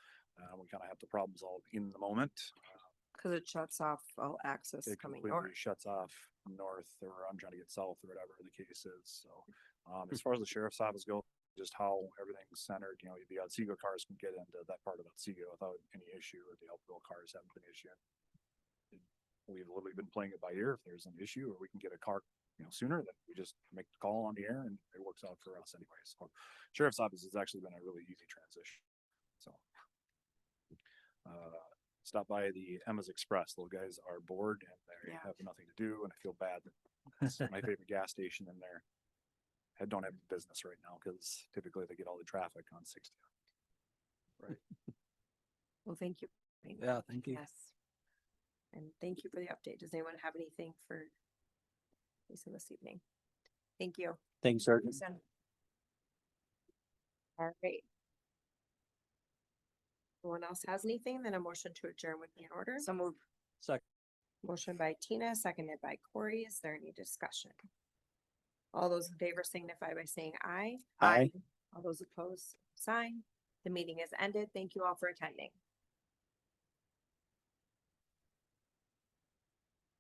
we kind of have to problem solve in the moment. because it shuts off all access It coming completely north. shuts off north, or I'm trying to get south, or whatever the case is. So as far as the sheriff's office goes, just how everything's centered, the Otsego cars can get into that part of Otsego without any issue, or the Elkville cars haven't been issued. We've literally been playing it by ear. If there's an issue or we can get a car sooner, then we just make the call on the air and it works out for us anyway. So sheriff's office has actually been a really easy transition. So stop by the Emma's Express. Those guys are bored and they have nothing to do, and I feel bad that it's my favorite gas station in there. I don't have business right now because typically they get all the traffic on 60. Right. Well, thank you. Yeah, thank you. Yes. And thank you for the update. Does anyone have anything for Lisa this evening? Thank you. Thanks, Sergeant. Lisa. All right. No one else has anything? Then a motion to adjourn would be in order. So moved. Second. Motion by Tina, seconded by Corey. Is there any discussion? All those in favor signify by saying aye. Aye. All those opposed, sign. The meeting is ended. Thank you all for attending.